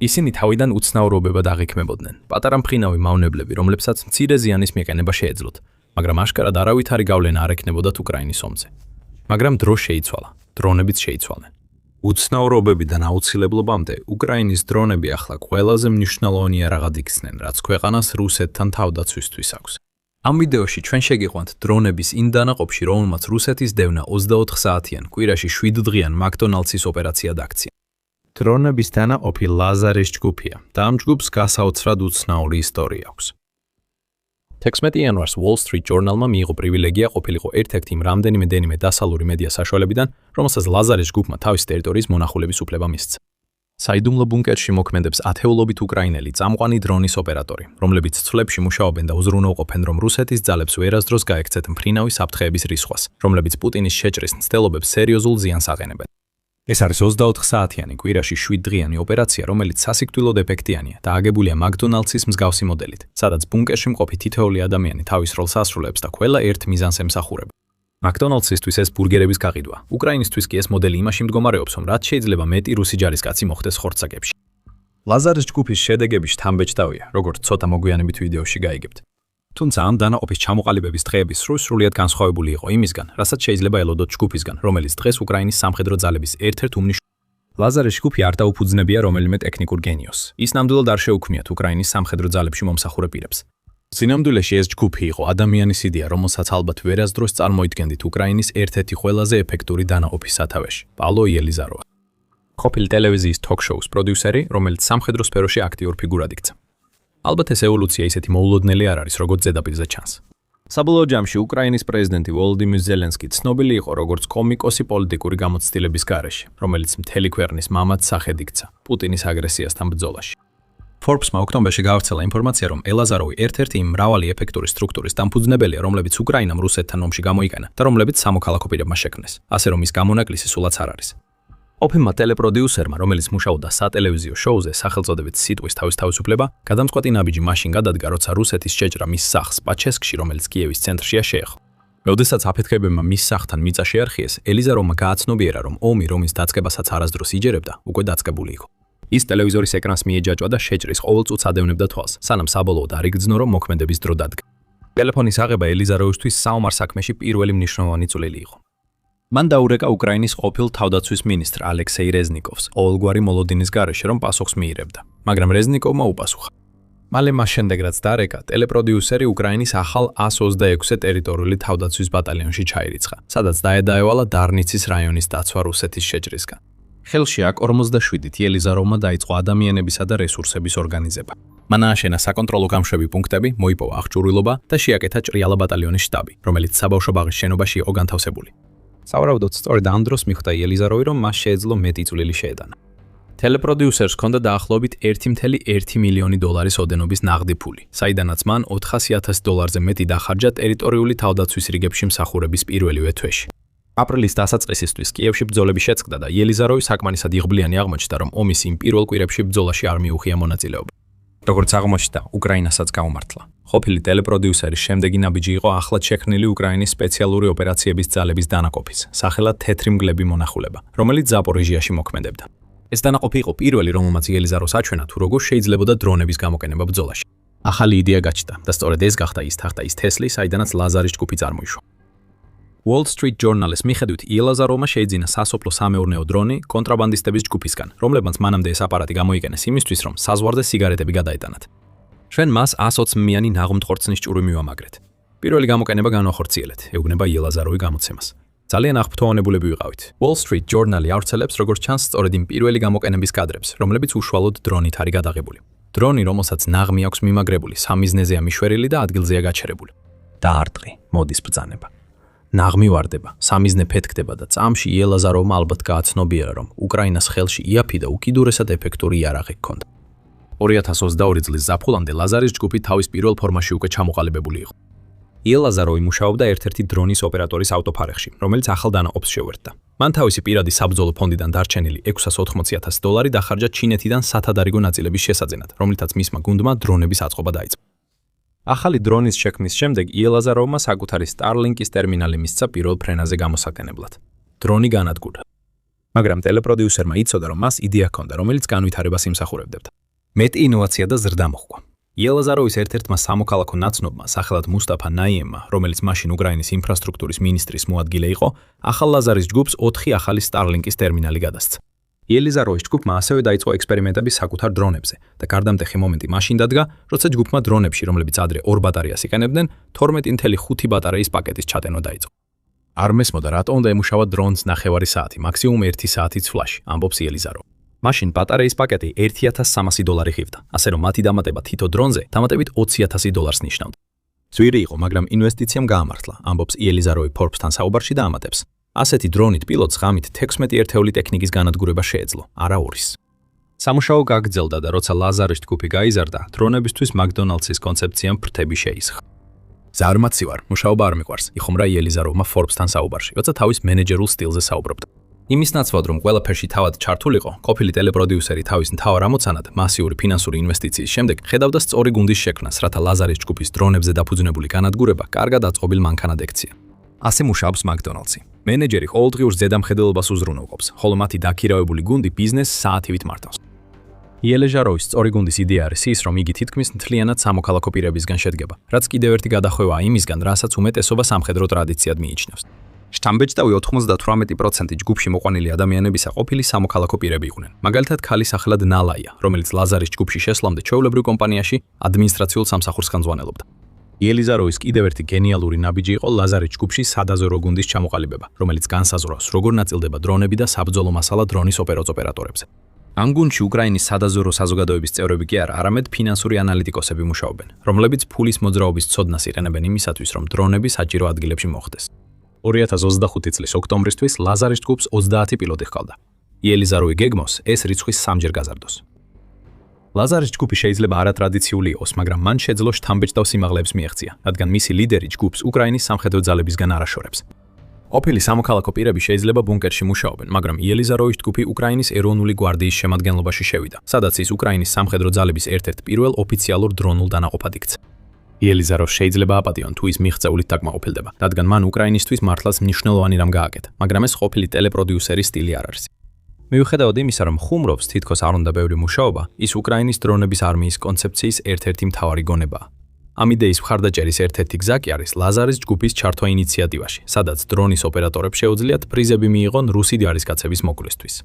ისინი თავიდან უცნაურობებად აღიქმებოდნენ. პატარა მფრინავი მავნებლები, რომლებსაც მცირე ზიანის მიყენება შეეძლოთ, მაგრამ აშკარად არავითარი გავლენა არ ექნებოდათ უკრაინის ომზე. მაგრამ დრო შეიცვალა, დრონებიც შეიცვალნენ. უცნაურობებიდან აუცილებლობამდე უკრაინის დრონები ახლა ყველაზე მნიშვნელოვანი იარაღად იქცნენ, რაც ქვეყანას რუსეთთან თავდაცვისთვის აქვს. ამ ვიდეოში ჩვენ შეგიყვანთ დრონების იმ დანაყოფში, რომელმაც რუსეთის დევნა 24 საათიან, კვირაში 7 დღიან მაკდონალდსის ოპერაციად აქცია. დრონების დანაყოფი ლაზარის ჯგუფია და ამ ჯგუფს გასაოცრად უცნაური ისტორია აქვს. 16 იანვარს Wall Street Journal-მა მიიღო პრივილეგია ყოფილიყო ერთ-ერთი იმ რამდენიმე დასავლური მედია საშუალებიდან, რომელსაც ლაზარის ჯგუფმა თავის ტერიტორიის მონახულების უფლება მისცა. საიდუმლო ბუნკერში მოქმედებს ათეულობით უკრაინელი წამყვანი დრონის ოპერატორი, რომლებიც ცვლებში მუშაობენ და უზრუნველყოფენ, რომ რუსეთის ძალებს ვერასდროს გაექცეთ მფრინავი საფრთხეების რისხვას, რომლებიც პუტინის შეჭრის მცდელობებს სერიოზულ ზიანს აყენებენ. ეს არის 24 საათიანი, კვირაში 7 დღიანი ოპერაცია, რომელიც სასიკვდილოდ ეფექტიანია და აგებულია მაკდონალდსის მსგავსი მოდელით, სადაც ბუნკერში მყოფი თითოეული ადამიანი თავის როლს ასრულებს და ყველა ერთ მიზანს ემსახურება. მაკდონალდსისთვის ეს ბურგერების გაყიდვა. უკრაინისთვის კი ეს მოდელი იმაში მდგომარეობს, რომ რაც შეიძლება მეტი რუსი ჯარისკაცი მოხდეს ხორცაკებში. ლაზარის ჯგუფის შედეგები შთამბეჭდავია, როგორც ცოტა მოგვიანებით ვიდეოში გაიგებთ. თუმცა ამ დანაყოფის ჩამოყალიბების დღეების სრულიად განსხვავებული იყო იმისგან, რასაც შეიძლება ელოდოთ ჯგუფისგან, რომელიც დღეს უკრაინის სამხედრო ძალების ერთ-ერთ ლაზარის ჯგუფი არ დაუფუძნებია რომელიმე ტექნიკურ გენიოსს. ის ნამდვილად არ შეუქმნიათ უკრაინის სამხედრო ძალებში მომსახურე პირებს. სინამდვილეში ეს ჯგუფი იყო ადამიანის იდეა, რომელსაც ალბათ ვერასდროს წარმოიდგენდით უკრაინის ერთ-ერთი ყველაზე ეფექტური დანაყოფის სათავეში, პავლო იელიზაროვა. ყოფილი ტელევიზიის თოქ-შოუს პროდიუსერი, რომელიც სამხედრო სფეროში აქტიურ ფიგურად იქცა. ალბათ ეს ევოლუცია ისეთი მოულოდნელი არ არის, როგორც ზედაპირზე ჩანს. საბოლოო ჯამში უკრაინის პრეზიდენტი ვოლოდიმირ ზელენსკი ცნობილი იყო როგორც კომიკოსი პოლიტიკური გამოცდილების გარეშე, რომელიც მთელი ქვეყნის მამად სახედ იქცა პუტინის აგრესიასთან ბრძოლაში. Forbes-მა ოქტომბერში გაავრცელა ინფორმაცია, რომ ელაზაროვი ერთ-ერთი იმ მრავალი ეფექტური სტრუქტურის დამფუძნებელია, რომლებიც უკრაინამ რუსეთთან ომში გამოიყენა და რომლებიც სამოქალაქო პირებმა შექმნეს, ასე რომ ის გამონაკლისი სულაც არ არის. ოფიმმა ტელეპროდიუსერმა, რომელიც მუშაობდა სატელევიზიო შოუზე სახელწოდებით სიტყვის თავისუფლება, გადამწყვეტი ნაბიჯი მაშინ გადადგა, როცა რუსეთის შეჭრა მის სახლს პაჩესკში, რომელიც კიევის ცენტრშია შეეხო. როდესაც აფეთქებებმა მის სახლთან მიწა შეარხიეს, ელიზაროვმა გააცნობიერა, რომ ომი, რომის დაწყებასაც არასდროს იჯერებდა, უკვე დაწყებული იყო. ის ტელევიზორის ეკრანს მიეჯაჭვა და შეჭრის ყოველწუთს ადევნებდა თვალს, სანამ საბოლოოდ არ იგრძნო, რომ მოქმედების დრო დადგა. ტელეფონის აღება ელიზაროვისთვის საომარ საქმეში პირველი მნიშვნელოვანი წვლილი იყო. მან დაურეკა უკრაინის ყოფილ თავდაცვის მინისტრ ალექსეი რეზნიკოვს ყოველგვარი მოლოდინის გარეშე, რომ პასუხს მიირებდა, მაგრამ რეზნიკოვმა უპასუხა. მალე მას შემდეგ რაც დაარეკა, ტელეპროდიუსერი უკრაინის ახალ 126-ე ტერიტორიული თავდაცვის ბატალიონში ჩაირიცხა, სადაც დაედაევალა დარნიცის რაიონის დაცვა რუსეთის შეჭრისგან. ხელში აქ 47-ით იელიზაროვმა დაიწყო ადამიანებისა და რესურსების ორგანიზება. მან ააშენა საკონტროლო გამშვები პუნქტები, მოიპოვა აღჭურვილობა და შეაკეთა ჭრიალა ბატალიონის შტაბი, რომელიც საბავშვო ბაღის შენობაში იყო განთავსებული. სავარაუდოდ სწორედ ამ დროს მიხვდა იელიზაროვი, რომ მას შეეძლო მეტი წვლილი შეედანა. ტელეპროდიუსერს ჰქონდა დაახლოებით 1,1 მილიონი დოლარის ოდენობის ნაღდი ფული, საიდანაც მან 400,000 დოლარზე მეტი დახარჯა ტერიტორიული თავდაცვის რიგებში მსახურების პირველივე თვეში. აპრილის დასაწყისისთვის კიევში ბრძოლები შეწყდა და იელიზაროვი საკმარისად იღბლიანი აღმოჩნდა, რომ ომის იმ პირველ კვირებში ბრძოლაში არ მიუღია მონაწილეობა. როგორც აღმოჩნდა, უკრაინასაც გაუმართლა. ყოფილი ტელეპროდიუსერის შემდეგი ნაბიჯი იყო ახლად შექმნილი უკრაინის სპეციალური ოპერაციების ძალების დანაყოფის, სახელად თეთრი მგლები მონახულება, რომელიც ზაპორიჟიაში მოქმედებდა. ეს დანაყოფი იყო პირველი, რომელმაც იელიზაროვს აჩვენა, თუ როგორ შეიძლებოდა დრონების გამოყენება ბრძოლაში. ახალი იდეა გაჩნდა და სწორედ ეს გახდა ის თახტა, ის თესლი, საიდანაც ლაზარის ჯგუფი წარმოიშვა. Wall Street Journal-ის მიხედვით, იელაზაროვმა შეიძინა სასოფლო-სამეურნეო დრონი კონტრაბანდისტების ჯგუფისგან, რომლებმაც მანამდე ეს აპარატი გამოიყენეს იმისთვის, რომ საზღვარზე სიგარეტები გადაეტანათ. ჩვენ მას 120-მიანი ნაღმტყორცნის ჭური მივამაგრეთ. პირველი გამოყენება განვახორციელეთ, ეუბნება იელაზაროვი გამოცემას. ძალიან აღფრთოვანებულები ვიყავით. Wall Street Journal-ი ავრცელებს, როგორც ჩანს, სწორედ იმ პირველი გამოყენების კადრებს, რომლებიც უშუალოდ დრონით არის გადაღებული. დრონი, რომელსაც ნაღმი აქვს მიმაგრებული, სამიზნეზეა მიშვერილი და ადგილზეა გაჩერებული. დაარტყი, მოდის ბრძანება. ნაღმი ვარდება, სამიზნე ფეთქდება და წამში იელაზაროვმა ალბათ გააცნობიერა, რომ უკრაინას ხელში იაფი და უკიდურესად ეფექტური იარაღი ჰქონდა. 2022 წლის ზაფხულამდე ლაზარის ჯგუფი თავის პირველ ფორმაში უკვე ჩამოყალიბებული იყო. იელაზაროვი მუშაობდა ერთ-ერთი დრონის ოპერატორის ავტოფარეხში, რომელიც ახალ დანაყოფს შეუერთდა. მან თავისი პირადი საბრძოლო ფონდიდან დარჩენილი 680,000 დოლარი დახარჯა ჩინეთიდან სათადარიგო ნაწილების შესაძენად, რომლითაც მისმა გუნდმა დრონების აწყობა დაიწყო. ახალი დრონის შექმნის შემდეგ იელაზაროვმა საკუთარი Starlink-ის ტერმინალი მისცა პირველ ფრენაზე გამოსაკენებლად. დრონი განადგურდა. მაგრამ ტელეპროდიუსერმა იცოდა, რომ მას იდეა ჰქონდა, რომელიც განვითარებას იმსახურებდებდა. მეტი ინოვაცია და ზრდა მოჰყვა. იელაზაროვის ერთ-ერთმა სამოქალაქო ნაცნობმა, სახელად მუსტაფა ნაიემმა, რომელიც მაშინ უკრაინის ინფრასტრუქტურის მინისტრის მოადგილე იყო, ახალ ლაზარის ჯგუფს 4 ახალი Starlink-ის ტერმინალი გადასცა. იელიზაროვის ჯგუფმა ასევე დაიწყო ექსპერიმენტები საკუთარ დრონებზე და გარდამტეხი მომენტი მაშინ დადგა, როცა ჯგუფმა დრონებში, რომლებიც ადრე 2 ბატარეას იყენებდნენ, 12.5 ბატარეის პაკეტის ჩატენვა დაიწყო. არ მესმოდა, რატო უნდა ემუშავა დრონს 9 საათი, მაქსიმუმ 1 საათით სვლაში, ამბობს იელიზარო. მაშინ ბატარეის პაკეტი $1,300 ღირდა, ასე რომ მათი დამატება თითო დრონზე დამატებით $20,000 ნიშნავდა. ძვირი იყო, მაგრამ ინვესტიციამ გაამართლა, ამბობს იელიზაროვი Forbes-თან საუბარში და ამატებს. ასეთი დრონით პილოტს ღამით 16 ერთეული ტექნიკის განადგურება შეეძლო, არა 2-ის. სამუშაო გაგრძელდა და როცა ლაზარის ჯგუფი გაიზარდა, დრონებისთვის McDonald's-ის კონცეფციამ ფრთები შეისხა. ზარმაცი ვარ, მუშაობა არ მიყვარს, იხომრა იელიზაროვმა Forbes-თან საუბარში, როცა თავის მენეჯერულ სტილზე საუბრობდა. იმის ნაცვლად, რომ ყველაფერში თავად ჩართულიყო, ყოფილი ტელეპროდიუსერი თავის მთავარ ამოცანად, მასიური ფინანსური ინვესტიციის შემდეგ ხედავდა სწორი გუნდის შექმნას, რათა ლაზარის ჯგუფის დრონებზე დაფუძნებული განადგურება კარგად აწყობილ მანქანად ექცია. ასე მუშაობს McDonald's-ი. მენეჯერი ყოველდღიურ ზედამხედველობას უზრუნველყოფს, ხოლო მათი დაქირავებული გუნდი ბიზნესს საათივით მართავს. იელეჟაროვის სწორი გუნდის იდეა არის ის, რომ იგი თითქმის მთლიანად სამოქალაქო პირებისგან შედგება, რაც კიდევ ერთი გადახვევაა იმისგან, რასაც უმეტესობა სამხედრო ტრადიციად მიიჩნევს. შთამბეჭდავი 98% ჯგუფში მოყვანილი ადამიანებისა ყოფილი სამოქალაქო პირები იყვნენ. მაგალითად, ქალი სახელად ნალაია, რომელიც ლაზარის ჯგუფში შესვლამდე ჩვეულებრივ კომპანიაში ადმინისტრაციულ სამსახურს ხელმძღვანელობდა. იელიზაროვის კიდევ ერთი გენიალური ნაბიჯი იყო ლაზარის ჯგუფში სადაზვერო გუნდის ჩამოყალიბება, რომელიც განსაზღვრავს, როგორ ნაწილდება დრონები და საბრძოლო მასალა დრონის ოპერატორებზე. ამ გუნდში უკრაინის სადაზვერო საზოგადოების წევრები კი არა, არამედ ფინანსური ანალიტიკოსები მუშაობენ, რომლებიც ფულის მოძრაობის ცოდნას იყენებენ იმისათვის, რომ დრონები საჭირო ადგილებში მოხვდეს. 2025 წლის ოქტომბრისთვის ლაზარის ჯგუფს 30 პილოტი ჰყავდა. იელიზაროვი გეგმავს ეს რიცხვი 3-ჯერ გაზარდოს. ლაზარის ჯგუფი შეიძლება არატრადიციული იყოს, მაგრამ მან შეძლო შთამბეჭდავ სიმაღლეებს მიაღწია, რადგან მისი ლიდერი ჯგუფს უკრაინის სამხედრო ძალებისგან არაშორებს. ყოფილი სამოქალაქო პირები შეიძლება ბუნკერში მუშაობენ, მაგრამ იელიზაროვის ჯგუფი უკრაინის ეროვნული გვარდიის შემადგენლობაში შევიდა, სადაც ის უკრაინის სამხედრო ძალების ერთ-ერთ პირველ ოფიციალურ დრონულ დანაყოფად იქცა. იელიზაროვს შეიძლება აპატიონ თუ ის მიღწეულით დაკმაყოფილდება, რადგან მან უკრაინისთვის მართლაც მნიშვნელოვანი რამ გააკეთა, მაგრამ ეს ყოფილი ტელეპროდიუსერის სტილი არ არის. მიუხედავად იმისა, რომ ხუმრობს თითქოს არ უნდა ბევრი მუშაობა, ის უკრაინის დრონების არმიის კონცეფციის ერთ-ერთი მთავარი გონებაა. ამ იდეის მხარდაჭერის ერთ-ერთი გზა კი არის ლაზარის ჯგუფის ჩართვა ინიციატივაში, სადაც დრონის ოპერატორებს შეუძლიათ პრიზები მიიღონ რუსი ჯარისკაცების მოკლისთვის.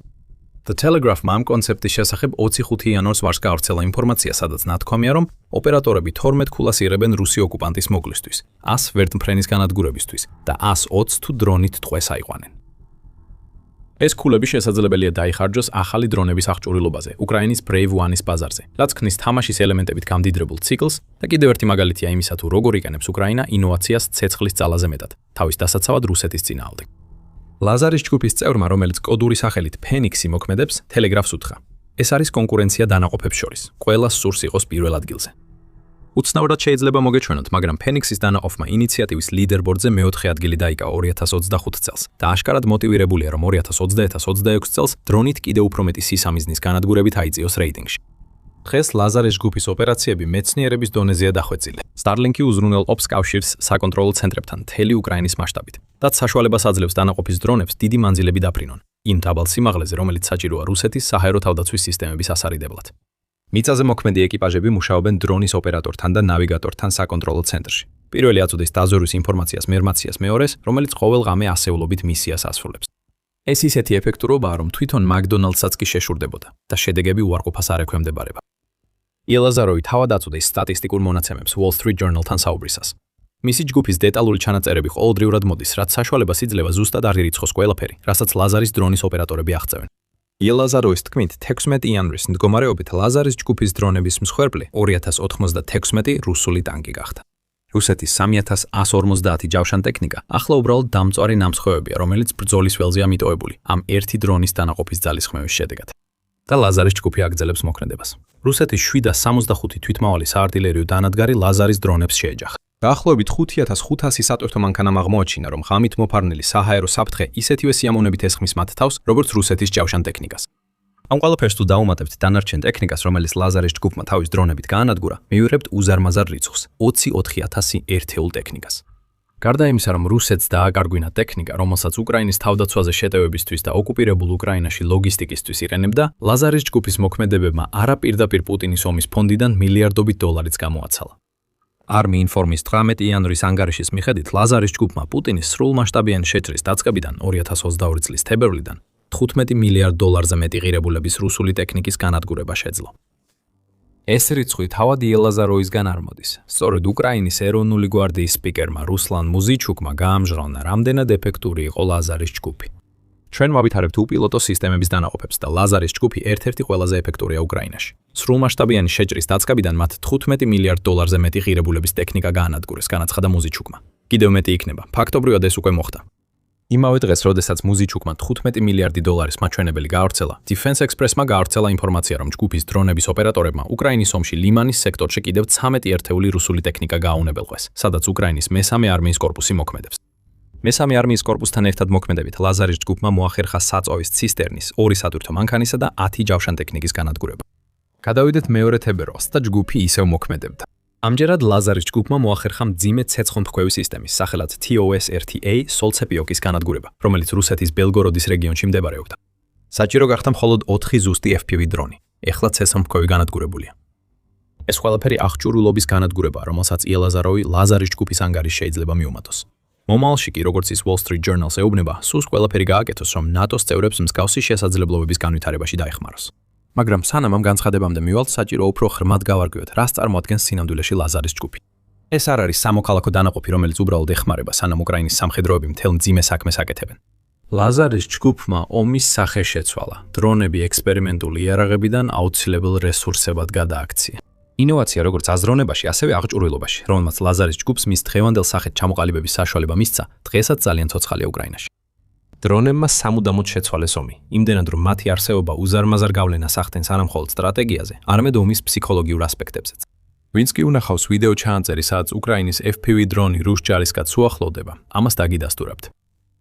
The Telegraph-მა ამ კონცეფტის შესახებ 25 იანვარს ვარს გაავრცელა ინფორმაცია, სადაც ნათქვამია, რომ ოპერატორები 12 ქულას იღებენ რუსი ოკუპანტის მოკლისთვის, 100 ვერტმფრენის განადგურებისთვის და 120 თუ დრონით ტყვეს აიყვანენ. ეს ქულები შესაძლებელია დაიხარჯოს ახალი დრონების აღჭურვილობაზე, უკრაინის Brave One-ის ბაზარზე, რაც ქმნის თამაშის ელემენტებით გამდიდრებულ ციკლს და კიდევ ერთი მაგალითია იმისა, თუ როგორ იყენებს უკრაინა ინოვაციას ცეცხლის ძალაზე მეტად, თავის დასაცავად რუსეთის წინააღმდეგ. ლაზარის ჯგუფის წევრმა, რომელიც კოდური სახელით Phoenix-ი მოქმედებს, Telegraph-ს უთხრა: ეს არის კონკურენცია დანაყოფებს შორის, ყველას სურს იყოს პირველ ადგილზე. უცნაურად შეიძლება მოგეჩვენოთ, მაგრამ Phoenix-ის დანაყოფმა ინიციატივის ლიდერბორდზე მეოთხე ადგილი დაიკავა 2025 წელს და აშკარად მოტივირებულია, რომ 2021-26 წელს დრონით კიდევ უფრო მეტი სისამიზნის განადგურებით აიწიოს რეიტინგში. დღეს ლაზარის ჯგუფის ოპერაციები მეცნიერების დონეზეა დახვეწილი. Starlink-ი უზრუნველყოფს კავშირს საკონტროლო ცენტრებთან მთელი უკრაინის მასშტაბით, რაც საშუალებას აძლევს დანაყოფის დრონებს დიდი მანძილები დაფრინონ, იმ დაბალ სიმაღლეზე, რომელიც საჭიროა რუსეთის საჰაერო თავდაცვის სისტემების ასარიდებლად. მიწაზე მოქმედი ეკიპაჟები მუშაობენ დრონის ოპერატორთან და ნავიგატორთან საკონტროლო ცენტრში. პირველი აწოდეს დაზვერვის ინფორმაციას მერმაციას მეორეს, რომელიც ყოველ ღამე ასეულობით მისიას ასრულებს. ეს ისეთი ეფექტურობაა, რომ თვითონ McDonald's-საც კი შეშურდებოდა და შედეგები უარყოფას არ ექვემდებარება. იელაზაროვი თავად აწოდეს სტატისტიკურ მონაცემებს Wall Street Journal-თან საუბრისას. მისი ჯგუფის დეტალური ჩანაწერები ყოველდღიურად მოდის, რაც საშუალებას იძლევა ზუსტად არ ირიცხოს ყველაფერი, რასაც ლაზარის დრონის ოპერატორები აღწევენ. იელაზაროვის თქმით, 16 იანვრის მდგომარეობით ლაზარის ჯგუფის დრონების მსხვერპლი 2096 რუსული ტანკი გახდა. რუსეთის 3150 ჯავშან ტექნიკა ახლა უბრალოდ დამწვარი ნამსხევებია, რომელიც ბრძოლის ველზეა მიტოვებული ამ ერთი დრონის დანაყოფის ძალისხმევის შედეგად. და ლაზარის ჯგუფი აგრძელებს მოქმედებას. რუსეთის 765 თვითმავალი საარტილერიო დანადგარი ლაზარის დრონებს შეეჯახა. დაახლოებით 5500 სატვირთო მანქანამ აღმოაჩინა, რომ ღამით მოფარნილი საჰაერო საფრთხე ისეთივე სიამოვნებით ესხმის მათ თავს, როგორც რუსეთის ჯავშან ტექნიკას. ამ ყველაფერს თუ დაუმატებთ დანარჩენ ტექნიკას, რომელიც ლაზარის ჯგუფმა თავის დრონებით გაანადგურა, მივიღებთ უზარმაზარ რიცხვს 24000 ერთეულ ტექნიკას. გარდა იმისა, რომ რუსეთს დააკარგვინა ტექნიკა, რომელსაც უკრაინის თავდაცვაზე შეტევებისთვის და ოკუპირებულ უკრაინაში ლოგისტიკისთვის იყენებდა, ლაზარის ჯგუფის მოქმედებებმა არაპირდაპირ პუტინის ომის ფონდიდან მილიარდობით დოლარიც გამოაცალა. Army Informis 18 იანვრის ანგარიშის მიხედვით, ლაზარის ჯგუფმა პუტინის სრულმასშტაბიანი შეჭრის დაწყებიდან 2022 წლის თებერვლიდან 15 მილიარდ დოლარზე მეტი ღირებულების რუსული ტექნიკის განადგურება შეძლო. ეს რიცხვი თავად იელაზაროისგან არ მოდის. სწორედ უკრაინის ეროვნული გვარდიის სპიკერმა რუსლან მუზიჩუკმა გაამჟღავნა, რამდენად ეფექტური იყო ლაზარის ჯგუფი. ჩვენ ვავითარებთ უპილოტო სისტემების დანაყოფებს და ლაზარის ჯგუფი ერთ-ერთი ყველაზე ეფექტურია უკრაინაში. სრულმასშტაბიანი შეჭრის დაწყებიდან მათ 15 მილიარდ დოლარზე მეტი ღირებულების ტექნიკა გაანადგურეს, განაცხადა მუზიჩუკმა. კიდევ მეტი იქნება. ფაქტობრივად ეს უკვე მოხდა. იმავე დღეს, როდესაც მუზიჩუკმა 15 მილიარდი დოლარის მაჩვენებელი გაავრცელა, Defense Express-მა გაავრცელა ინფორმაცია, რომ ჯგუფის დრონების ოპერატორებმა უკრაინის ომში ლიმანის სექტორში კიდევ 13 ერთეული რუსული ტექნიკა გააუნებელყვეს, სადაც უკრაინის მესამე არმიის კორპუსი მოქმედებს. მესამე არმიის კორპუსთან ერთად მოქმედებით ლაზარის ჯგუფმა მოახერხა საწოვის ცისტერნის, 2 სატვირთო მანქანისა და 10 ჯავშან ტექნიკის განადგურება. გადავიდეთ მეორე თებერვალს და ჯგუფი ისევ მოქმედებდა. ამჯერად ლაზარის ჯგუფმა მოახერხა მძიმე ცეცხლმთქვევი სისტემის, სახელად TOS-1A სოლცეპიოკის განადგურება, რომელიც რუსეთის ბელგოროდის რეგიონში მდებარეობდა. საჭირო გახდა მხოლოდ 4 ზუსტი FPV დრონი. ეხლა ცეცხლმთქვევი განადგურებულია. ეს ყველაფერი აღჭურვილობის განადგურება, რომელსაც იელაზაროვი ლაზარის ჯგუფის ანგარიშს შეიძლება მიუმატოს. მომავალში კი, როგორც ის Wall Street Journal-ს ეუბნება, სულს ყველაფერი გააკეთოს, რომ ნატოს წევრებს მსგავსი შესაძლებლობების განვითარებაში დაეხმაროს. მაგრამ სანამ ამ განცხადებამდე მივალთ, საჭირო უფრო ღრმად გავარკვიოთ, რას წარმოადგენს სინამდვილეში ლაზარის ჯგუფი. ეს არ არის სამოქალაქო დანაყოფი, რომელიც უბრალოდ ეხმარება, სანამ უკრაინის სამხედროები მთელ მძიმე საქმეს აკეთებენ. ლაზარის ჯგუფმა ომის სახე შეცვალა. დრონები ექსპერიმენტული იარაღებიდან აუცილებელ რესურსებად გადააქცია. ინოვაცია როგორც აზროვნებაში, ასევე აღჭურვილობაში, რომელმაც ლაზარის ჯგუფს მის დღევანდელ სახედ ჩამოყალიბების საშუალება მისცა, დღესაც ძალიან ცოცხალია უკრაინაში. დრონებმა სამუდამოდ შეცვალეს ომი, იმდენად რომ მათი არსებობა უზარმაზარ გავლენას ახდენს არა მხოლოდ სტრატეგიაზე, არამედ ომის ფსიქოლოგიურ ასპექტებზეც. ვინც კი უნახავს ვიდეო ჩაანწერი, სადაც უკრაინის FPV დრონი რუს ჯარისკაცს უახლოვდება, ამას დაგიდასტურებთ.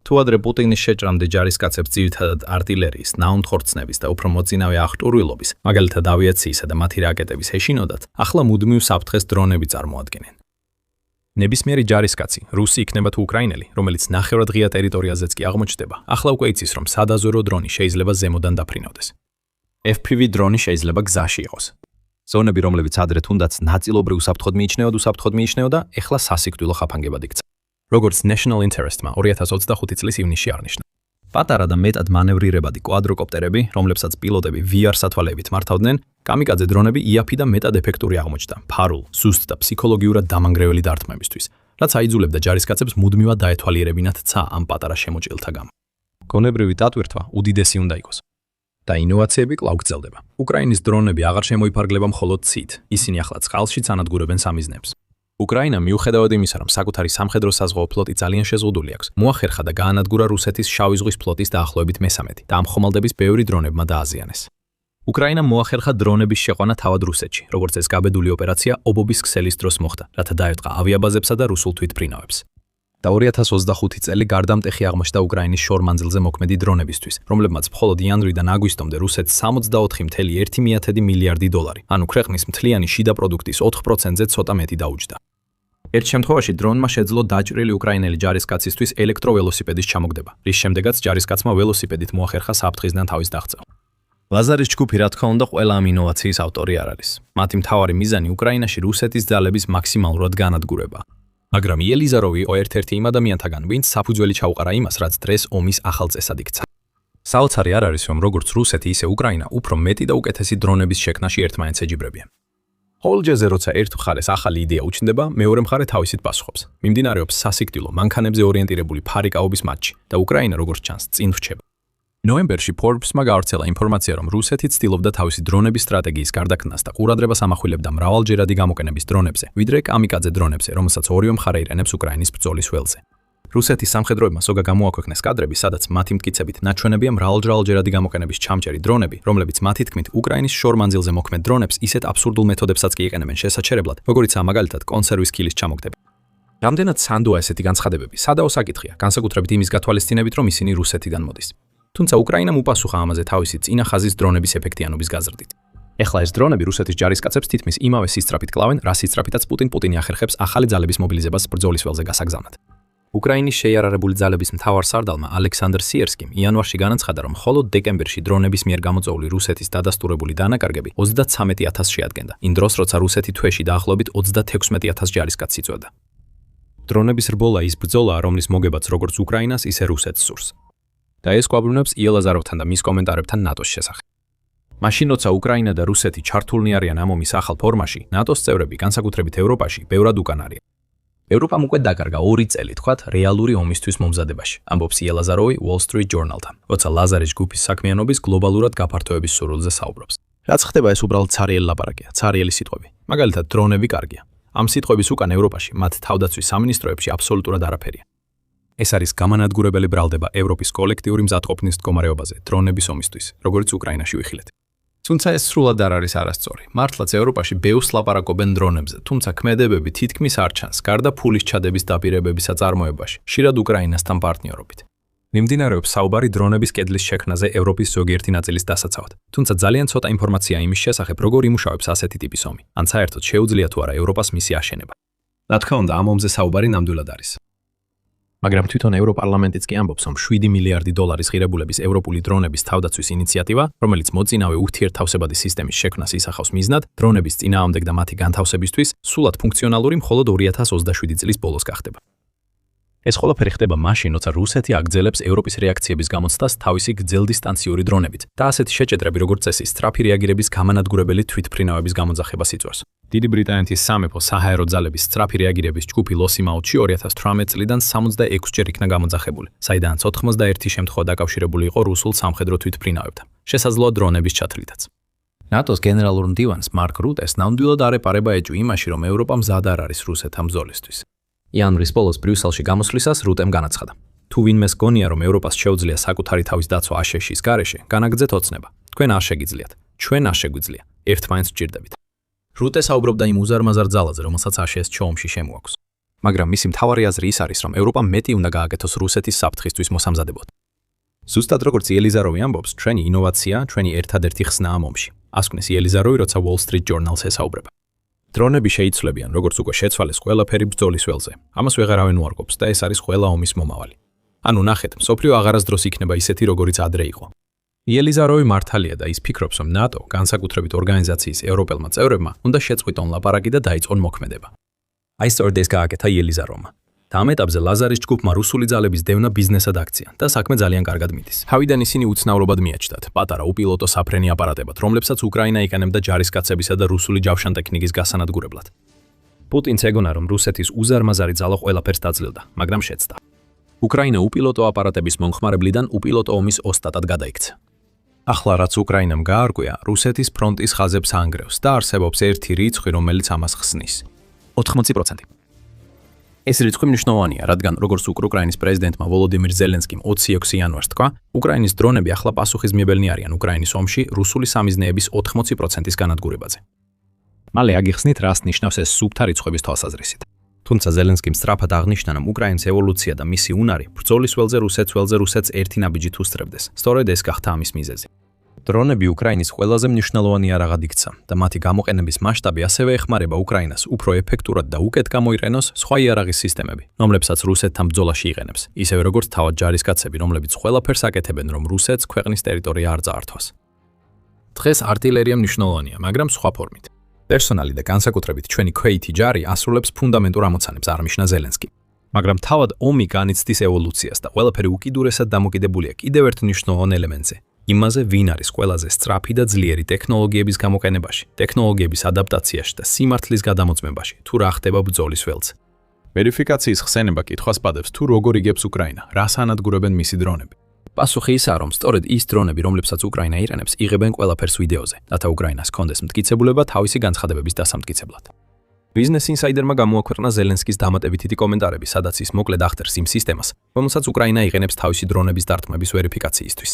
თუ ადრე პუტინის შეჭრამდე ჯარისკაცებს ძირითადად артиლერიის, ნაუნთხორცნების და უფრო მოწინავე აღჭურვილობის, მაგალითად ავიაციისა და მათი რაკეტების ეშინოდათ, ახლა მუდმივ საფრთხეს დრონები წარმოადგენენ. ნებისმიერი ჯარისკაცი, რუსი იქნება თუ უკრაინელი, რომელიც ნახევრად ღია ტერიტორიაზეც კი აღმოჩნდება, ახლა უკვე იცის, რომ სადაზვერო დრონი შეიძლება ზემოდან დაფრინავდეს. FPV დრონი შეიძლება გზაში იყოს. ზონები, რომლებიც ადრე თუნდაც ნაწილობრივ უსაფრთხოდ მიიჩნეოდა, ეხლა სასიკვდილო ხაფანგებად იქცა. როგორც National Interest-მა 2025 წლის ივნისში აღნიშნა. პატარა და მეტად მანევრირებადი კვადროკოპტერები, რომლებსაც პილოტები VR სათვალეებით მართავდნენ, კამიკაძე დრონები იაფი და მეტად ეფექტური აღმოჩნდა, ფარულ, სუსტ და ფსიქოლოგიურად დამანგრეველი დარტყმებისთვის, რაც აიძულებდა ჯარისკაცებს მუდმივად დაეთვალიერებინათ ცა ამ პატარა შემოჭრილთა გამო. გონებრივი დატვირთვა უდიდესი უნდა იყოს. და ინოვაციები კვლავ გრძელდება. უკრაინის დრონები აღარ შემოიფარგლება მხოლოდ ცით, ისინი ახლა წყალშიც ანადგურებენ სამიზნეებს. უკრაინა მიუხედავად იმისა, რომ საკუთარი სამხედრო საზღვაო ფლოტი ძალიან შეზღუდული აქვს, მოახერხა და გაანადგურა რუსეთის შავი ზღვის ფლოტის დაახლოებით მესამედი და ამ ხომალდების ბევრი დრონებმა დააზიანეს. უკრაინამ მოახერხა დრონების შეყვანა თავად რუსეთში, როგორც ეს გაბედული ოპერაცია ობობის ქსელის დროს მოხდა, რათა დაეტყა ავიაბაზებსა და რუსულ თვითმფრინავებს. და 2025 წელი გარდამტეხი აღმოჩნდა უკრაინის შორ მანძილზე მოქმედი დრონებისთვის, რომლებმაც მხოლოდ იანვრიდან აგვისტომდე რუსეთს 64.1 მილიარდი დოლარი, ანუ ქვეყნის მთლიანი შიდა პროდუქტის 4%-ზე ცოტა მეტი დაუჯდა. ერთ შემთხვევაში დრონმა შეძლო დაჭრილი უკრაინელი ჯარისკაცისთვის ელექტროველოსიპედის ჩამოგდება, რის შემდეგაც ჯარისკაცმა ველოსიპედით მოახერხა საფრთხისგან თავის დაღწევა. ლაზარის ჯგუფი, რა თქმა უნდა, ყველა ამ ინოვაციის ავტორი არ არის. მათი მთავარი მიზანი უკრაინაში რუსეთის ძალების მაქსიმალურად განადგურება. მაგრამ იელიზაროვი ერთ-ერთი იმ ადამიანთაგან, ვინც საფუძველი ჩაუყარა იმას, რაც დღეს ომის ახალ წესად იქცა. საოცარი არ არის, რომ როგორც რუსეთი, ისე უკრაინა უფრო მეტი და უკეთესი დრონების შექმნაში ერთმანეთს ეჯიბრებიან. ყოველ ჯერზე, როცა ერთ მხარეს ახალი იდეა უჩნდება, მეორე მხარე თავისით პასუხობს. მიმდინარეობს სასიკვდილო მანქანებზე ორიენტირებული ფარიკაობის მატჩი და უკრაინა, როგორც ჩანს, წინ რჩება. ნოემბერში Forbes-მა გაავრცელა ინფორმაცია, რომ რუსეთი ცდილობდა თავისი დრონების სტრატეგიის გარდაქმნას და ყურადღებას ამახვილებდა მრავალჯერადი გამოყენების დრონებზე, ვიდრე კამიკაძე დრონებზე, რომელსაც ორივე მხარე ირენებს უკრაინის ბრძოლის ველზე. რუსეთის სამხედროებმა ზოგადად გამოაქვეყნეს კადრები, სადაც მათი მტკიცებით ნაჩვენებია მრავალჯერადი გამოყენების ჩამჭერი დრონები, რომლებიც მათი თქმით უკრაინის შორ მანძილზე მოქმედ დრონებს ისეთ აბსურდულ მეთოდებსაც კი იყენებენ შესაჩერებლად, როგორიცაა მაგალითად კონსერვის კილის ჩამოგდება. რამდენად სანდოა ესეთი განცხადებები, სადაო საკითხია, განსაკუთრებით იმის გათვალისწინებით, რომ ისინი რუსეთიდან მოდის. თუმცა უკრაინამ უპასუხა ამაზე თავისი წინა ხაზის დრონების ეფექტიანობის გაზრდით. ეხლა ეს დრონები რუსეთის ჯარისკაცებს თითქმის იმავე სისწრაფით კლავენ, რა სისწრაფითაც პუტინი ახერხებს ახალი ძალების მობილიზებას ბრძოლის ველზე გასაგზავნად. უკრაინის შეიარარებული ძალების მთავარ სარდალმა ალექსანდრ სიერსკიმ იანვარში განაცხადა, რომ მხოლოდ დეკემბერში დრონების მიერ გამოწვეული რუსეთის დადასტურებული დანაკარგები 33000 შეადგენდა, იმ დროს, როცა რუსეთი თვეში დაახლოებით 36000 ჯარისკაცს იწვევდა. დრონების რბოლა ის ბრძოლაა, რომლის მოგებაც როგორც უკრაინას, ისე რუსეთს სურს. და ეს გვაბრუნებს იელაზაროვთან და მის კომენტარებთან ნატოს შესახებ. მაშინ, როცა უკრაინა და რუსეთი ჩართულნი არიან ამ ომის ახალ ფორმაში, ნატოს წევრები, განსაკუთრებით ევროპაში, ბევრად უკან არიან. ევროპამ უკვე დაკარგა 2 წელი, თქვათ, რეალური ომისთვის მომზადებაში, ამბობს იელაზაროვი Wall Street Journal-თან, როცა ლაზარის ჯგუფის საქმიანობის გლობალურად გაფართოების სურვილზე საუბრობს. რაც ხდება, ეს უბრალოდ ცარიელი ლაპარაკია, ცარიელი სიტყვები. მაგალითად, დრონები კარგია. ამ სიტყვების უკან ევროპაში მათ თავდაცვის სამინისტროებში აბსოლუტურად არაფერია. ეს არის გამანადგურებელი ბრალდება ევროპის კოლექტიური მზადყოფნის მდგომარეობაზე დრონების ომისთვის, როგორც უკრაინაში ვიხილეთ. თუმცა ეს სრულად არ არის არასწორი. მართლაც ევროპაში ბევრს ლაპარაკობენ დრონებზე, თუმცა ქმედებები თითქმის არ ჩანს, გარდა ფულის ჩადების დაპირებების აწარმოებაში, ხშირად უკრაინასთან პარტნიორობით. მიმდინარეობს საუბარი დრონების კედლის შექმნაზე ევროპის ზოგიერთი ნაწილის დასაცავად. თუმცა ძალიან ცოტა ინფორმაცია იმის შესახებ, როგორ იმუშავებს ასეთი ტიპის ომი, ან საერთოდ შეუძლია თუ არა ევროპას მისი აშენება. რა თქმა უნდა, ამ ომზე საუბარი ნამდვილად არის. მაგრამ თვითონ ევროპარლამენტიც კი ამბობს, რომ 7 მილიარდი დოლარის ღირებულების ევროპული დრონების თავდაცვის ინიციატივა, რომელიც მოწინავე ურთიერთთავსებადი სისტემის შექმნას ისახავს მიზნად, დრონების წინააღმდეგ და მათი განთავსებისთვის, სულად ფუნქციონალური მხოლოდ 2027 წლის ბოლოს გახდება. ეს ყველაფერი ხდება მაშინ, როცა რუსეთი აგრძელებს ევროპის რეაქციების გამოცდას თავისი გრძელდისტანციური დრონებით და ასეთი შეჭედრები, როგორც წესი, სწრაფი რეაგირების გამანადგურებელი თვითმფრინავების გამოძახებას იწვევს. დიდი ბრიტანეთის სამეფო საჰაერო ძალების სწრაფი რეაგირების ჯგუფი ლოსიმაუტში 2018 წლიდან 66 ჯერ იქნა გამოძახებული, საიდანაც 91 შემთხვევა დაკავშირებული იყო რუსულ სამხედრო თვითმფრინავებთან, შესაძლოა დრონების ჩათვლითაც. ნატოს გენერალურ მდივანს მარკ რუტეს ნამდვილად არ ეპარება ეჭვი იმაში, რომ ევროპა მზად არ არის რუსეთთან ბრძოლისთვის. იანვრის ბოლოს ბრიუსელში გამოსვლისას რუტემ განაცხადა: თუ ვინმეს გონია, რომ ევროპას შეუძლია საკუთარი თავის დაცვა აშშ-ის გარეშე, განაგრძეთ ოცნება. თქვენ არ შეგიძლიათ, ჩვენ არ შეგვიძლია, ერთმანეთს ვჭირდებით. რუტე საუბრობდა იმ უზარმაზარ ძალაზე, რომელსაც აშშ ომში შემოაქვს. მაგრამ მისი მთავარი აზრი ის არის, რომ ევროპამ მეტი უნდა გააკეთოს რუსეთის საფრთხისთვის მოსამზადებოდ. ზუსტად როგორც იელიზაროვი ამბობს, ჩვენი ინოვაცია, ჩვენი ერთადერთი ხსნა ამ ომში. ასკვნეს იელიზაროვი, როცა Wall Street Journal-ს ესაუბრება. დრონები შეიცვლებიან, როგორც უკვე შეცვალეს ყველაფერი ბრძოლის ველზე. ამას ვეღარავინ უარყოფს და ეს არის ყველა ომის მომავალი. ანუ ნახეთ, მსოფლიო აღარასდროს იქნება ისეთი, როგორიც ადრე იყო. იელიზაროვი მართალია და ის ფიქრობს, რომ ნატო, განსაკუთრებით ორგანიზაციის ევროპელმა წევრებმა, უნდა შეწყვიტონ ლაპარაკი და დაიწყონ მოქმედება. აი სწორედ ეს გააკეთა იელიზაროვმა. და ამ ეტაპზე ლაზარის ჯგუფმა რუსული ძალების დევნა ბიზნესად აქცია და საქმე ძალიან კარგად მიდის. თავიდან ისინი უცნაურობად მიაჩნდათ პატარა უპილოტო საფრენი აპარატებად, რომლებსაც უკრაინა იყენებდა ჯარისკაცებისა და რუსული ჯავშანტექნიკის გასანადგურებლად. პუტინს ეგონა, რომ რუსეთის უზარმაზარი ძალა ყველაფერს დაძლევდა, მაგრამ შეცდა. უკრაინა უპილოტო აპარატების მომხმარებლიდან უპილოტო ომის ოსტატად გადაიქცა. ახლა რაც უკრაინამ გაარკვია, რუსეთის ფრონტის ხაზებს ანგრევს და არსებობს ერთი რიცხვი, რომელიც ამას ხსნის. 80%. ეს რიცხვი მნიშვნელოვანია, რადგან როგორც უკრაინის პრეზიდენტმა ვოლოდიმირ ზელენსკიმ 26 იანვარს თქვა, უკრაინის დრონები ახლა პასუხისმგებელნი არიან უკრაინის ომში რუსული სამიზნეების 80%-ის განადგურებაზე. მალე აგიხსნით, რას ნიშნავს ეს სუფთა რიცხვების თვალსაზრისით. თუმცა ზელენსკიმ სწრაფად აღნიშნა, რომ უკრაინის ევოლუცია და მისი უნარი ბრძოლის ველზე რუსეთს ერთი ნაბიჯით უსწრებდეს. სწორედ ეს გახდა ამის მიზეზი. დრონები უკრაინის ყველაზე მნიშვნელოვანი იარაღად იქცა და მათი გამოყენების მასშტაბი ასევე ეხმარება უკრაინას უფრო ეფექტურად და უკეთ გამოიყენოს სხვა იარაღის სისტემები, რომლებსაც რუსეთთან ბრძოლაში იყენებს, ისევე როგორც თავად ჯარისკაცები, რომლებიც ყველაფერს აკეთებენ, რომ რუსეთს ქვეყნის ტერიტორია არ წაართვას. დღეს артილერია მნიშვნელოვანია, მაგრამ სხვა ფორმით. პერსონალი და განსაკუთრებით ჩვენი ქვეითი ჯარი ასრულებს ფუნდამენტურ ამოცანებს, აღნიშნა ზელენსკი. მაგრამ თავად ომი განიცდის ევოლუციას და ყველაფერი უკიდურესად დამოკიდებულია კიდევ ერთ მნიშვნელოვან ელემენტზე. იმაზე, ვინ არის ყველაზე სწრაფი და ძლიერი ტექნოლოგიების გამოყენებაში, ტექნოლოგიების ადაპტაციაში და სიმართლის გადამოწმებაში, თუ რა ხდება ბრძოლის ველზე. ვერიფიკაციის ხსენება კითხვას პადებს, თუ როგორ იგებს უკრაინა, რას ანადგურებენ მისი დრონები. პასუხი ისაა, რომ სწორედ ის დრონები, რომლებსაც უკრაინა იღენებს, იღებენ ყველაფერს ვიდეოზე, რათა უკრაინას ჰქონდეს მტკიცებულება თავისი განცხადებების დასამტკიცებლად. ბიზნეს ინსაიდერმა გამოაქვეყნა ზელენსკის დამატებითი კომენტარები, სადაც ის მოკლედ აღწერს იმ სისტემას, რომელსაც უკრაინა იღენებს თავისი დრონების დარტყმების ვერიფიკაციისთვის.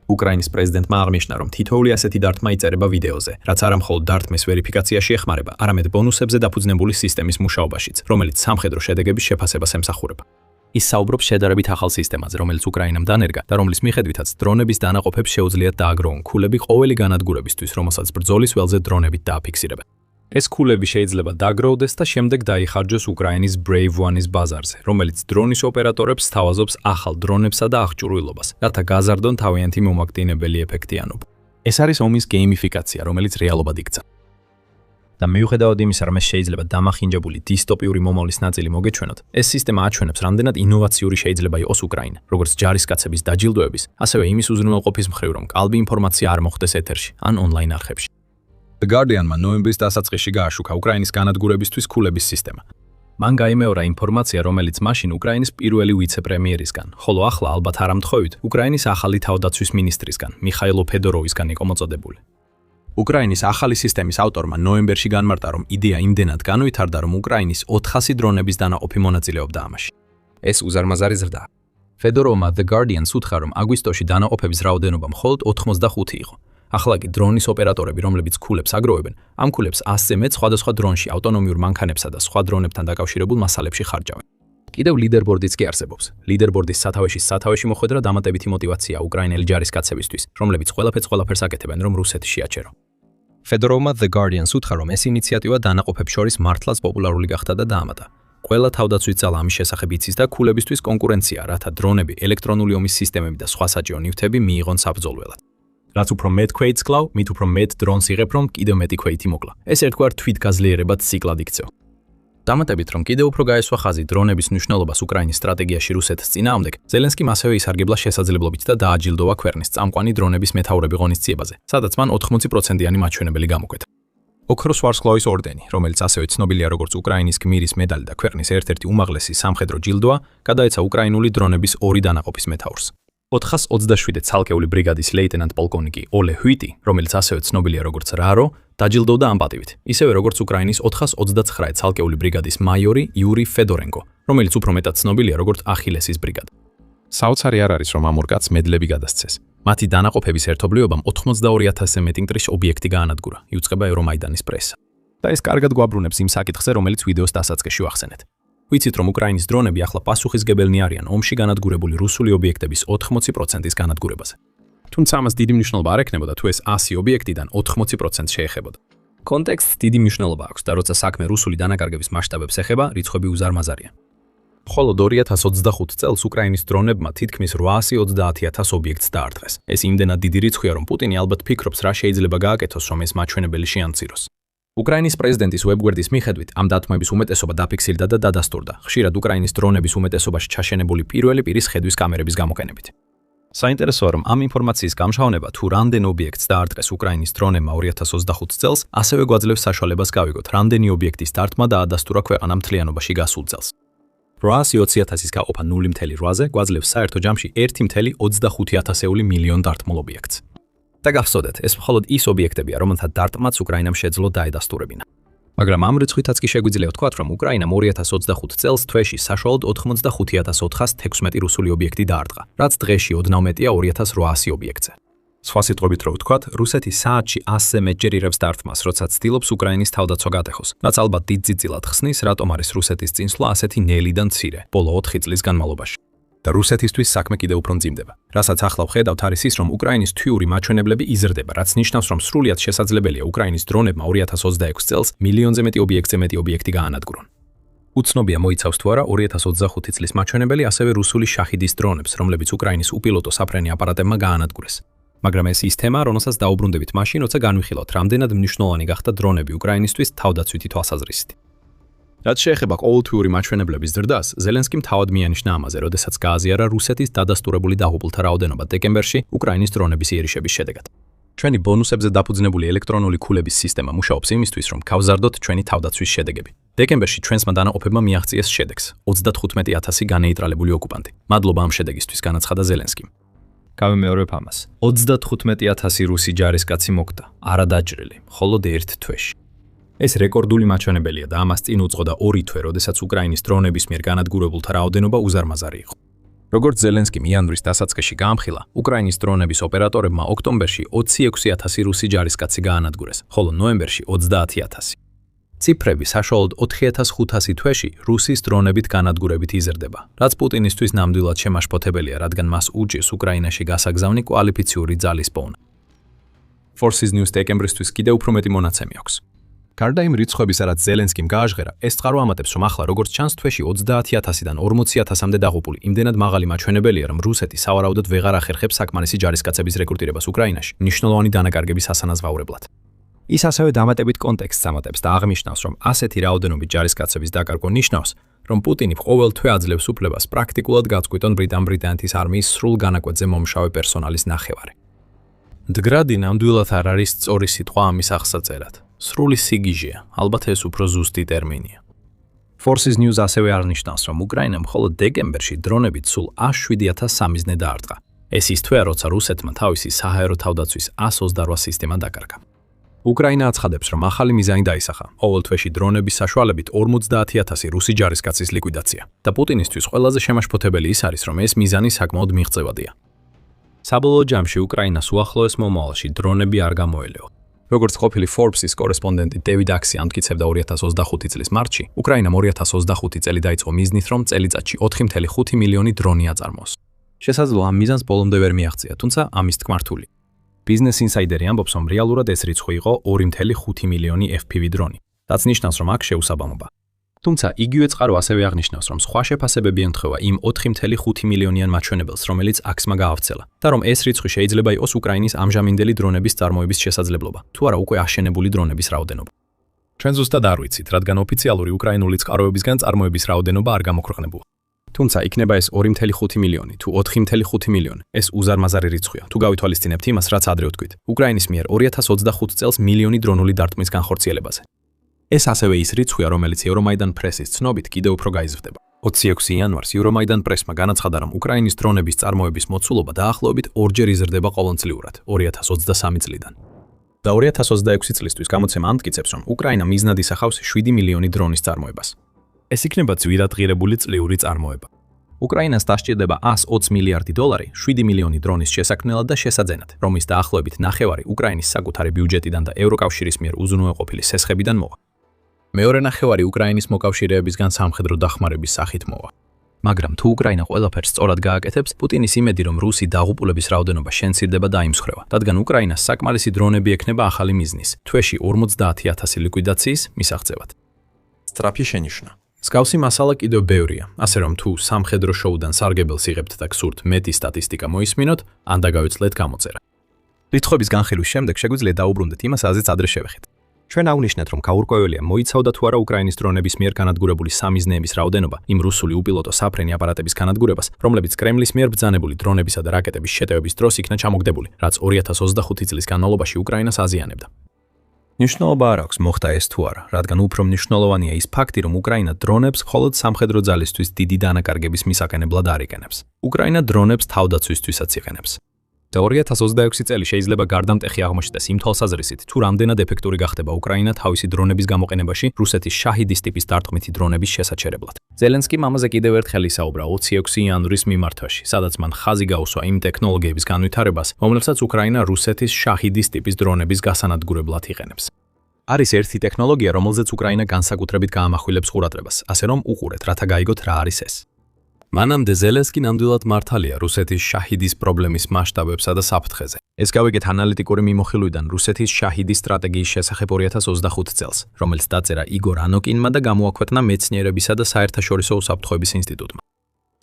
უკრაინის პრეზიდენტმა აღნიშნა, რომ თითოეული ასეთი დარტყმა იწერება ვიდეოზე, რაც არა მხოლოდ დარტყმის ვერიფიკაციაში ეხმარება, არამედ ბონუსებზე დაფუძნებული სისტემის მუშაობაშიც, რომელიც სამხედრო შედეგების შეფასებას ემსახურება. ის საუბრობს შედარებით ახალ სისტემაზე, რომელიც უკრაინამ დანერგა და რომლის მიხედვითაც დრონების დანაყოფებს შეუძლიათ დააგროვონ ქულები ყოველი განადგურებისთვის, რომელსაც ბრძოლის ველზე დრონებით დააფიქსირებენ. ეს ქულები შეიძლება დაგროვდეს და შემდეგ დაიხარჯოს უკრაინის Brave One-ის ბაზარზე, რომელიც დრონის ოპერატორებს სთავაზობს ახალ დრონებსა და აღჭურვილობას, რათა გაზარდონ თავიანთი მომაკვდინებელი ეფექტიანობა. ეს არის ომის გეიმიფიკაცია, რომელიც რეალობად იქცა. და მიუხედავად იმისა, რომ ეს შეიძლება დამახინჯებული დისტოპიური მომავლის ნაწილი მოგეჩვენოთ, ეს სისტემა აჩვენებს, რამდენად ინოვაციური შეიძლება იყოს უკრაინა, როგორც ჯარისკაცების დაჯილდოების, ასევე იმის უზრუნველყოფის მხრივ, რომ კალბი ინფორმაცია არ მოხვდეს ეთერში ან ონლაინ არხებში. The Guardian-მა ნოემბრის დასაწყისში გააშუქა უკრაინის განადგურებისთვის ქულების სისტემა. მან გაიმეორა ინფორმაცია, რომელიც მაშინ უკრაინის პირველი ვიცე-პრემიერისგან, ხოლო ახლა ალბათ არამთხოვით, უკრაინის ახალი თავდაცვის მინისტრისგან, მიხაილო ფედოროვისგან იყო მოწოდებული. უკრაინის ახალი სისტემის ავტორმა ნოემბერში განმარტა, რომ იდეა იმდენად განვითარდა, რომ უკრაინის 400 დრონების დანაყოფი მონაწილეობდა ამაში. ეს უზარმაზარი ზრდა. ფედოროვმა The Guardian-ს უთხრა, რომ აგვისტოში დანაყოფების რაოდენობა მხოლოდ 85 იყო. ახლა კი დრონის ოპერატორები, რომლებიც ქულებს აგროვებენ, ამ ქულებს 100-ზე მეტ სხვადასხვა დრონში ავტონომიურ მანქანებსა და სხვა დრონებთან დაკავშირებულ მასალებში ხარჯავენ. კიდევ ლიდერბორდიც კი არსებობს. ლიდერბორდის სათავეში მოხვედრა დამატებითი მოტივაცია უკრაინელი ჯარისკაცებისთვის, რომლებიც ყველაფერს აკეთებენ, რომ რუსეთი შეაჩერო. ფედოროვმა The Guardian-ს უთხრა, რომ ეს ინიციატივა დანაყოფებს შორის მართლაც პოპულარული გახდა და დაამატა. ყველა თავდაცვის ძალა ამის შესახებ იცის და ქულებისთვის კონკურენცია, რათა დრონები, ელექტრონული ომის სისტემები და სხვა საჭირო ნივთები მიიღონ საბრძოლველად. რაც უფრო მეტ ქვეითს კლავ, მით უფრო მეტ დრონს იღებ, რომ კიდევ მეტი ქვეითი მოკლა. ეს ერთგვარ თვითგაზლიერებად ციკლად იქცევა. დამატებით, რომ კიდევ უფრო გაესვა ხაზი დრონების მნიშვნელობას უკრაინის სტრატეგიაში რუსეთის წინააღმდეგ, ზელენსკიმ ასევე ისარგებლა შესაძლებლობით და დააჯილდოვა ქვეყნის წამყვანი დრონების მეთაურები ღონისძიებაზე, სადაც მან 80%-იანი მაჩვენებელი გამოკვეთა. ოქროს ვარსკვლავის ორდენი, რომელიც ასევე ცნობილია როგორც უკრაინის გმირის მედალი და ქვეყნის ერთ-ერთი უმაღლესი სამხედრო ჯილდოა, გადაეცა უკრაინული დრონების 2 დანაყოფის მეთაურს. 427 ცალკეული ბრიგადის ლეიტენანტ პოლკოვნიკი ოლე ჰვიტი, რომელიც ასევე ცნობილია როგორც რარო, დაჯილდოვდა ამ პატივით, ისევე როგორც უკრაინის 429 ცალკეული ბრიგადის მაიორი იური ფედორენკო, რომელიც უფრო მეტად ცნობილია როგორც ახილესის ბრიგადა. საოცარი არ არის, რომ ამ ორ კაცს მედლები გადასცეს. მათი დანაყოფების ერთობლიობამ 82,000-ზე მეტი მტრის ობიექტი გაანადგურა, იუწყება ევრომაიდანის პრესა. და ეს კარგად გვაბრუნებს იმ საკითხზე, რომელიც ვიდეოს დასაწყისში ვახსენეთ. ვიცით, რომ უკრაინის დრონები ახლა პასუხისმგებელნი არიან ომში განადგურებული რუსული ობიექტების 80%-ის განადგურებაზე. თუმცა ამას დიდი მნიშვნელობა არ ექნებოდა, თუ ეს 100 ობიექტიდან 80% შეეხებოდა. კონტექსტს დიდი მნიშვნელობა აქვს და როცა საქმე რუსული დანაკარგების მასშტაბებს ეხება, რიცხვები უზარმაზარია. მხოლოდ 2025 წელს უკრაინის დრონებმა თითქმის 830,000 ობიექტს დაარტყეს. ეს იმდენად დიდი რიცხვია, რომ პუტინი ალბათ ფიქრობს, რა შეიძლება გააკეთოს, რომ ეს მაჩვენებელი შეამციროს. უკრაინის პრეზიდენტის ვებგვერდის მიხედვით, ამ დათმების უმეტესობა დაფიქსირდა და დადასტურდა, ხშირად უკრაინის დრონების უმეტესობაში ჩაშენებული პირველი პირის ხედვის კამერების გამოყენებით. საინტერესოა, რომ ამ ინფორმაციის გამჟღავნება თუ რამდენ ობიექტს დაარტყეს უკრაინის დრონებმა 2025 წელს, ასევე გვაძლევს საშუალებას გავიგოთ, რამდენი ობიექტის დარტყმა დაადასტურა ქვეყანა მთლიანობაში გასულ წელს. 820,000-ის გაყოფა 0.8-ზე გვაძლევს საერთო ჯამში 1,25 მილიონ დარტყმულ ობიექტს. და გახსოვდეთ, ეს მხოლოდ ის ობიექტებია, რომელთა დარტყმაც უკრაინამ შეძლო დაედასტურებინა. მაგრამ ამ რიცხვითაც კი შეგვიძლია ვთქვათ, რომ უკრაინამ 2025 წელს თვეში საშუალოდ 85,416 რუსული ობიექტი დაარტყა, რაც დღეში ოდნავ მეტია 2,800 ობიექტზე. სხვა სიტყვებით რო ვთქვათ, რუსეთი საათში 100-ზე მეტჯერ იღებს დარტყმას, როცა ცდილობს უკრაინის თავდაცვა გატეხოს, რაც ალბათ დიდ ძიძილად ხსნის, რატომ არის რუსეთის წინსვლა ასეთი ნელი და მცირე, ბოლო 4 წლის განმავლობაში. და რუსეთისთვის საქმე კიდევ უფრო მძიმდება. რასაც ახლა ვხედავთ არის ის, რომ უკრაინის თვიური მაჩვენებლები იზრდება, რაც ნიშნავს, რომ სრულიად შესაძლებელია უკრაინის დრონებმა 2026 წელს მილიონზე მეტი ობიექტი გაანადგურონ. უცნობია მოიცავს თუ არა 2025 წლის მაჩვენებელი ასევე რუსული შაჰიდის დრონებს, რომლებიც უკრაინის უპილოტო საფრენი აპარატებმა გაანადგურეს. მაგრამ ეს ის თემა, რომელსაც დაუბრუნდებით მაშინ, როცა განვიხილავთ, რამდენად მნიშვნელოვანი გახდა დრონები უკრაინისთვის თავდაცვითი თვალსაზრისით. რაც შეეხება ყოველთვიური მაჩვენებლების ზრდას, ზელენსკიმ თავად მიანიშნა ამაზე, როდესაც გააზიარა რუსეთის დადასტურებული დაღუპულთა რაოდენობა დეკემბერში უკრაინის დრონების იერიშების შედეგად. ჩვენი ბონუსებზე დაფუძნებული ელექტრონული ქულების სისტემა მუშაობს იმისთვის, რომ გავზარდოთ ჩვენი თავდაცვის შედეგები. დეკემბერში ჩვენსმა დანაყოფებმა მიაღწიეს შედეგს 35,000 განეიტრალებული ოკუპანტი. მადლობა ამ შედეგისთვის, განაცხადა ზელენსკიმ. გავიმეორებ ამას. 35,000 რუსი ჯარისკაცი მოკდა, არადაჯრილი, მხოლოდ ერთ თვეში. ეს რეკორდული მაჩვენებელია და ამას წინ უძღოდა 2 თვე, როდესაც უკრაინის დრონების მიერ განადგურებულთა რაოდენობა უზარმაზარი იყო. როგორც ზელენსკიმ იანვრის დასაწყისში გაამხილა, უკრაინის დრონების ოპერატორებმა ოქტომბერში 26,000 რუსი ჯარისკაცი გაანადგურეს, ხოლო ნოემბერში 30,000. ციფრები საშუალოდ 4,500 თვეში რუსის დრონებით განადგურებით იზრდება, რაც პუტინისთვის ნამდვილად შემაშფოთებელია, რადგან მას უჭირს უკრაინაში გასაგზავნი კვალიფიციური ძალის პოვნა. Forces News დეკემბრისთვის კიდევ უფრო მეტი მონაცემი აქვს. გარდა იმ რიცხვებისა, რაც ზელენსკიმ გააჟღერა, ეს წყარო ამატებს, რომ ახლა როგორც ჩანს თვეში 30,000-დან 40,000-მდე დაღუპული იმდენად მაღალი მაჩვენებელია, რომ რუსეთი სავარაუდოდ ვეღარ ახერხებს საკმარისი ჯარისკაცების რეკრუტირებას უკრაინაში, მნიშვნელოვანი დანაკარგების ასანაზღაურებლად. ის ასევე დამატებით კონტექსტს ამატებს და აღნიშნავს, რომ ასეთი რაოდენობით ჯარისკაცების დაკარგვა ნიშნავს, რომ პუტინი ყოველ თვე აძლევს უფლებას პრაქტიკულად გაწყვიტონ ბრიტანეთის არმიის სრულ განაკვეთზე მომშავე პერსონალის ნახევარი. მდგრადი ნამდვილად არ არის სწორი სიტყვა ამის აღსაწერად. სრული სიგიჟეა, ალბათ ეს უფრო ზუსტი ტერმინია. Forces News ასევე აღნიშნავს, რომ უკრაინამ მხოლოდ დეკემბერში დრონებით სულ 107,000 სამიზნე დაარტყა. ეს ის თვეა, როცა რუსეთმა თავისი საჰაერო თავდაცვის 128 სისტემა დაკარგა. უკრაინა აცხადებს, რომ ახალი მიზანი დაისახა, ყოველ თვეში დრონების საშუალებით 50,000 რუსი ჯარისკაცის ლიკვიდაცია და პუტინისთვის ყველაზე შემაშფოთებელი ის არის, რომ ეს მიზანი საკმაოდ მიღწევადია. საბოლოო ჯამში უკრაინას უახლოეს მომავალში დრონები არ გამოელეო. როგორც ყოფილი Forbes-ის კორესპონდენტი დევიდ აქსი ამტკიცებდა 2025 წლის მარტში, უკრაინამ 2025 წელი დაიწყო მიზნით, რომ წელიწადში 4.5 მილიონი დრონი აწარმოოს. შესაძლოა ამ მიზანს ბოლომდე ვერ მიაღწია, თუმცა ამის თქმა რთული. Business Insider-ი ამბობს, რომ რეალურად ეს რიცხვი იყო 2.5 მილიონი FPV დრონი. რაც ნიშნავს, რომ აქ შეუსაბამობა. თუმცა იგივე წყარო ასევე აღნიშნავს, რომ სხვა შეფასებები ემთხვევა იმ 4.5 მილიონიან მაჩვენებელს, რომელიც აქსმა გაავრცელა, და რომ ეს რიცხვი შეიძლება იყოს უკრაინის ამჟამინდელი დრონების წარმოების შესაძლებლობა, თუ არა უკვე აშენებული დრონების რაოდენობა. ჩვენ ზუსტად არ ვიცით, რადგან ოფიციალური უკრაინული წყაროებისგან წარმოების რაოდენობა არ გამოქვეყნებულა. თუმცა იქნება ეს 2.5 მილიონი თუ 4.5 მილიონი, ეს უზარმაზარი რიცხვია, თუ გავითვალისწინებთ იმას, რაც ადრე ვთქვით. უკრაინის მიერ 2025 წელს მილიონი დრონული დარტყმის განხორციელებაზე. ეს ასევე ის რიცხვია, რომელიც Euromaidan Press-ის ცნობით კიდევ უფრო გაიზრდება. 26 იანვარს Euromaidan Press-მა განაცხადა, რომ უკრაინის დრონების წარმოების მოცულობა დაახლოებით ორჯერ იზრდება ყოველწლიურად 2023 წლიდან. და 2026 წლისთვის გამოცემა ამტკიცებს, რომ უკრაინა მიზნად ისახავს 7 მილიონი დრონის წარმოებას. ეს იქნება ძვირადღირებული წლიური წარმოება. უკრაინას დასჭირდება 120 მილიარდი დოლარი 7 მილიონი დრონის შესაქმნელად და შესაძენად, რომლის დაახლოებით ნახევარი უკრაინის საკუთარი ბიუჯეტიდან და ევროკავშირის მიერ უზრუნველყოფილი სესხებიდან მოვა. მეორე ნახევარი უკრაინის მოკავშირეებისგან სამხედრო დახმარების სახით მოვა. მაგრამ თუ უკრაინა ყველაფერს სწორად გააკეთებს, პუტინის იმედი, რომ რუსი დაღუპულების რაოდენობა შემცირდება დაიმსხვრევა, რადგან უკრაინას საკმარისი დრონები ექნება ახალი მიზნის, თვეში 50,000 ლიკვიდაციის მისაღწევად. სწრაფი შენიშვნა. მსგავსი მასალა კიდევ ბევრია, ასე რომ თუ სამხედრო შოუდან სარგებელს იღებთ და გსურთ მეტი სტატისტიკა მოისმინოთ, ან დაგავიწყდეთ გამოწერა. რიცხვების განხილვის შემდეგ შეგვიძლია დაუბრუნდეთ იმას, რაზეც ადრე შევეხეთ. ჩვენ აღვნიშნეთ, რომ გაურკვეველია მოიცავდა თუ არა უკრაინის დრონების მიერ განადგურებული სამიზნეების რაოდენობა იმ რუსული უპილოტო საფრენი აპარატების განადგურებას, რომლებიც კრემლის მიერ ბრძანებული დრონებისა და რაკეტების შეტევების დროს იქნა ჩამოგდებული, რაც 2025 წლის განმავლობაში უკრაინას აზიანებდა. მნიშვნელობა არ აქვს მოხდა ეს თუ არა, რადგან უფრო მნიშვნელოვანია ის ფაქტი, რომ უკრაინა დრონებს მხოლოდ სამხედრო ძალისთვის დიდი დანაკარგების მისაყენებლად არ იყენებს. უკრაინა დრონებს თავდაცვისთვისაც იყენებს. და 2026 წელი შეიძლება გარდამტეხი აღმოჩნდეს იმ თვალსაზრისით, თუ რამდენად ეფექტური გახდება უკრაინა თავისი დრონების გამოყენებაში რუსეთის შაჰიდის ტიპის დარტყმითი დრონების შესაჩერებლად. ზელენსკიმ ამაზე კიდევ ერთხელ ისაუბრა 26 იანვრის მიმართვაში, სადაც მან ხაზი გაუსვა იმ ტექნოლოგიების განვითარებას, რომლებსაც უკრაინა რუსეთის შაჰიდის ტიპის დრონების გასანადგურებლად იყენებს. არის ერთი ტექნოლოგია, რომელზეც უკრაინა განსაკუთრებით გაამახვილებს ყურადღებას, ასე რომ უყურეთ, რათა გაიგოთ რა არის ეს. მანამდე ზელენსკი ნამდვილად მართალია რუსეთის შაჰიდის პრობლემის მასშტაბებსა და საფრთხეზე. ეს გავიგეთ ანალიტიკური მიმოხილვიდან რუსეთის შაჰიდის სტრატეგიის შესახებ 2025 წელს, რომელიც დაწერა იგორ ანოკინმა და გამოაქვეყნა მეცნიერებისა და საერთაშორისო უსაფრთხოების ინსტიტუტმა.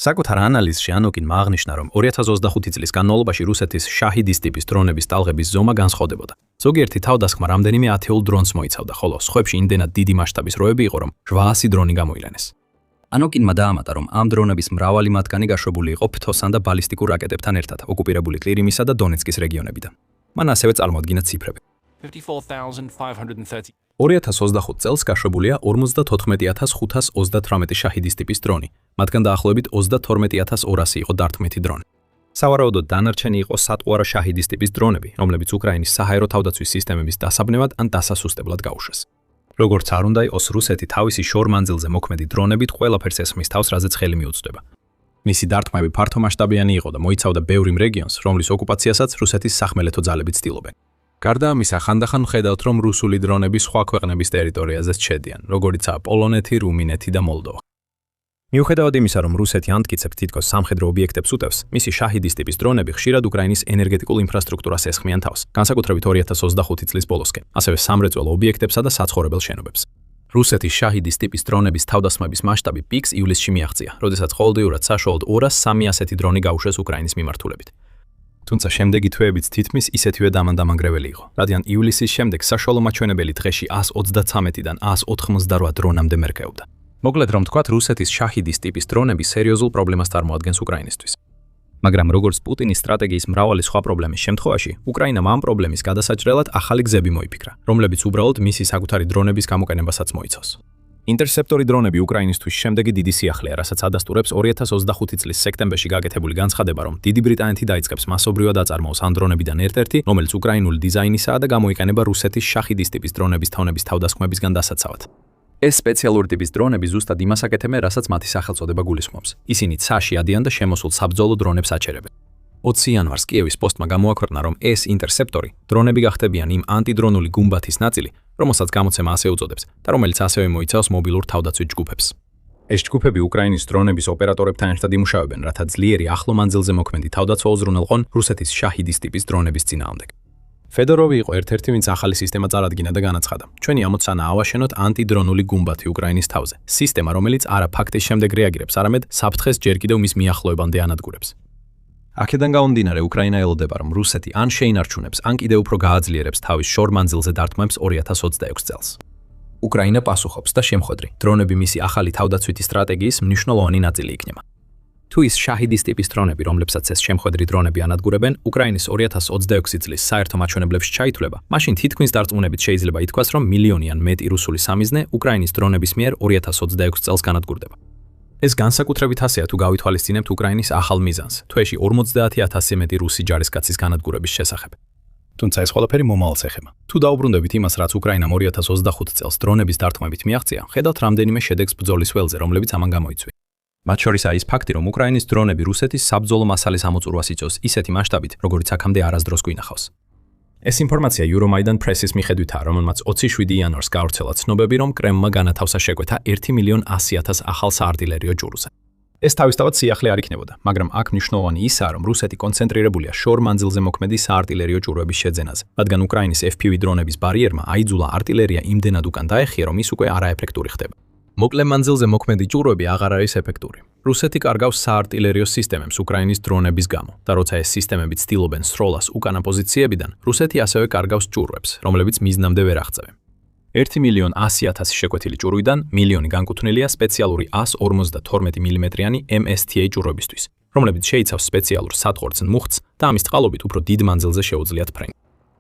საკუთარ ანალიზში ანოკინმა აღნიშნა, რომ 2025 წლის განმავლობაში რუსეთის შაჰიდის ტიპის დრონების ტალღების ზომა განსხვავდებოდა. ზოგიერთი თავდასხმა რამდენიმე ათეულ დრონს მოიცავდა, ხოლო სხვებში იმდენად დიდი მასშტაბის როები იყო, რომ 700 დრონი გამოილენეს. ანოკინმა დაამატა, რომ ამ დრონების მრავალი მათგანი გაშვებული იყო ფთოსან და ბალისტიკურ რაკეტებთან ერთად ოკუპირებული ყირიმისა და დონეცკის რეგიონებიდან. მან ასევე წარმოადგინა ციფრები. 2025 წელს გაშვებულია 54518 შაჰიდის ტიპის დრონი, მათგან დაახლოებით 32200 იყო დარტყმითი დრონი. სავარაუდოდ დანარჩენი იყო სატყვარა შაჰიდის ტიპის დრონები, რომლებიც უკრაინის საჰაერო თავდაცვის სისტემების დასაბნევად ან დასასუსტებლად გაუშვეს. როგორც არ უნდა იყოს, რუსეთი თავისი შორმანძილზე მოქმედი დრონებით ყველაფერს ესხმის თავს, რაზეც ხელი მიუწვდება. მისი დარტყმები ფართომასშტაბიანი იყო და მოიცავდა ბევრ იმ რეგიონს, რომლის ოკუპაციასაც რუსეთის სახმელეთო ძალები ცდილობენ. გარდა ამისა, ხანდახან ვხედავთ, რომ რუსული დრონები სხვა ქვეყნების ტერიტორიაზეც შედიან, როგორიცაა პოლონეთი, რუმინეთი და მოლდოვა. მიუხედავად იმისა, რომ რუსეთი ამტკიცებს თითქოს სამხედრო ობიექტებს უტევს, მისი შაჰიდის ტიპის დრონები ხშირად უკრაინის ენერგეტიკულ ინფრასტრუქტურას ესხმიან თავს, განსაკუთრებით 2025 წლის ბოლოსკენ, ასევე სამრეწველო ობიექტებსა და საცხოვრებელ შენობებს. რუსეთის შაჰიდის ტიპის დრონების თავდასხმების მასშტაბი პიკს ივლისში მიაღწია, როდესაც ყოველდღიურად საშუალოდ 200-300 ასეთი დრონი გაუშვეს უკრაინის მიმართულებით. თუმცა შემდეგი თვეებიც თითქმის ისეთივე დამანგრეველი იყო, რადგან ივლისის შემდეგ საშუალო მაჩვენებელი დღეში 133-დან 188 დრონამდე მერყეობდა. მოკლედ რომ თქვათ, რუსეთის შაჰიდის ტიპის დრონები სერიოზულ პრობლემას წარმოადგენს უკრაინისთვის. მაგრამ როგორც პუტინის სტრატეგიის მრავალი სხვა პრობლემის შემთხვევაში, უკრაინამ ამ პრობლემის გადასაჭრელად ახალი გზები მოიფიქრა, რომლებიც უბრალოდ მისი საკუთარი დრონების გამოყენებასაც მოიცავს. ინტერსეპტორი დრონები უკრაინისთვის შემდეგი დიდი სიახლეა, რასაც ადასტურებს 2025 წლის სექტემბერში გაკეთებული განცხადება, რომ დიდი ბრიტანეთი დაიწყებს მასობრივად აწარმოოს ამ დრონებიდან ერთ-ერთი, რომელიც უკრაინული დიზაინისაა და გამოიყენება რუსეთის შაჰიდის ტიპის დრონების თავნების თავდასხმებისგან დასაცავად. ეს სპეციალური ტიპის დრონები ზუსტად იმას აკეთებენ, რასაც მათი სახელწოდება გულისხმობს. ისინი ცაში ადიან და შემოსულ საბრძოლო დრონებს აჩერებენ. 20 იანვარს კიევის პოსტმა გამოაქვეყნა, რომ ეს ინტერსეპტორი დრონები გახდებიან იმ ანტიდრონული გუმბათის ნაწილი, რომელსაც გამოცემა ასე უწოდებს და რომელიც ასევე მოიცავს მობილურ თავდაცვით ჯგუფებს. ეს ჯგუფები უკრაინის დრონების ოპერატორებთან ერთად იმუშავებენ, რათა ძლიერი ახლო მანძილზე მოქმედი თავდაცვა უზრუნველყონ რუსეთის შაჰიდის ტიპის დრონების წინააღმდეგ. ფედოროვი იყო ერთ-ერთი, ვინც ახალი სისტემა წარადგინა და განაცხადა. ჩვენი ამოცანა ავაშენოთ ანტიდრონული გუმბათი უკრაინის თავზე. სისტემა, რომელიც არა ფაქტის შემდეგ რეაგირებს, არამედ საფრთხეს ჯერ კიდევ მის მიახლოებამდე ანადგურებს. აქედან გამომდინარე, უკრაინა ელოდება, რომ რუსეთი ან შეინარჩუნებს, ან კიდევ უფრო გააძლიერებს თავის შორ მანძილზე დარტყმებს 2026 წელს. უკრაინა პასუხობს და შემხვედრი. დრონები მისი ახალი თავდაცვითი სტრატეგიის მნიშვნელოვანი ნაწილი იქნება. თუ ის შაჰიდის ტიპის დრონები, რომლებსაც ეს შემხვედრი დრონები ანადგურებენ, უკრაინის 2026 წლის საერთო მაჩვენებლებში ჩაითვლება, მაშინ თითქმის დარწმუნებით შეიძლება ითქვას, რომ მილიონი ან მეტი რუსული სამიზნე უკრაინის დრონების მიერ 2026 წელს განადგურდება. ეს განსაკუთრებით ასეა თუ გავითვალისწინებთ უკრაინის ახალ მიზანს, თვეში 50,000-ზე მეტი რუსი ჯარისკაცის განადგურების შესახებ. თუმცა ეს ყველაფერი მომავალს ეხება. თუ დაუბრუნდებით იმას, რაც უკრაინამ 2025 წელს დრონების დარტყმებით მიაღწია, ხედავთ რამდენიმე შედეგს ბრძოლის ველზე, რომლებიც ამან გამოიწვია. მათ შორისაა ის ფაქტი, რომ უკრაინის დრონები რუსეთის საბრძოლო მასალის ამოწურვას იწვევს ისეთი მასშტაბით, როგორიც აქამდე არასდროს გვინახავს. ეს ინფორმაცია Euromaidan Press-ის მიხედვითაა, რომელმაც 27 იანვარს გაავრცელა ცნობები, რომ კრემლმა განათავსა შეკვეთა 1,100,000 ახალ საარტილერიო ჯურზე. ეს თავისთავად სიახლე არ იქნებოდა, მაგრამ აქ მნიშვნელოვანი ისაა, რომ რუსეთი კონცენტრირებულია შორ მანძილზე მოქმედი საარტილერიო ჯურების შეძენაზე, რადგან უკრაინის FPV დრონების ბარიერმა აიძულა არტილერია იმდენად უკან დაეხია, რომ ის უკვე არაეფექტური ხდება. მოკლე მანძილზე მოქმედი ჯურები აღარ არის ეფექტური. რუსეთი კარგავს საარტილერიო სისტემებს უკრაინის დრონების გამო და როცა ეს სისტემები ცდილობენ სროლას უკანა პოზიციებიდან, რუსეთი ასევე კარგავს ჯურებს, რომლებიც მიზნამდე ვერ აღწევენ. 1,100,000 შეკვეთილი ჯურვიდან მილიონი განკუთვნილია სპეციალური 152 მმ-იანი MSTA ჯურებისთვის, რომლებიც შეიცავს სპეციალურ სატყორცნ მუხტს და ამის წყალობით უფრო დიდ მანძილზე შეუძლიათ ფრენა.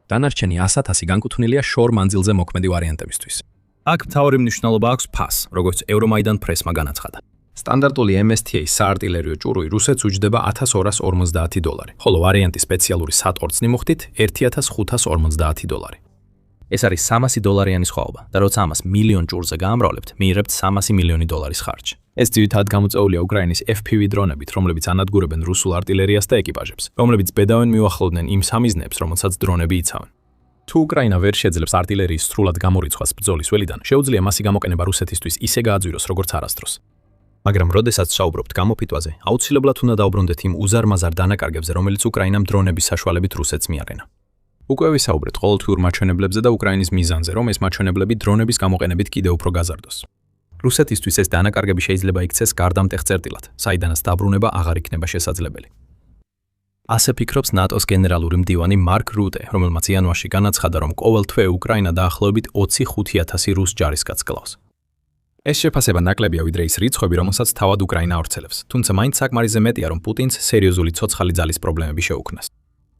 დანარჩენი 100,000 განკუთვნილია შორ მანძილზე მოქმედი ვარიანტებისთვის. აქ მთავარი მნიშვნელობა აქვს ფას, როგორც Euromaidan Press-მა განაცხადა. სტანდარტული MSTA საარტილერიო ჯურვი რუსეთს უჯდება $1,250, ხოლო ვარიანტი სპეციალური სატყორცნი მუხტით $1,550. ეს არის $300 სხვაობა და როცა ამას მილიონ ჯურზე გაამრავლებთ, მიიღებთ $300 მილიონი ხარჯი. ეს ძირითადად გამოწვეულია უკრაინის FPV დრონებით, რომლებიც ანადგურებენ რუსულ არტილერიას და ეკიპაჟებს, რომლებიც ბედავენ მიუახლოვდნენ იმ სამიზნეებს, რომელსაც დრონები იცავენ. თუ უკრაინა ვერ შეძლებს არტილერიის სრულად გამორიცხვას ბრძოლის ველიდან, შეუძლია მასი გამოყენება რუსეთისთვის ისე გააძვიროს, როგორც არასდროს. მაგრამ როდესაც საუბრობთ გამოფიტვაზე, აუცილებლად უნდა დაუბრუნდეთ იმ უზარმაზარ დანაკარგებზე, რომელიც უკრაინამ დრონების საშუალებით რუსეთს მიაყენა. უკვე ვისაუბრეთ ყოველთვიურ მაჩვენებლებზე და უკრაინის მიზანზე, რომ ეს მაჩვენებლები დრონების გამოყენებით კიდევ უფრო გაზარდოს. რუსეთისთვის ეს დანაკარგები შეიძლება იქცეს გარდამტეხ წერტილად, საიდანაც დაბრუნება აღარ იქნება შესაძლებელი. ასე ფიქრობს ნატოს გენერალური მდივანი მარკ რუტე, რომელმაც იანვარში განაცხადა, რომ ყოველ თვე უკრაინა დაახლოებით 25,000 რუს ჯარისკაცს კლავს. ეს შეფასება ნაკლებია ვიდრე ის რიცხვები, რომელსაც თავად უკრაინა ავრცელებს, თუმცა მაინც საკმარისზე მეტია, რომ პუტინს სერიოზული ცოცხალი ძალის პრობლემები შეუქმნას.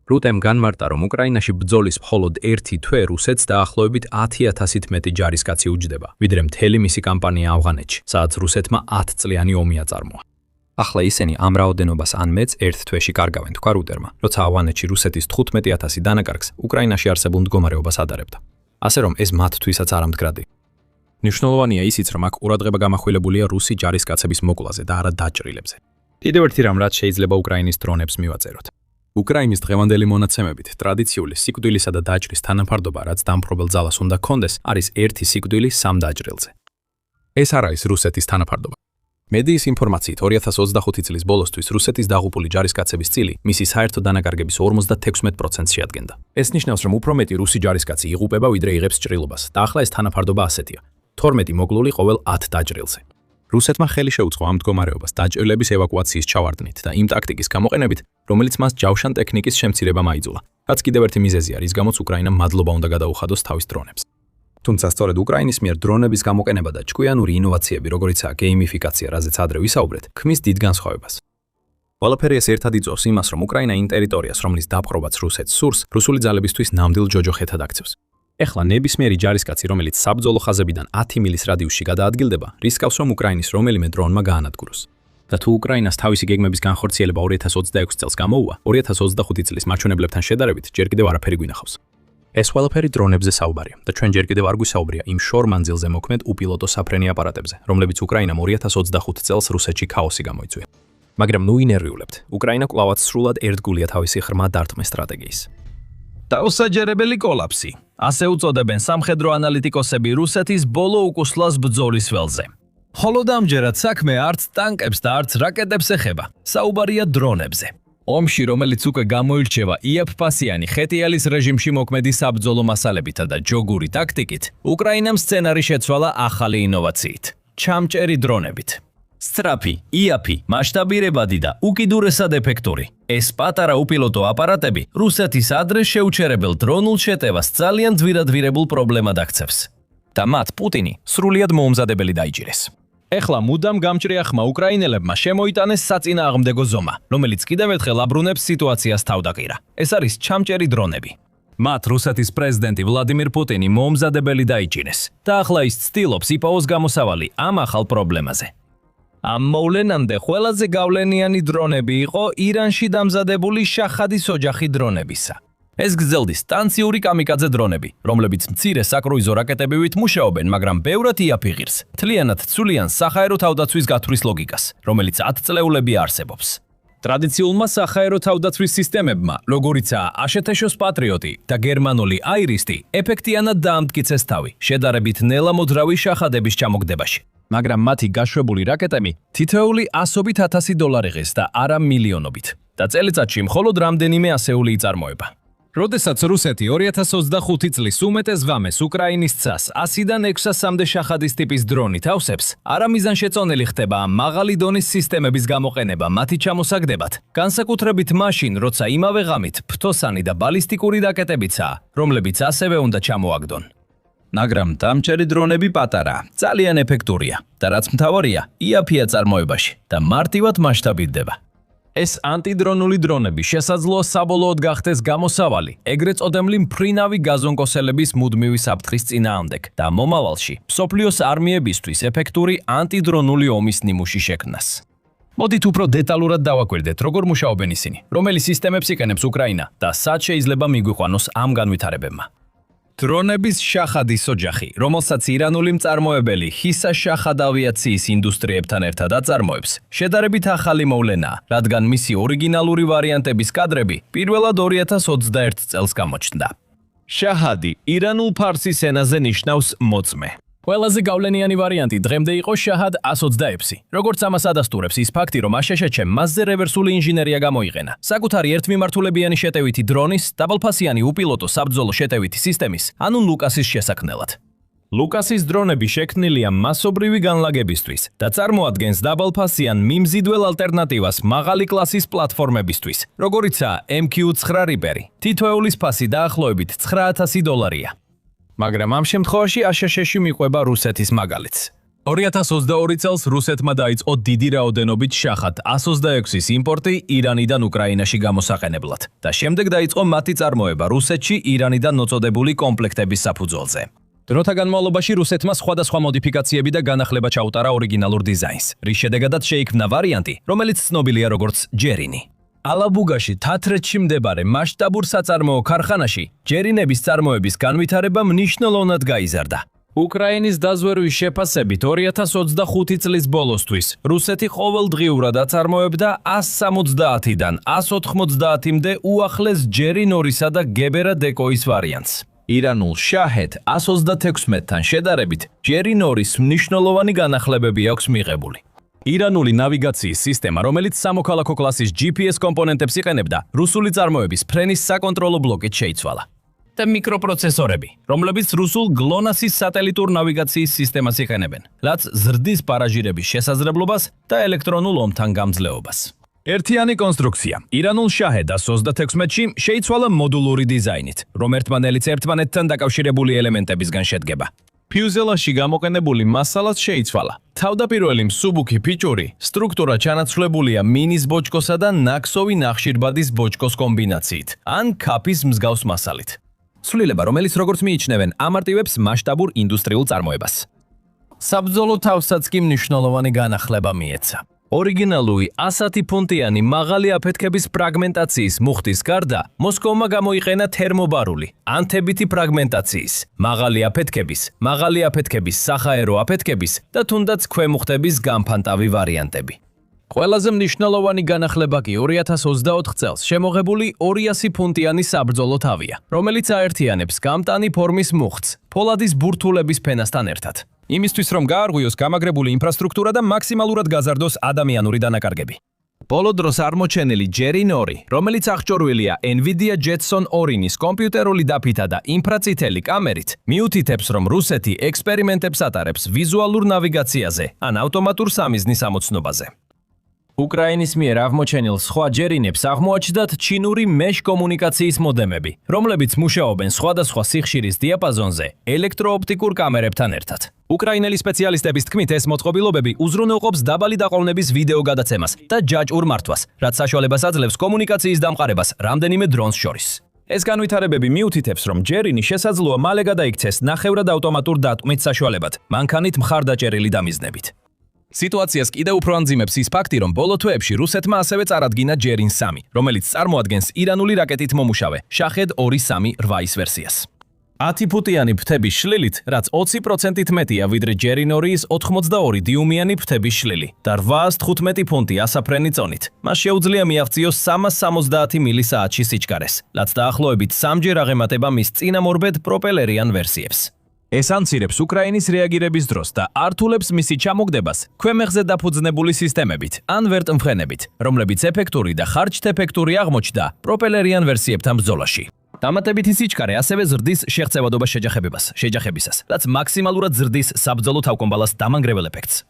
რუტემ განმარტა, რომ უკრაინაში ბრძოლის მხოლოდ ერთი თვე რუსეთს დაახლოებით 10,000-ით მეტი ჯარისკაცი უჯდება, ვიდრე მთელი მისი კამპანია ავღანეთში, სადაც რუსეთმა 10 წლიანი ომი აწარმოა. ახლა ისინი ამ რაოდენობას ან მეც ერთ თვეში კარგავენ, თქვა რუტერმა, როცა ავღანეთში რუსეთის 15,000 დანაკარგს უკრაინაში არსებულ მდგომარეობას ადარებდა. ასე რომ ეს მათთვისაც არ ამდგრადი. მნიშვნელოვანია ისიც, რომ აქ ყურადღება გამახვილებულია რუსი ჯარისკაცების მოკლაზე და არა დაჭრილებზე. კიდევ ერთი რამ, რაც შეიძლება უკრაინის დრონებს მივაწეროთ. უკრაინის დღევანდელი მონაცემებით ტრადიციული სიკვდილისა და დაჭრის თანაფარდობა, რაც დამპყრობელ ძალას უნდა ჰქონდეს, არის 1 სიკვდილი 3 დაჭრილზე. ეს არ არის რუსეთის თანაფარდობა. მედიის ინფორმაციით 2025 წლის ბოლოსთვის რუსეთის დაღუპული ჯარისკაცების წილი მისი საერთო დანაკარგების 56%-ს შეადგენდა. ეს ნიშნავს, რომ უფრო მეტი რუსი ჯარისკაცი იღუპება, ვიდრე იღებს ჭრილობას და ახლა ეს თანაფარდობა ასეთია: 12 მოკლული ყოველ 10 დაჭრილზე. რუსეთმა ხელი შეუწყო ამ მდგომარეობას დაჭრილების ევაკუაციის ჩავარდნით და იმ ტაქტიკის გამოყენებით, რომელიც მას ჯავშან ტექნიკის შემცირება მაიძულა. რაც კიდევ ერთი მიზეზია, რის გამოც უკრაინამ მადლობა უნდა გადაუხადოს თავის დრონებს. თუმცა სწორედ უკრაინის მიერ დრონების გამოყენება და ჭკვიანური ინოვაციები, როგორიცაა გეიმიფიკაცია, რაზეც ადრე ვისაუბრეთ, ქმნის დიდ განსხვავებას. ყველაფერი ეს ერთად იწვევს იმას, რომ უკრაინა იმ ტერიტორიას, რომლის დაპყრობაც რუსეთს სურს, რუსული ძალებისთვის ნამდვილ ჯოჯოხეთად აქცევს. ეხლა ნებისმიერი ჯარისკაცი, რომელიც საბრძოლო ხაზებიდან 10 მილის რადიუსში გადაადგილდება, რისკავს, რომ უკრაინის რომელიმე დრონმა გაანადგუროს. და თუ უკრაინას თავისი გეგმების განხორციელება 2026 წელს გამოუვა, 2025 წლის მაჩვენებლებთან შედარებით ჯერ კიდევ არაფერი გვინახავს. ეს ყველაფერი დრონებზე საუბარია და ჩვენ ჯერ კიდევ არ გვისაუბრია იმ შორ მანძილზე მოქმედ უპილოტო საფრენი აპარატებზე, რომლებიც უკრაინამ 2025 წელს რუსეთში ქაოსი გამოიწვია. მაგრამ ნუ ინერვიულებთ, უკრაინა კვლავაც სრულად ერთგულია თავისი ღრმა დარტყმის სტრატეგიის. დაუსაჯერებელი კოლაფსი. ასე უწოდებენ სამხედრო ანალიტიკოსები რუსეთის ბოლო უკუსლას ბრძოლის ველზე. ხოლო ამჯერად საქმე არც ტანკებს და არც რაკეტებს ეხება, საუბარია დრონებზე. ომში, რომელიც უკვე გამოირჩევა იაფფასიანი ხეტიალის რეჟიმში მოქმედი საბრძოლო მასალებითა და ჯოგური ტაქტიკით, უკრაინამ სცენარი შეცვალა ახალი ინოვაციით ჩამჭერი დრონებით. სწრაფი, იაფი, მასშტაბირებადი და უკიდურესად ეფექტური. ეს პატარა უპილოტო აპარატები რუსეთის ადრე შეუჩერებელ დრონულ შეტევას ძალიან ძვირადღირებულ პრობლემად აქცევს. და მათ პუტინი სრულიად მოუმზადებელი დაიჭირეს. ეხლა მუდამ გამჭრია ხმა უკრაინელებმა შემოიტანეს საწინააღმდეგო ზომა, რომელიც კიდევ ერთხელ აბრუნებს სიტუაციას თავდაყირა. ეს არის ჩამჭერი დრონები. მათ რუსეთის პრეზიდენტი ვლადიმირ პუტინი მოუმზადებელი დაიჭირეს და ახლა ის ცდილობს იპოვოს გამოსავალი ამ ახალ პრობლემაზე. ამ მოვლენამდე ყველაზე გავლენიანი დრონები იყო ირანში დამზადებული შახადის ოჯახი დრონებისა. ეს გრძელდი სტანციური კამიკაძე დრონები, რომლებიც მცირე საკრუიზო რაკეტებივით მუშაობენ, მაგრამ ბევრად იაფიღირს, თლიანად ცვლიან საჰაერო თავდაცვის გათვლის ლოგიკას, რომელიც 10 წლეულები არსებობს. ტრადიციულმა საჰაერო თავდაცვის სისტემებმა, როგორიცაა აშეთეშოს პატრიოტი და გერმანული აირისტი, ეფექტიანად დაამტკიცეს თავი, შედარებით ნელა მოძრავი შახადების ჩამოგდებაში. მაგრამ მათი გაშვებული რაკეტები თითოეული ასობით $1000 იღეს და არა მილიონობით და წელიწადში მხოლოდ რამდენიმე ასეული იწარმოება. როდესაც რუსეთი 2025 წლის უმეტეს ღამეს უკრაინის ცას 100-დან 600-მდე შახადის ტიპის დრონით ავსებს, არა მიზანშეწონილი ხდება მაღალი დონის სისტემების გამოყენება მათი ჩამოსაგდებად, განსაკუთრებით მაშინ, როცა იმავე ღამით ფრთოსანი და ბალისტიკური რაკეტებიცაა, რომლებიც ასევე უნდა ჩამოაგდონ. მაგრამ დამჭერი დრონები პატარა, ძალიან ეფექტურია და რაც მთავარია, იაფია წარმოებაში და მარტივად მასშტაბირდება. ეს ანტიდრონული დრონები შესაძლოა საბოლოოდ გახდეს გამოსავალი ეგრეთ წოდებული მფრინავი გაზონკოსელების მუდმივი საფრთხის წინააღმდეგ და მომავალში მსოფლიოს არმიებისთვის ეფექტური ანტიდრონული ომის ნიმუში შექმნას. მოდით უფრო დეტალურად დავაკვირდეთ, როგორ მუშაობენ ისინი, რომელი სისტემებს იყენებს უკრაინა და სად შეიძლება მიგვიყვანოს ამ განვითარებებმა. დრონების შახადის ოჯახი, რომელსაც ირანული მწარმოებელი ჰისა შახად ავიაციის ინდუსტრიებთან ერთად აწარმოებს, შედარებით ახალი მოვლენაა, რადგან მისი ორიგინალური ვარიანტების კადრები პირველად 2021 წელს გამოჩნდა. შაჰადი ირანულ ფარსის ენაზე ნიშნავს მოწმე. ყველაზე გავლენიანი ვარიანტი დღემდე იყო შაჰად 126. როგორც ამას ადასტურებს ის ფაქტი, რომ აშშჩ-მ მასზე რევერსული ინჟინერია გამოიყენა. საკუთარი ერთმიმართულებიანი შეტევითი დრონის, დაბალფასიანი უპილოტო საბრძოლო შეტევითი სისტემის, ანუ ლუკასის შესაქმნელად. ლუკასის დრონები შექმნილია მასობრივი განლაგებისთვის და წარმოადგენს დაბალფასიან მიმზიდველ ალტერნატივას მაღალი კლასის პლატფორმებისთვის, როგორიცაა MQ-9 Reaper. თითოეულის ფასი დაახლოებით $9000. მაგრამ ამ შემთხვევაში აშშ-ში მიყვება რუსეთის მაგალითს. 2022 წელს რუსეთმა დაიწყო დიდი რაოდენობით შახად 126-ის იმპორტი ირანიდან უკრაინაში გამოსაყენებლად და შემდეგ დაიწყო მათი წარმოება რუსეთში ირანიდან მოწოდებული კომპლექტების საფუძველზე. დროთა განმავლობაში რუსეთმა სხვადასხვა მოდიფიკაციები და განახლება ჩაუტარა ორიგინალურ დიზაინს, რის შედეგადაც შეიქმნა ვარიანტი, რომელიც ცნობილია როგორც ჯერინი. ალაბუგაში თათრეთში მდებარე მასშტაბურ საწარმოო ქარხანაში ჯერინების წარმოების განვითარება მნიშვნელოვნად გაიზარდა. უკრაინის დაზვერვის შეფასებით 2025 წლის ბოლოსთვის რუსეთი ყოველდღიურად აწარმოებდა 170-დან 190-მდე უახლეს ჯერინ 2-სა და გებერა დეკოის ვარიანტს. ირანულ შაჰედ 126-თან შედარებით ჯერინ 2-ის მნიშვნელოვანი განახლებები აქვს მიღებული. ირანული ნავიგაციის სისტემა, რომელიც სამოქალაქო კლასის GPS კომპონენტებს იყენებდა, რუსული წარმოების ფრენის საკონტროლო ბლოკით შეიცვალა. და მიკროპროცესორები, რომლებიც რუსულ GLONASS-ის სატელიტურ ნავიგაციის სისტემას იყენებენ, რაც ზრდის პარაჟირების შესაძლებლობას და ელექტრონულ ომთან გამძლეობას. ერთიანი კონსტრუქცია. ირანულ შაჰედას 36-ში შეიცვალა მოდულური დიზაინით, რომ ერთმანელიც ერთმანეთთან დაკავშირებული ელემენტებისგან შედგება. ფიუზელაჟში გამოყენებული მასალაც შეიცვალა. თავდაპირველი მსუბუქი ფიჭური სტრუქტურა ჩანაცვლებულია მინის ბოჭკოსა და ნაქსოვი ნახშირბადის ბოჭკოს კომბინაციით, ან ქაფის მსგავს მასალით. ცვლილება, რომელიც როგორც მიიჩნევენ, ამარტივებს მასშტაბურ ინდუსტრიულ წარმოებას. საბრძოლო თავსაც კი მნიშვნელოვანი განახლება მიეცა. ორიგინალური 110 ფუნტიანი მაღალი აფეთქების ფრაგმენტაციის მუხტის გარდა, მოსკოვმა გამოიყენა თერმობარული, ანთებითი ფრაგმენტაციის, მაღალი აფეთქების სახაერო აფეთქების და თუნდაც ქვემუხტების გამფანტავი ვარიანტები. ყველაზე მნიშვნელოვანი განახლება კი 2024 წელს შემოღებული 200 ფუნტიანი საბრძოლო თავია, რომელიც აერთიანებს გამტანი ფორმის მუხტს ფოლადის ბურთულების ფენასთან ერთად. იმისთვის რომ გაარღვიოს გამაგრებული ინფრასტრუქტურა და მაქსიმალურად გაზარდოს ადამიანური დანაკარგები. ბოლო დროს აღმოჩენილი Gerin 2, რომელიც აღჭურვილია NVIDIA Jetson Orion-ის კომპიუტერული დაფითა და ინფრაწითელი კამერით, მიუთითებს, რომ რუსეთი ექსპერიმენტებს ატარებს ვიზუალურ ნავიგაციაზე ან ავტომატურ სამიზნის ამოცნობაზე. უკრაინის მიერ აღმოჩენილ სხვა ჯერინებს აღმოაჩნდათ ჩინური მეშ კომუნიკაციის მოდემები, რომლებიც მუშაობენ სხვადასხვა სიხშირის დიაპაზონზე ელექტროოპტიკურ კამერებთან ერთად. უკრაინელი სპეციალისტების თქმით, ეს მოწყობილობები უზრუნველყოფს დაბალი დაყოლნების ვიდეო გადაცემას და ჯაჭვურ მართვას, რაც საშუალებას აძლევს კომუნიკაციის დამყარებას რამდენიმე დრონს შორის. ეს განვითარებები მიუთითებს, რომ ჯერინი შესაძლოა მალე გადაიქცეს ნახევრად ავტომატურ დატვმით საშუალებად, მანქანით მხარდაჭერილი დამიზნებით. სიტუაციას კიდევ უფრო ანძიმებს ის ფაქტი, რომ ბოლო თვეებში რუსეთმა ასევე წარადგინა Gerin 3, რომელიც წარმოადგენს ირანული რაკეტით მომუშავე Shahed 2-3-8-ის ვერსიას. 10 ფუტიანი ფრთების შლილით, რაც 20%-ით მეტია ვიდრე Gerin 2-ის 82 დიუმიანი ფრთების შლილი და 815 ფუნტი ასაფრენი წონით. მას შეუძლია მიაღწიოს 370 მილი/საათში სიჩქარეს, რაც დაახლოებით 3-ჯერ აღემატება მის წინამორბედ პროპელერიან ვერსიებს. ეს ანცირებს უკრაინის რეაგირების დროს და ართულებს მისი ჩამოგდებას ქვემეხზე დაფუძნებული სისტემებით ან ვერტმფრენებით, რომლებიც ეფექტური და ხარჯთეფექტური აღმოჩნდა პროპელერიან ვერსიებთან ბრძოლაში. დამატებითი სიჩქარე ასევე ზრდის შეღწევადობას შეჯახებისას, რაც მაქსიმალურად ზრდის საბრძოლო თავკომბალას დამანგრეველ ეფექტს.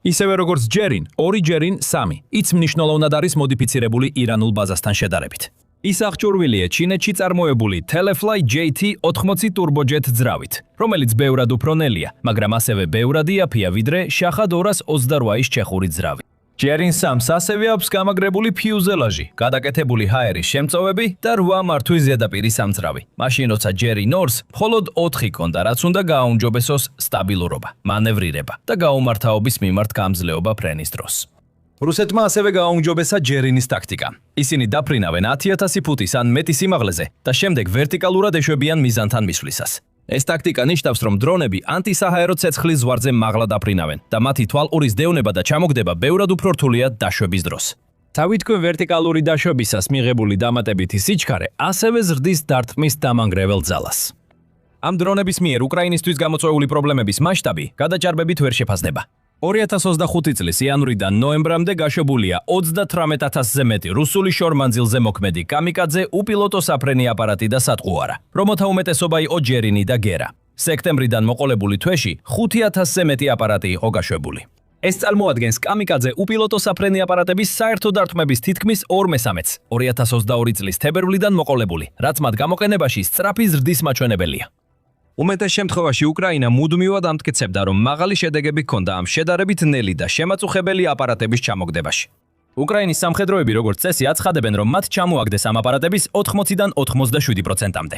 ისევე როგორც Gerin, 2 Gerin 3, იც მნიშვნელოვნად არის მოდიფიცირებული ირანულ ბაზასთან შედარებით. ის აღჭურვილია ჩინეთში წარმოებული Telefly JT-80 turbojet ძრავით, რომელიც ბევრად უფრო ნელია, მაგრამ ასევე ბევრად იაფია ვიდრე Shahed 228-ის ჩეხური ძრავი. Gerin 3-ს ასევე აქვს გამაგრებული ფიუზელაჟი, გადაკეთებული ჰაერის შემწოვები და 8 მართვის ზედაპირი სამძრავი. მაშინ როცა Gerin 2-ს მხოლოდ 4 ჰქონდა, რაც უნდა გააუმჯობესოს სტაბილურობა, მანევრირება და გაუმართავობის მიმართ გამძლეობა ფრენის დროს. რუსეთმა ასევე გააუმჯობესა Gerin-ის ტაქტიკა. ისინი დაფრინავენ 10,000 ფუტის ან მეტი სიმაღლეზე და შემდეგ ვერტიკალურად ეშვებიან მიზანთან მისვლისას. ეს ტაქტიკა ნიშნავს, რომ დრონები ანტისაჰაერო ცეცხლის ზღვარზე მაღლა დაფრინავენ და მათი თვალყურის დევნება და ჩამოგდება ბევრად უფრო რთულია დაშვების დროს. თავი თქვენ ვერტიკალური დაშვებისას მიღებული დამატებითი სიჩქარე ასევე ზრდის დარტყმის დამანგრეველ ძალას. ამ დრონების მიერ უკრაინისთვის გამოწვეული პრობლემების მასშტაბი გადაჭარბებით ვერ შეფასდება. 2025 წლის იანვრიდან ნოემბრამდე გაშვებულია 38,000-ზე მეტი რუსული შორმანძილზე მოქმედი კამიკაძე უპილოტო საფრენი აპარატი და სატყუარა, რომელთა უმეტესობა იყო Gerin და Gera. სექტემბრიდან მოყოლებული თვეში 5,000-ზე მეტი აპარატი იყო გაშვებული. ეს წარმოადგენს კამიკაძე უპილოტო საფრენი აპარატების საერთო დარტყმების თითქმის 2/3-ს 2022 წლის თებერვლიდან მოყოლებული, რაც მათ გამოყენებაში სწრაფი ზრდის მაჩვენებელია. უმეტეს შემთხვევაში უკრაინა მუდმივად ამტკიცებდა, რომ მაღალი შედეგები ჰქონდა ამ შედარებით ნელი და შემაწუხებელი აპარატების ჩამოგდებაში. უკრაინის სამხედროები როგორც წესი აცხადებენ, რომ მათ ჩამოაგდეს ამ აპარატების 80-დან 87%-მდე.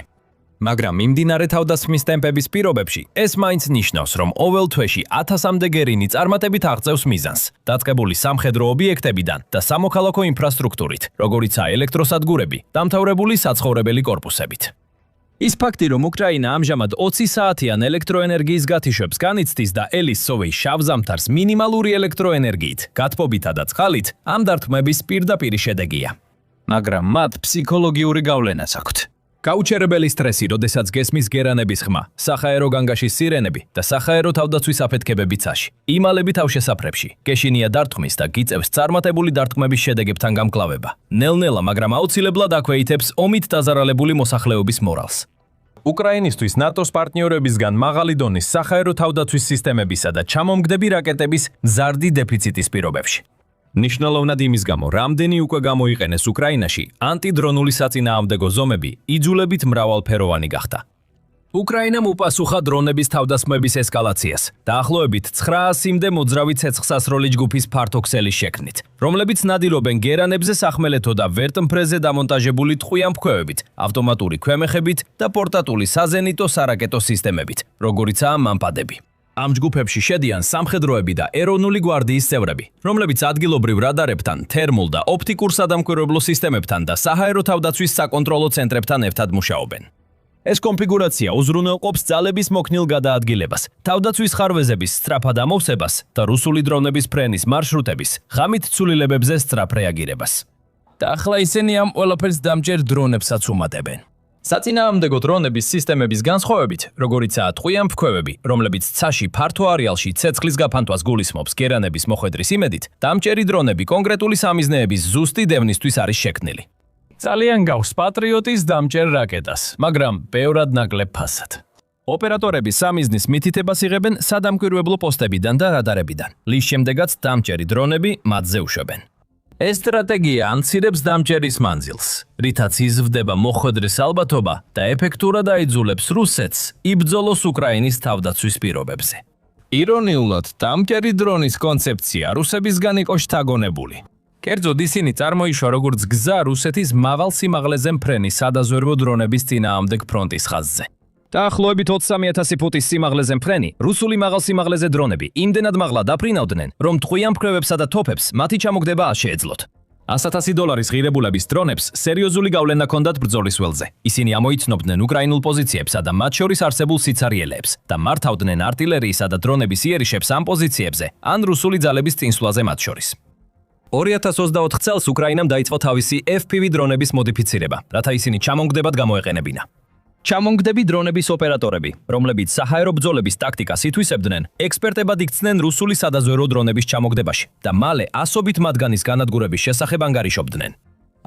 მაგრამ მიმდინარე თავდასხმის ტემპების პირობებში ეს მაინც ნიშნავს, რომ ყოველ თვეში 1000-მდე Gerin-ი წარმატებით აღწევს მიზანს, დაწყებული სამხედრო ობიექტებიდან და სამოქალაქო ინფრასტრუქტურით, როგორიცაა ელექტროსადგურები, დამთავრებული საცხოვრებელი კორპუსებით. ის ფაქტი, რომ უკრაინა ამჟამად 20 საათიან ელექტროენერგიის გათიშვებს განიცდის და ელის სოვეის შავ ზამთარს მინიმალური ელექტროენერგიით, გათბობითა და წყალით, ამ დარტყმების პირდაპირი შედეგია. მაგრამ მათ ფსიქოლოგიური გავლენაც აქვთ. გაუჩერებელი სტრესი, როდესაც გესმის გერანების ხმა, სახაერო განგაშის სირენები და სახაერო თავდაცვის აფეთქებები ცაში. იმალები თავშესაფრებში, გეშინია დარტყმის და გიწევს წარმატებული დარტყმების შედეგებთან გამკლავება. ნელ-ნელა, მაგრამ აუცილებლად აქვეითებს ომით დაზარალებული მოსახლეობის მორალს. უკრაინისთვის ნატოს პარტნიორებისგან მაღალი დონის სახაერო თავდაცვის სისტემებისა და ჩამომგდები რაკეტების მზარდი დეფიციტის პირობებში. ნიშნულოვნად იმის გამო, რამდენი უკვე გამოიყენეს უკრაინაში, ანტიდრონული საწინააღმდეგო ზომები იძულებით მრავალფეროვანი გახდა. უკრაინამ უპასუხა დრონების თავდასხმების ესკალაციას, დაახლოებით 900-მდე მოძრავი ცეცხლსასროლი ჯგუფის ფართოქსელის შექმნით, რომლებიც ნადირობენ გერანებზე სახმელეთო და ვერტმფრეზე დამონტაჟებული ტყვია-მფქვევებით, ავტომატური ქვემეხებით და პორტატული საზენიტო სარაკეტო სისტემებით, როგორიცაა მამპადები. ამ ჯგუფებში შედიან სამხედროები და ეროვნული გვარდიის წევრები, რომლებიც ადგილობრივ რადარებთან, თერმულ და ოპტიკურ სადამკვირვებლო სისტემებთან და საჰაერო თავდაცვის საკონტროლო ცენტრებთან ერთად მუშაობენ. ეს კონფიგურაცია უზრუნველყოფს ძალების მოქნილ გადაადგილებას, თავდაცვის ხარვეზების სწრაფად ამოვსებას და რუსული დრონების ფრენის მარშრუტების ღამით ცვლილებებზე სწრაფ რეაგირებას. და ახლა ისინი ამ ყველაფერს დამჯერ დრონებსაც უმატებენ. საწინააღმდეგო დრონების სისტემების განსხვავებით, როგორიცაა ტყვია-მფქვევები, რომლებიც ცაში ფართო არეალში ცეცხლის გაფანტვას გულისხმობს გერანების მოხვედრის იმედით, დამჭერი დრონები კონკრეტული სამიზნეების ზუსტი დევნისთვის არის შექმნილი. ძალიან გავს პატრიოტის დამჭერ რაკეტას, მაგრამ ბევრად ნაკლებ ფასად. ოპერატორები სამიზნის მითითებას იღებენ სადამკვირვებლო პოსტებიდან და რადარებიდან. ლის შემდეგაც დამჭერი დრონები მათზე უშვებენ. ეს სტრატეგია ამცირებს დამჭერის მანძილს, რითაც იზრდება მოხვედრის ალბათობა და ეფექტურად აიძულებს რუსეთს იბრძოლოს უკრაინის თავდაცვის პირობებზე. ირონიულად, დამჭერი დრონის კონცეფცია რუსებისგან იყო შთაგონებული. კერძოდ ისინი წარმოიშვა როგორც გზა რუსეთის მაღალ სიმაღლეზე მფრენი სადაზვერვო დრონების წინააღმდეგ ფრონტის ხაზზე. დაახლოებით 23,000 ფუტის სიმაღლეზე მფრენი რუსული მაღალ სიმაღლეზე დრონები იმდენად მაღლა დაფრინავდნენ, რომ ტყვია-მფქვევებსა და თოფებს მათი ჩამოგდება არ შეეძლოთ. $100,000 ღირებულების დრონებს სერიოზული გავლენა ჰქონდათ ბრძოლის ველზე. ისინი ამოიცნობდნენ უკრაინულ პოზიციებსა და მათ შორის არსებულ სიცარიელეებს და მართავდნენ артиლერიისა და დრონების იერიშებს ამ პოზიციებზე, ან რუსული ძალების წინსვლაზე მათ შორის. 2024 წელს უკრაინამ დაიწყო თავისი FPV დრონების მოდიფიცირება, რათა ისინი ჩამომგდებად გამოეყენებინა. ჩამომგდები დრონების ოპერატორები, რომლებიც საჰაერო ბრძოლების ტაქტიკას ითვისებდნენ, ექსპერტებად იქცნენ რუსული სადაზვერვო დრონების ჩამოგდებაში და მალე ასობით მათგანის განადგურების შესახებ ანგარიშობდნენ.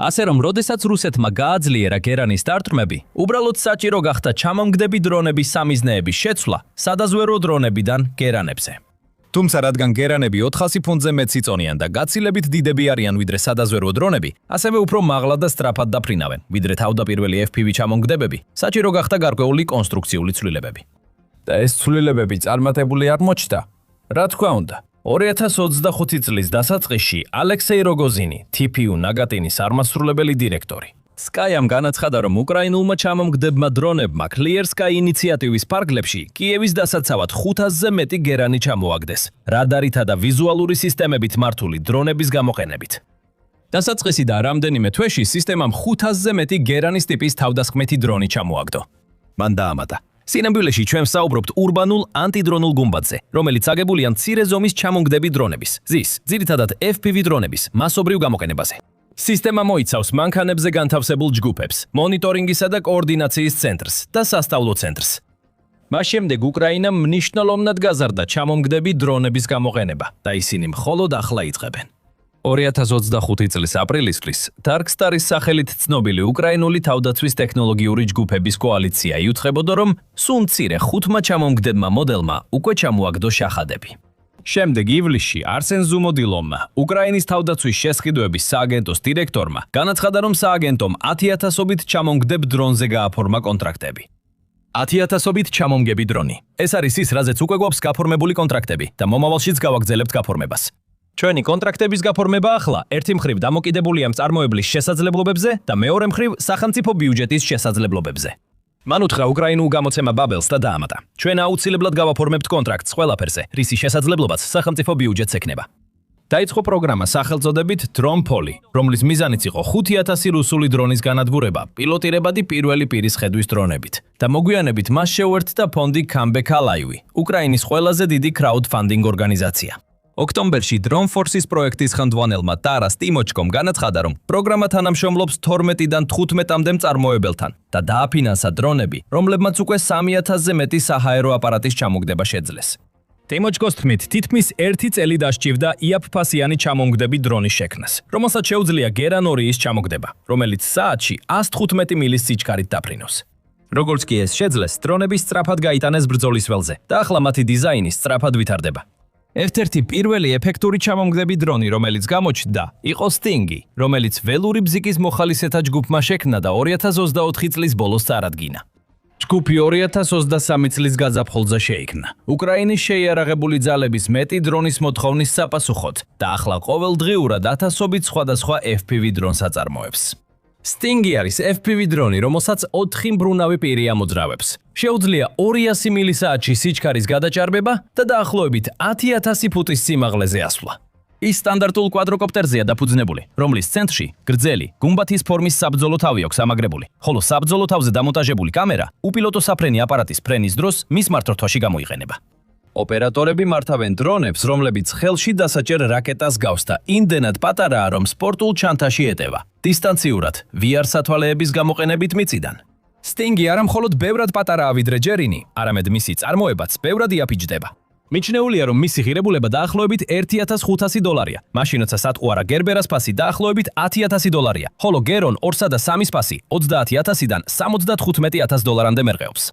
ასე რომ, როდესაც რუსეთმა გააძლიერა გერანის დარტყმები, უბრალოდ საჭირო გახდა ჩამომგდები დრონების სამიზნეების შეცვლა სადაზვერვო დრონებიდან გერანებზე. თუმცა რადგან გერანები 400 ფუნტზე მეტ იწონიან და გაცილებით დიდები არიან ვიდრე სადაზვერვო დრონები, ასევე უფრო მაღლა და სწრაფად დაფრინავენ, ვიდრე თავდაპირველი FPV ჩამომგდებები, საჭირო გახდა გარკვეული კონსტრუქციული ცვლილებები. და ეს ცვლილებები წარმატებული არ მოჩნდა. რა თქმა უნდა, 2025 წლის დასაწყისში ალექსეი როგოზინი, TPU ნაგატინის არმასრულებელი დირექტორი, Sky-ამ განაცხადა, რომ უკრაინულმა ჩამომგდებმა დრონებმა Clear Sky ინიციატივის ფარგლებში კიევის დასაცავად 500-ზე მეტი გერანი ჩამოაგდეს, რადარითა და ვიზუალური სისტემებით მართული დრონების გამოყენებით. დასაწყისი და რამდენიმე თვეში სისტემამ 500-ზე მეტი გერანის ტიპის თავდასხმეთი დრონი ჩამოაგდო. მან დაამატა: სინამდვილეში ჩვენ ვსაუბრობთ ურბანულ ანტიდრონულ გუმბათზე, რომელიც აგებულია მცირე ზომის ჩამომგდები დრონების, ზის, ძირითადად FPV დრონების მასობრივ გამოყენებაზე. სისტემა მოიცავს მანქანებზე განთავსებულ ჯგუფებს, მონიტორინგისა და კოორდინაციის ცენტრს და სასწავლო ცენტრს. მას შემდეგ უკრაინამ მნიშვნელოვნად გაზარდა ჩამომგდები დრონების გამოყენება და ისინი მხოლოდ ახლა იწყებენ. 2025 წლის აპრილისთვის Darkstar-ის სახელით ცნობილი უკრაინული თავდაცვის ტექნოლოგიური ჯგუფების კოალიცია იუთხებოდა, რომ სულ მცირე 5 ჩამომგდებმა მოდელმა უკვე ჩამოაგდო შახადები. შემდეგ ივლისში არსენ ზუმოდილოვმა, უკრაინის თავდაცვის შესყიდვების სააგენტოს დირექტორმა, განაცხადა, რომ სააგენტომ 10,000-ობით ჩამომგდებ დრონზე გააფორმა კონტრაქტები. 10,000-ობით ჩამომგები დრონი. ეს არის ის, რაზეც უკვე გვაქვს გაფორმებული კონტრაქტები და მომავალშიც გავაგრძელებთ გაფორმებას. ჩვენი კონტრაქტების გაფორმება ახლა ერთი მხრივ დამოკიდებულია მწარმოებლის შესაძლებლობებზე და მეორე მხრივ სახელმწიფო ბიუჯეტის შესაძლებლობებზე. მან უთხრა უკრაინულ გამოცემა ბაბელს და დაამატა: ჩვენ აუცილებლად გავაფორმებთ კონტრაქტს ყველაფერზე, რისი შესაძლებლობაც სახელმწიფო ბიუჯეტს ექნება. დაიწყო პროგრამა სახელწოდებით DronePoly, რომლის მიზანიც იყო 5,000 რუსული დრონის განადგურება პილოტირებადი პირველი პირის ხედვის დრონებით და მოგვიანებით მას შეუერთდა ფონდი Comeback Alive, უკრაინის ყველაზე დიდი crowdfunding ორგანიზაცია. ოქტომბერში Drone Force-ის პროექტის ხელმძღვანელმა ტარას ტიმოჩკომ განაცხადა, რომ პროგრამა თანამშრომლობს 12-დან 15-მდე მწარმოებელთან და დააფინანსა დრონები, რომლებმაც უკვე 3000-ზე მეტი საჰაერო აპარატის ჩამოგდება შეძლეს. ტიმოჩკოს თქმით, თითქმის 1 წელი დასჭირდა იაფფასიანი ჩამონგდები დრონის შექმნას, რომელსაც შეუძლია გერან 2-ის ჩამოგდება, რომელიც საათში 115 მილის სიჩქარით დაფრინავს. როგორც კი ეს შეძლეს, დრონები სწრაფად გაიტანეს ბრძოლის ველზე და ახლა მათი დიზაინი სწრაფად ვითარდება. ერთ-ერთი პირველი ეფექტური ჩამომგდები დრონი, რომელიც გამოჩნდა, იყო Sting-ი, რომელიც ველური ბზიკის მოხალისეთა ჯგუფმა შექმნა და 2024 წლის ბოლოს წარადგინა. ჯგუფი 2023 წლის გაზაფხულზე შეიქმნა. უკრაინის შეიარაღებული ძალების მეტი დრონის მოთხოვნის საპასუხოდ და ახლა ყოველდღიურად ათასობით სხვადასხვა FPV დრონს აწარმოებს. Sting-ი არის FPV დრონი, რომელსაც 4 მბრუნავი პირი ამოძრავებს. შეუძლია 200 მილისაათში სიჩქარის გადაჭარბება და დაახლოებით 10000 ფუტის სიმაღლეზე ასვლა. ის სტანდარტულ კვადროკოპტერზეა დაფუძნებული, რომლის ცენტრში გრძელი, გუმბათის ფორმის საბრძოლო თავი აქვს ამაგრებული, ხოლო საბრძოლო თავზე დამონტაჟებული კამერა უპილოტო საფრენი აპარატის ფრენის დროს მის მართვაში გამოიყენება. ოპერატორები მართავენ დრონებს, რომლებიც ხელში დასაჭერ რაკეტას გავს და იმდენად პატარაა, რომ სპორტულ ჩანთაში ეტევა. დისტანციურად, VR სათვალეების გამოყენებით მიწიდან. Sting-ი არა მხოლოდ ბევრად პატარაა ვიდრე ჯერინი, არამედ მისი წარმოებაც ბევრად იაფიჯდება. მიჩნეულია, რომ მისი ღირებულება დაახლოებით $1500, მაშინ როცა სატყუარა გერბერას ფასი დაახლოებით $10000, ხოლო გერონ 2-სა და 3-ის ფასი 30000-დან $75000-მდე მერყეობს.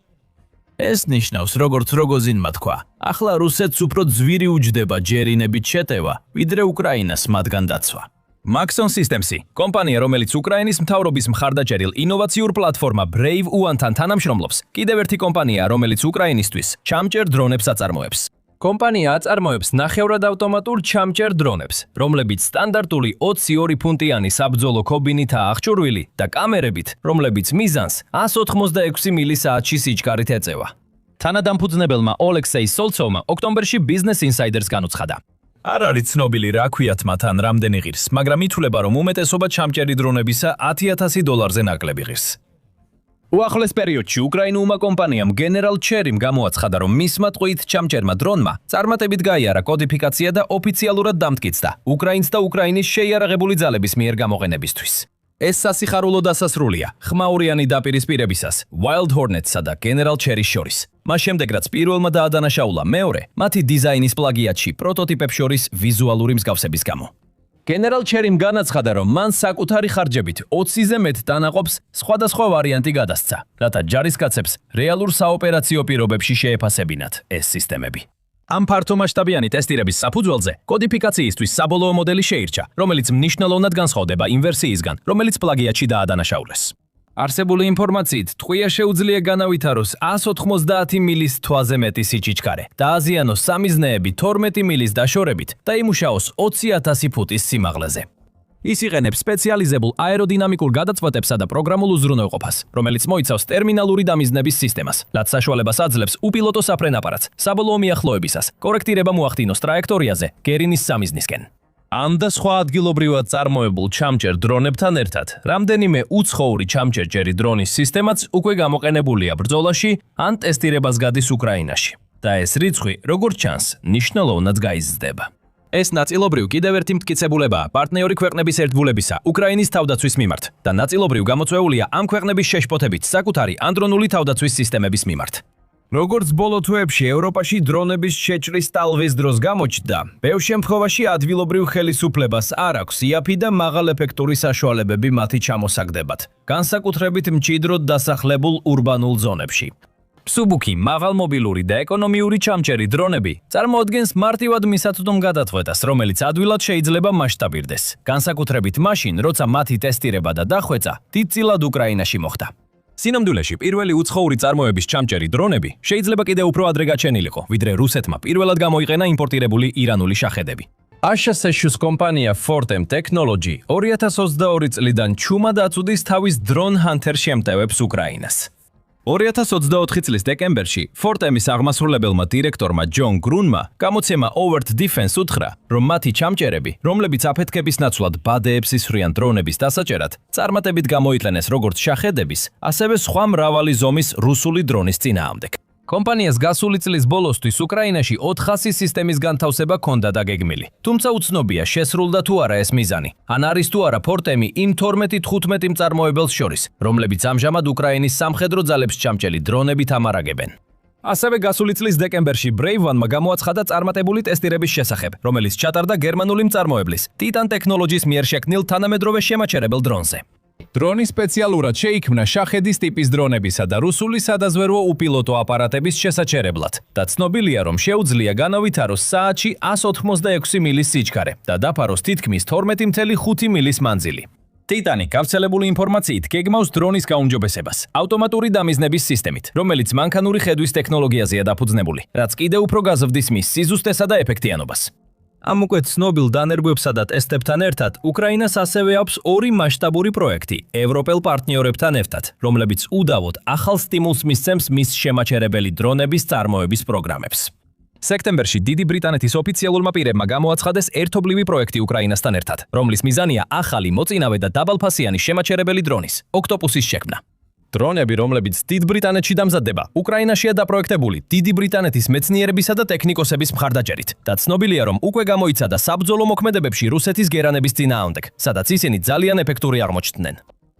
ეს ნიშნავს, როგორც Rogozin-მა თქვა, ახლა რუსეთს უფრო ძვირი უჯდება ჯერინებით შეტევა, ვიდრე უკრაინას მათგან დაცვა. Maxon Systems-ი, კომპანია, რომელიც უკრაინის მთავრობის მხარდაჭერილ ინოვაციურ პლატფორმა Brave One-თან თანამშრომლობს, კიდევ ერთი კომპანია, რომელიც უკრაინისთვის ჩამჭერ დრონებს აწარმოებს. კომპანია აწარმოებს ნახევრად ავტომატურ ჩამჭერ დრონებს, რომლებიც სტანდარტული 22 ფუნტიანი საბრძოლო ქობინითაა აღჭურვილი და კამერებით, რომლებიც მიზანს 186 მილისაათში სიჩქარით ეწევა. თანადამფუძნებელმა Oleksey Soltsovმა ოქტომბერში Business Insider-ს განუცხადა. არ არის ცნობილი რა ქვიათ მათ ან რამდენი ღირს, მაგრამ ითვლება, რომ უმეტესობა ჩამჭერი დრონებისა $10000-ზე ნაკლები ღირს. უახლეს პერიოდში უკრაინულმა კომპანიამ General Cherry-მ გამოაცხადა, რომ მისმა ტყვით ჩამჭერმა დრონმა წარმატებით გაიარა კოდიფიკაცია და ოფიციალურად დამტკიცდა უკრაინს და უკრაინის შეიარაღებული ძალების მიერ გამოყენებისთვის. ეს სასიხარულო დასასრულია ხმაურიანი დაპირისპირებისას Wild Hornets-სა და General Cherry-ს შორის. მას შემდეგ, რაც პირველმა დაადანაშაულა მეორე, მათი დიზაინის პლაგიატში პროტოტიპებს შორის ვიზუალური მსგავსების გამო. General Cherry-მ განაცხადა, რომ მან საკუთარი ხარჯებით 20-ზე მეტ დანაყოფს სხვადასხვა ვარიანტი გადასცა, რათა ჯარისკაცებს რეალურ საოპერაციო პირობებში შეეფასებინათ ეს სისტემები. ამ ფართომასშტაბიანი ტესტირების საფუძველზე კოდიფიკაციისთვის საბოლოო მოდელი შეირჩა, რომელიც მნიშვნელოვნად განსხვავდება იმ ვერსიისგან, რომელიც პლაგიატში დაადანაშაულეს. არსებული ინფორმაციით, ტყვია შეუძლია განავითაროს 190 მილის თვაზე მეტი სიჩიჩქარე, დააზიანოს სამიზნეები 12 მილის დაშორებით და იმუშაოს 20000 ფუტის სიმაღლეზე. ის იყენებს სპეციალიზებულ აეროდინამიკურ გადაწყვეტებსა და პროგრამულ უზრუნველყოფას, რომელიც მოიცავს ტერმინალური დამიზნების სისტემას, რაც საშუალებას აძლევს უპილოტო საფრენ აპარატს საბოლოო მიახლოებისას კორექტირება მოახდინოს ტრაექტორიაზე გერინის სამიზნისკენ. ამ და სხვა ადგილობრივად წარმოებულ ჩამჭერ დრონებთან ერთად, რამდენიმე უცხოური ჩამჭერჯერი დრონის სისტემაც უკვე გამოყენებულია ბრძოლაში ან ტესტირებას გადის უკრაინაში. და ეს რიცხვი, როგორც ჩანს, მნიშვნელოვნად გაიზრდება. ეს ნაწილობრივ კიდევ ერთი მტკიცებულებაა პარტნიორი ქვეყნების ერთგულებისა უკრაინის თავდაცვის მიმართ და ნაწილობრივ გამოწვეულია ამ ქვეყნების შეშფოთებით საკუთარი ანდრონული თავდაცვის სისტემების მიმართ. როგორც ბოლო თვეებში ევროპაში დრონების შეჭრის ტალღის დროს გამოჩნდა, ბევრ შემთხვევაში ადგილობრივ ხელისუფლებას არ აქვს იაფი და მაღალეფექტური საშუალებები მათი ჩამოსაგდებად, განსაკუთრებით მჭიდროდ დასახლებულ ურბანულ ზონებში. Subbuki, მაღალმობილური და ეკონომიური ჩამჭერი დრონები წარმოადგენს მარტივად მისაწვდომ გადაწყვეტას, რომელიც ადვილად შეიძლება მასშტაბირდეს, განსაკუთრებით მაშინ, როცა მათი ტესტირება და დახვეწა დიდწილად უკრაინაში მოხდა. სინამდვილეში პირველი უცხოური წარმოების ჩამჭერი დრონები შეიძლება კიდევ უფრო ადრე გაჩენილიყო, ვიდრე რუსეთმა პირველად გამოიყენა იმპორტირებული ირანული შაჰედები. Ashas-ს კომპანია Fortem Technology 2022 წლიდან ჩუმად აწუდის თავის Drone Hunter შემტევებს უკრაინას. 2024 წლის დეკემბერში Fortem-ის აღმასრულებელმა დირექტორმა ჯონ გრუნმა გამოცემა Overt Defense უთხრა, რომ მათი ჩამჭერები, რომლებიც აფეთქების ნაცვლად ბადეებს ისვრიან დრონების დასაჭერად, წარმატებით გამოიყენეს როგორც შაჰედების, ასევე სხვა მრავალი ზომის რუსული დრონის წინააღმდეგ. კომპანიას გასული წლის ბოლოსთვის უკრაინაში 400 სისტემის განთავსება ჰქონდა დაგეგმილი. თუმცა უცნობია, შესრულდა თუ არა ეს მიზანი. ან არის თუ არა ფორტემი იმ 12-15 მწარმოებელს შორის, რომლებიც ამჟამად უკრაინის სამხედრო ძალებს ჩამჭრელი დრონებით ამარაგებენ. ასევე გასული წლის დეკემბერში Brave-1-მა გამოაცხადა წარმატებული ტესტირების შესახებ, რომელიც ჩატარდა გერმანული მწარმოებლის Titan Technologies მიერ შექმნილ თანამედროვე შემაჩერებელ დრონზე. დრონი სპეციალურად შეიქმნა შაჰედის ტიპის დრონებისა და რუსული სადაზვერვო უპილოტო აპარატების შესაჩერებლად და ცნობილია, რომ შეუძლია განავითაროს საათში 186 მილის სიჩქარე და დაფაროს თითქმის 12.5 მილის მანძილი. Titan-ი გავრცელებული ინფორმაციით გეგმავს დრონის გაუმჯობესებას ავტომატური დამიზნების სისტემით, რომელიც მანქანური ხედვის ტექნოლოგიაზეა დაფუძნებული, რაც კიდევ უფრო გაზრდის მის სიზუსტესა და ეფექტიანობას. ამ უკვე ცნობილ დანერგვებსა და ტესტებთან ერთად, უკრაინას ასევე აქვს ორი მასშტაბური პროექტი ევროპელ პარტნიორებთან ერთად, რომლებიც უდავოდ ახალ სტიმულს მისცემს მის შემაჩერებელი დრონების წარმოების პროგრამებს. სექტემბერში დიდი ბრიტანეთის ოფიციალურმა პირებმა გამოაცხადეს ერთობლივი პროექტი უკრაინასთან ერთად, რომლის მიზანია ახალი მოწინავე და დაბალფასიანი შემაჩერებელი დრონის ოქტოპუსის შექმნა. დრონები, რომლებიც დიდ ბრიტანეთში დამზადდება, უკრაინაშია დაპროექტებული დიდი ბრიტანეთის მეცნიერებისა და ტექნიკოსების მხარდაჭერით და ცნობილია, რომ უკვე გამოიცადა საბრძოლო მოქმედებებში რუსეთის გერანების წინააღმდეგ, სადაც ისინი ძალიან ეფექტური აღმოჩნდნენ.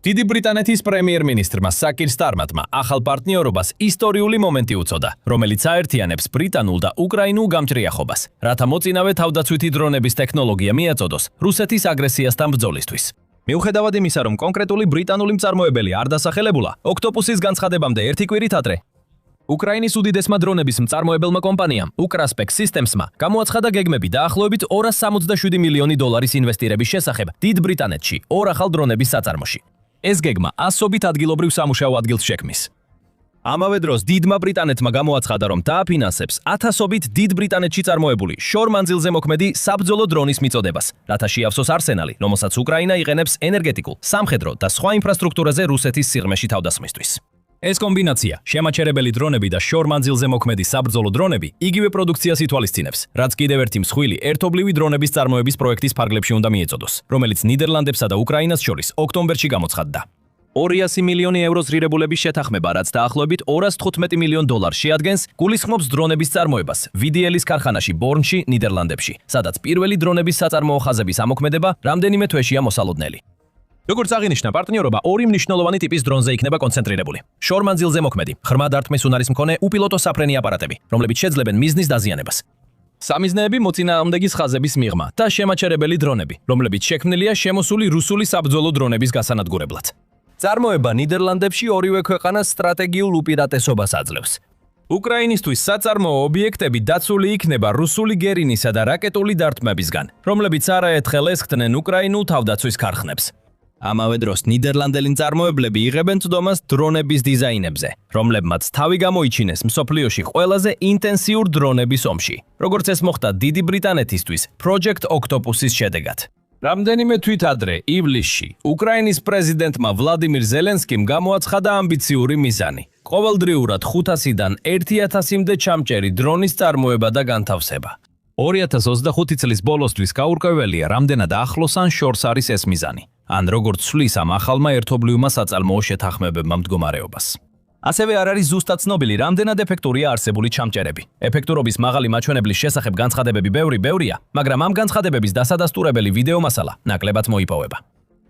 დიდი ბრიტანეთის პრემიერ-მინისტრმა საკირ სტარმატმა ახალ პარტნიორობას ისტორიული მომენტი უწოდა, რომელიც აერთიანებს ბრიტანულ და უკრაინულ გამჭრიახობას, რათა მოწინავე თავდაცვითი დრონების ტექნოლოგია მიაწოდოს რუსეთის აგრესიასთან ბრძოლისთვის. მიუხედავად იმისა, რომ კონკრეტული ბრიტანული მწარმოებელი არ დასახელებულა, ოქტოპუსის განცხადებამდე ერთი კვირით ადრე უკრაინის უდიდესმა დრონების მწარმოებელმა კომპანიამ Ukraspec Systems-მა გამოაცხადა გეგმები დაახლოებით 267 მილიონი დოლარის ინვესტირების შესახებ დიდ ბრიტანეთში ორ ახალ დრონების საწარმოში. ეს გეგმა ასობით ადგილობრივ სამუშაო ადგილს შექმნის. ამავე დროს დიდმა ბრიტანეთმა გამოაცხადა, რომ დააფინანსებს 1000-ობით დიდ ბრიტანეთში წარმოებული შორ მანძილზე მოქმედი საბრძოლო დრონის მიწოდებას, რათა შეავსოს არსენალი, რომელსაც უკრაინა იყენებს ენერგეტიკულ, სამხედრო და სხვა ინფრასტრუქტურაზე რუსეთის სიღრმეში თავდასხმისთვის. ეს კომბინაცია, შემაჩერებელი დრონები და შორ მანძილზე მოქმედი საბრძოლო დრონები, იგივე პროდუქციას ითვალისწინებს, რაც კიდევ ერთი მსხვილი ერთობლივი დრონების წარმოების პროექტის ფარგლებში უნდა მიეწოდოს, რომელიც ნიდერლანდებსა და უკრაინას შორის ოქტომბერში გამოცხადდა. 200 მილიონი ევროს ღირებულების შეთანხმება, რაც დაახლოებით 215 მილიონ დოლარს შეადგენს, გულისხმობს დრონების წარმოებას VDL-ის ქარხანაში ბორნში, ნიდერლანდებში, სადაც პირველი დრონების საწარმოო ხაზების ამოქმედება რამდენიმე თვეშია მოსალოდნელი. როგორც აღინიშნა, პარტნიორობა ორი მნიშვნელოვანი ტიპის დრონზე იქნება კონცენტრირებული. შორ მანძილზე მოქმედი, ღრმა დარტყმის უნარის მქონე უპილოტო საფრენი აპარატები, რომლებიც შეძლებენ მიზნის დაზიანებას. სამიზნეები მოწინააღმდეგის ხაზების მიღმა და შემაჩერებელი დრონები, რომლებიც შექმნილია შემოსული რუსული საბრძოლო დრონების გასანადგურებლად. წარმოება ნიდერლანდებში ორივე ქვეყანას სტრატეგიულ უპირატესობას აძლევს. უკრაინისთვის საწარმოო ობიექტები დაცული იქნება რუსული გერინისა და რაკეტული დარტყმებისგან, რომლებიც არაერთხელ ესხდნენ უკრაინულ თავდაცვის ქარხნებს. ამავე დროს ნიდერლანდელი მწარმოებლები იღებენ წვდომას დრონების დიზაინებზე, რომლებმაც თავი გამოიჩინეს მსოფლიოში ყველაზე ინტენსიურ დრონების ომში, როგორც ეს მოხდა დიდი ბრიტანეთისთვის Project Octopus-ის შედეგად. რამდენიმე თვით ადრე, ივლისში, უკრაინის პრეზიდენტმა ვლადიმირ ზელენსკიმ გამოაცხადა ამბიციური მიზანი. ყოველდღიურად 500-დან 1000-მდე ჩამჭერი დრონის წარმოება და განთავსება. 2025 წლის ბოლოსთვის გაურკვეველია, რამდენად ახლოს ან შორს არის ეს მიზანი, ან როგორც ცვლის ამ ახალმა ერთობლივმა საწარმოო შეთანხმებებმა მდგომარეობას. ასევე არ არის ზუსტად ცნობილი, რამდენად ეფექტურია არსებული ჩამჭერები. ეფექტურობის მაღალი მაჩვენებლის შესახებ განცხადებები ბევრია, მაგრამ ამ განცხადებების დასადასტურებელი ვიდეო მასალა ნაკლებად მოიპოვება.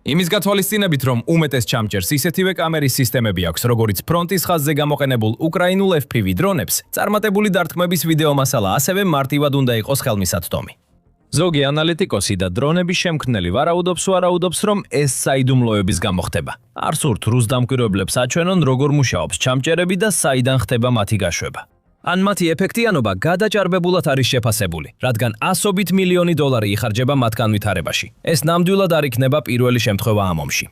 იმის გათვალისწინებით, რომ უმეტეს ჩამჭერს ისეთივე კამერის სისტემები აქვს, როგორც ფრონტის ხაზზე გამოყენებულ უკრაინულ FPV დრონებს, წარმატებული დარტყმების ვიდეო მასალა ასევე მარტივად უნდა იყოს ხელმისაწვდომი. ზოგი ანალიტიკოსი და დრონების შემქმნელი ვარაუდობს, რომ ეს საიდუმლოების გამო ხდება. არ სურთ რუს დამკვირვებლებს აჩვენონ, როგორ მუშაობს ჩამჭერები და საიდან ხდება მათი გაშვება. ან მათი ეფექტიანობა გადაჭარბებულად არის შეფასებული, რადგან ასობით მილიონი დოლარი იხარჯება მათ განვითარებაში. ეს ნამდვილად არ იქნება პირველი შემთხვევა ამ ომში.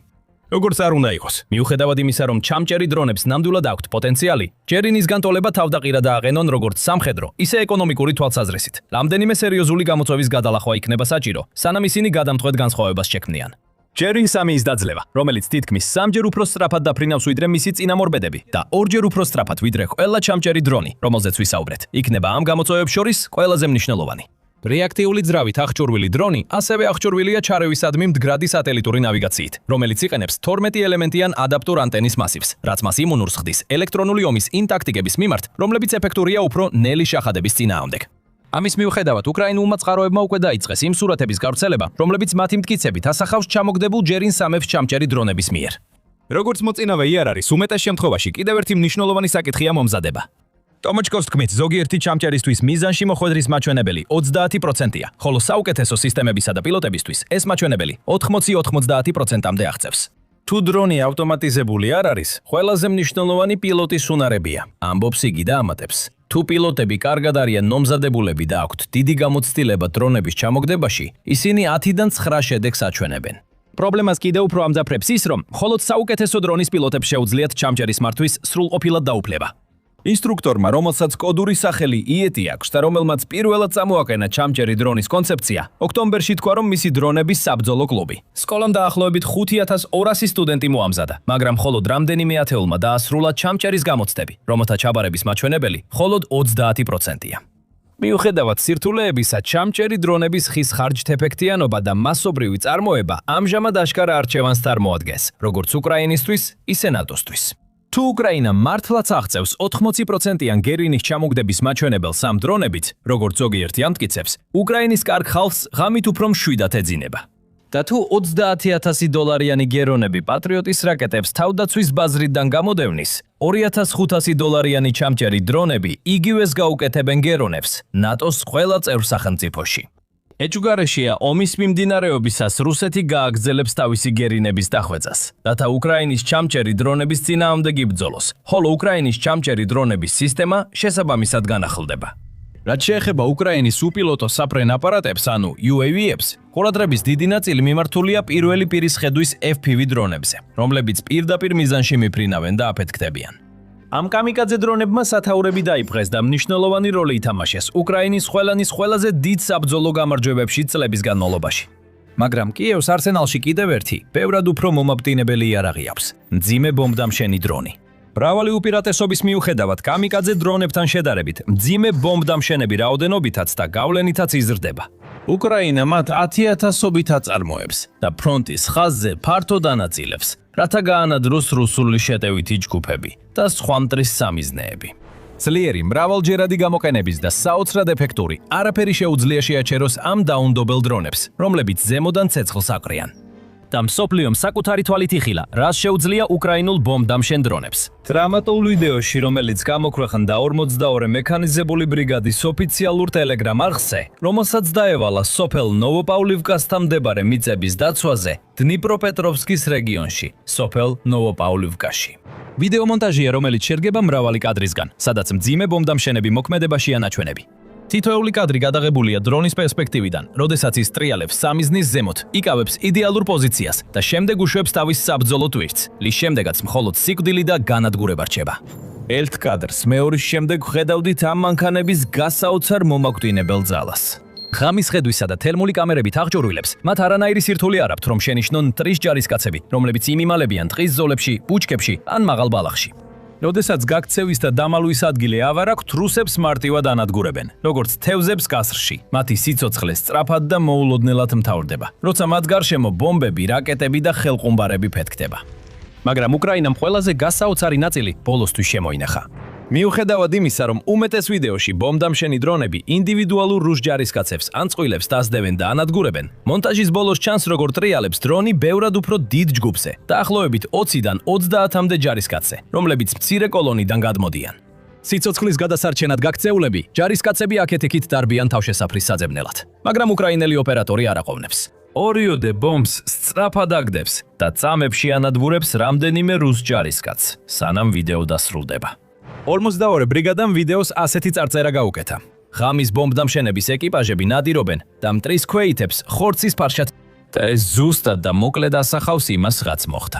როგორც არ უნდა იყოს, მიუხედავად იმისა, რომ ჩამჭერი დრონებს ნამდვილად აქვთ პოტენციალი, ჯერინის განტოლება თავდაყირა დააყენონ როგორც სამხედრო, ისე ეკონომიკური თვალსაზრისით. რამდენიმე სერიოზული გამოწვევის გადალახვა იქნება საჭირო, სანამ ისინი გადამწყვეტ განსხვავებას შექმნიან. ჯერინ სამიის დაძლევა, რომელიც თითქმის 3-ჯერ უფრო სწრაფად დაფრინავს ვიდრე მისი წინამორბედები და 2-ჯერ უფრო სწრაფად ვიდრე ყველა ჩამჭერი დრონი, რომელზეც ვისაუბრეთ, იქნება ამ გამოწვევებს შორის ყველაზე მნიშვნელოვანი. რეაქტიული ძრავით აღჭურვილი დრონი ასევე აღჭურვილია ჩარევისადმი მდგრადი სატელიტური ნავიგაციით, რომელიც იყენებს 12 ელემენტიან ადაპტურ ანტენის მასივს, რაც მას იმუნურს ხდის ელექტრონული ომის იმ ტაქტიკების მიმართ, რომლებიც ეფექტურია უფრო ნელი შახადების წინააღმდეგ. ამის მიუხედავად, უკრაინულმა წყაროებმა უკვე დაიწყეს იმ სურათების გავრცელება, რომლებიც მათი მტკიცებით ასახავს ჩამოგდებულ ჯერინ სამებს ჩამჭერი დრონების მიერ. როგორც მოწინავე იარარის, უმეტეს შემთხვევაში კიდევ ერთი მნიშვნელოვანი საკითხია მომზადება. ტომოჩკოს თქმით, ზოგიერთი ჩამჭერისთვის მიზანში მოხვედრის მაჩვენებელი 30%-ია, ხოლო საუკეთესო სისტემებისა და პილოტებისთვის ეს მაჩვენებელი 80-90%-მდე აღწევს. თუ დრონი ავტომატიზებული არ არის, ყველაზე მნიშვნელოვანი პილოტის უნარებია, ამბობს იგი და ამატებს. თუ პილოტები კარგად არიან მომზადებულები და აქვთ დიდი გამოცდილება დრონების ჩამოგდებაში, ისინი 10-დან 9 შედეგს აჩვენებენ. პრობლემას კიდევ უფრო ამძაფრებს ის, რომ მხოლოდ საუკეთესო დრონის პილოტებს შეუძლიათ ჩამჭერის მართვის სრულყოფილად დაუფლება. ინსტრუქტორმა, რომელსაც კოდური სახელი იეტი აქვს და რომელმაც პირველად წამოაყენა ჩამჭერი დრონის კონცეფცია, ოქტომბერში თქვა, რომ მისი დრონების საბრძოლო კლუბი. სკოლამ დაახლოებით 5200 სტუდენტი მოამზადა, მაგრამ მხოლოდ რამდენიმე ათეულმა დაასრულა ჩამჭერის გამოცდები, რომელთა ჩაბარების მაჩვენებელი მხოლოდ 30%-ია. მიუხედავად სირთულეებისა, ჩამჭერი დრონების ხის ხარჯთეფექტიანობა და მასობრივი წარმოება ამჟამად აშკარა არჩევანს წარმოადგენს, როგორც უკრაინისთვის, ისე ნატოსთვის. თუ უკრაინა მართლაც აღწევს 80%-იან გერინის ჩამოგდების მაჩვენებელს ამ დრონებით, როგორც ზოგიერთი ამტკიცებს, უკრაინის კარგ ხალხს ღამით უფრო მშვიდად ეძინება. და თუ $30,000-იანი გერონები პატრიოტის რაკეტებს თავდაცვის ბაზრიდან გამოდევნის, $2,500-იანი ჩამჭერი დრონები იგივეს გაუკეთებენ გერონებს ნატოს ყველა წევრ სახელმწიფოში. ეჭვგარეშეა ომის მიმდინარეობისას რუსეთი გააგრძელებს თავისი გერინების დახვეწას, რათა უკრაინის ჩამჭერი დრონების წინააღმდეგ იბრძოლოს, ხოლო უკრაინის ჩამჭერი დრონების სისტემა შესაბამისად განახლდება. რაც შეეხება უკრაინის უპილოტო საფრენ აპარატებს, ანუ UAV-ებს, ყურადღების დიდი ნაწილი მიმართულია პირველი პირის ხედვის FPV დრონებზე, რომლებიც პირდაპირ მიზანში მიფრინავენ და აფეთქდებიან. ამ კამიკაძე დრონებმა სათაურები დაიპყრეს და მნიშვნელოვანი როლი ითამაშეს უკრაინის ყველანის ყველაზე დიდ საბრძოლო გამარჯვებებში წლების განმავლობაში. მაგრამ კიევს არსენალში კიდევ ერთი, ბევრად უფრო მომაპტინებელი იარაღი აქვს: მძიმე ბომბდამშენი დრონი. მრავალი უპირატესობის მიუხედავად, კამიკაძე დრონებთან შედარებით, მძიმე ბომბდამშენები რაოდენობითაც და გავლენითაც იზრდება. უკრაინა მათ 10,000-ობით აწარმოებს და ფრონტის ხაზზე ფართოდ ანაწილებს, რათა გაანადროს რუსული შეტევითი ჯგუფები და სხვა მტრის სამიზნეები. ძლიერი, მრავალჯერადი გამოყენების და საოცრად ეფექტური, არაფერი შეუძლია შეაჩეროს ამ დაუნდობელ დრონებს, რომლებიც ზემოდან ცეცხლს აყრიან. და მსოფლიომ საკუთარი თვალით იხილა, რას შეუძლია უკრაინულ ბომბდამშენ დრონებს. დრამატულ ვიდეოში, რომელიც გამოქვეყნდა 42 მექანიზებული ბრიგადის ოფიციალურ ტელეგრამ არხზე, რომელსაც დაევალა სოფელ ნოვოპავლივკასთან მდებარე მიწების დაცვაზე დნიპროპეტროვსკის რეგიონში, სოფელ ნოვოპავლივკაში. ვიდეო მონტაჟია, რომელიც შედგება მრავალი კადრისგან, სადაც მძიმე ბომბდამშენები მოქმედებაშია ნაჩვენები. თითოეული კადრი გადაღებულია დრონის პერსპექტივიდან, როდესაც ის ტრიალებს სამიზნის ზემოთ, იკავებს იდეალურ პოზიციას და შემდეგ უშვებს თავის საბრძოლო ტვირთს, რის შემდეგაც მხოლოდ სიკვდილი და განადგურება რჩება. ერთ კადრს მეორის შემდეგ ვხედავდით ამ მანქანების გასაოცარ მომაკვდინებელ ძალას. ღამის ხედვისა და თერმული კამერებით აღჭურვილებს, მათ არანაირი სირთულე არ აქვთ, რომ შენიშნონ მტრის ჯარისკაცები, რომლებიც იმიმალებიან ტყის ზოლებში, ბუჩქებში ან მაღალ ბალახში. როდესაც გაქცევის და დამალვის ადგილი ავარ აქვთ, რუსებს მარტივად ანადგურებენ, როგორც თევზებს კასრში. მათი სიცოცხლე სწრაფად და მოულოდნელად მთავრდება, როცა მათ გარშემო ბომბები, რაკეტები და ხელყუმბარები ფეთქდება. მაგრამ უკრაინამ ყველაზე გასაოცარი ნაწილი ბოლოსთვის შემოინახა. მიუხედავად იმისა, რომ უმეტეს ვიდეოში ბომბდამშენი დრონები ინდივიდუალურ რუს ჯარისკაცებს ან წყვილებს დასდევენ და ანადგურებენ, მონტაჟის ბოლოს ჩანს, როგორ ტრიალებს დრონი ბევრად უფრო დიდ ჯგუფზე, დაახლოებით 20-დან 30-მდე ჯარისკაცზე, რომლებიც მცირე კოლონიდან გადმოდიან. სიცოცხლის გადასარჩენად გაქცეულები, ჯარისკაცები აქეთ-იქით დარბიან თავშესაფრის საძებნელად, მაგრამ უკრაინელი ოპერატორი არ აყოვნებს. ორიოდე ბომბს სწრაფად აგდებს და წამებში ანადგურებს რამდენიმე რუს ჯარისკაცს, სანამ ვიდეო დასრულდება. 42 ბრიგადამ ვიდეოს ასეთი წარწერა გაუკეთა. ღამის ბომბდამშენების ეკიპაჟები ნადირობენ და მტრის ქვეითებს ხორცის ფარშად და ეს ზუსტად და მოკლედ ასახავს იმას, რაც მოხდა.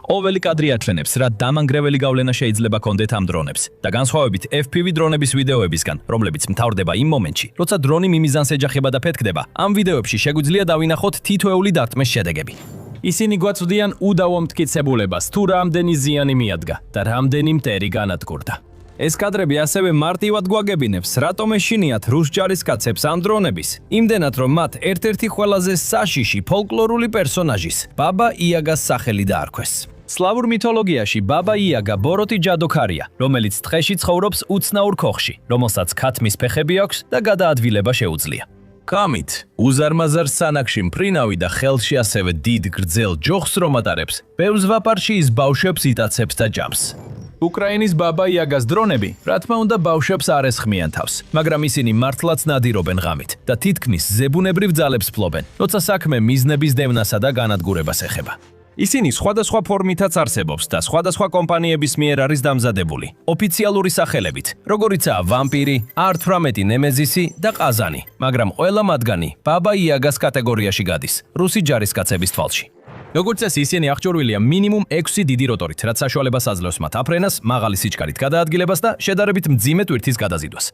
ყოველი კადრი აჩვენებს, რა დამანგრეველი გავლენა შეიძლება კონდეთ ამ დრონებს და განსხვავებით FPV დრონების ვიდეოებისგან, რომლებიც მთავრდება იმ მომენტში, როცა დრონი მიმიზანს ეჯახება და ფეთქდება, ამ ვიდეოებში შეგვიძლია დავინახოთ თითოეული დარტყმის შედეგები. ისინი გვაწვდიან უდავო მტკიცებულებას, თუ რამდენი ზიანი მიადგა და რამდენი მტერი განადგურდა. ეს კადრები ასევე მარტივად გვაგებინებს, რატომ ეშინიათ რუს ჯარისკაცებს ამ დრონების. იმდენად, რომ მათ ერთ-ერთი ყველაზე საშიში ფოლკლორული პერსონაჟის, ბაბა იაგას სახელი დაარქვეს. სლავურ მითოლოგიაში ბაბა იაგა ბოროტი ჯადოქარია, რომელიც ტყეში ცხოვრობს უცნაურ ქოხში, რომელსაც ქათმის ფეხები აქვს და გადაადვილება შეუძლია. კამით, უზარმაზარ სანაკში მფრინავი და ხელში ასევე დიდ გრძელ ჯოხს რომ ატარებს, ბევრ ზვაპარში ის ბავშვებს იტაცებს და ჯამს. უკრაინის ბაბა იაგას დრონები, რა თქმა უნდა, ბავშვებს არ ესხმიან თავს, მაგრამ ისინი მართლაც ნადირობენ ღამით და თითქმის ზებუნებრივ ძალებს ფლობენ, როცა საქმე მიზნების დევნასა და განადგურებას ეხება. ისინი სხვადასხვა ფორმითაც არსებობს და სხვადასხვა კომპანიების მიერ არის დამზადებული, ოფიციალური სახელებით, როგორიცაა ვამპირი, R18 ნემეზისი და ყაზანი, მაგრამ ყველა მათგანი ბაბა იაგას კატეგორიაში გადის, რუსი ჯარისკაცების თვალში. როგორც წესი, ისინი აღჭურვილია მინიმუმ 6 დიდი როტორით, რაც საშუალებას აძლევს მათ აფრენას, მაღალი სიჩქარით გადაადგილებას და შედარებით მძიმე ტვირთის გადაზიდვას.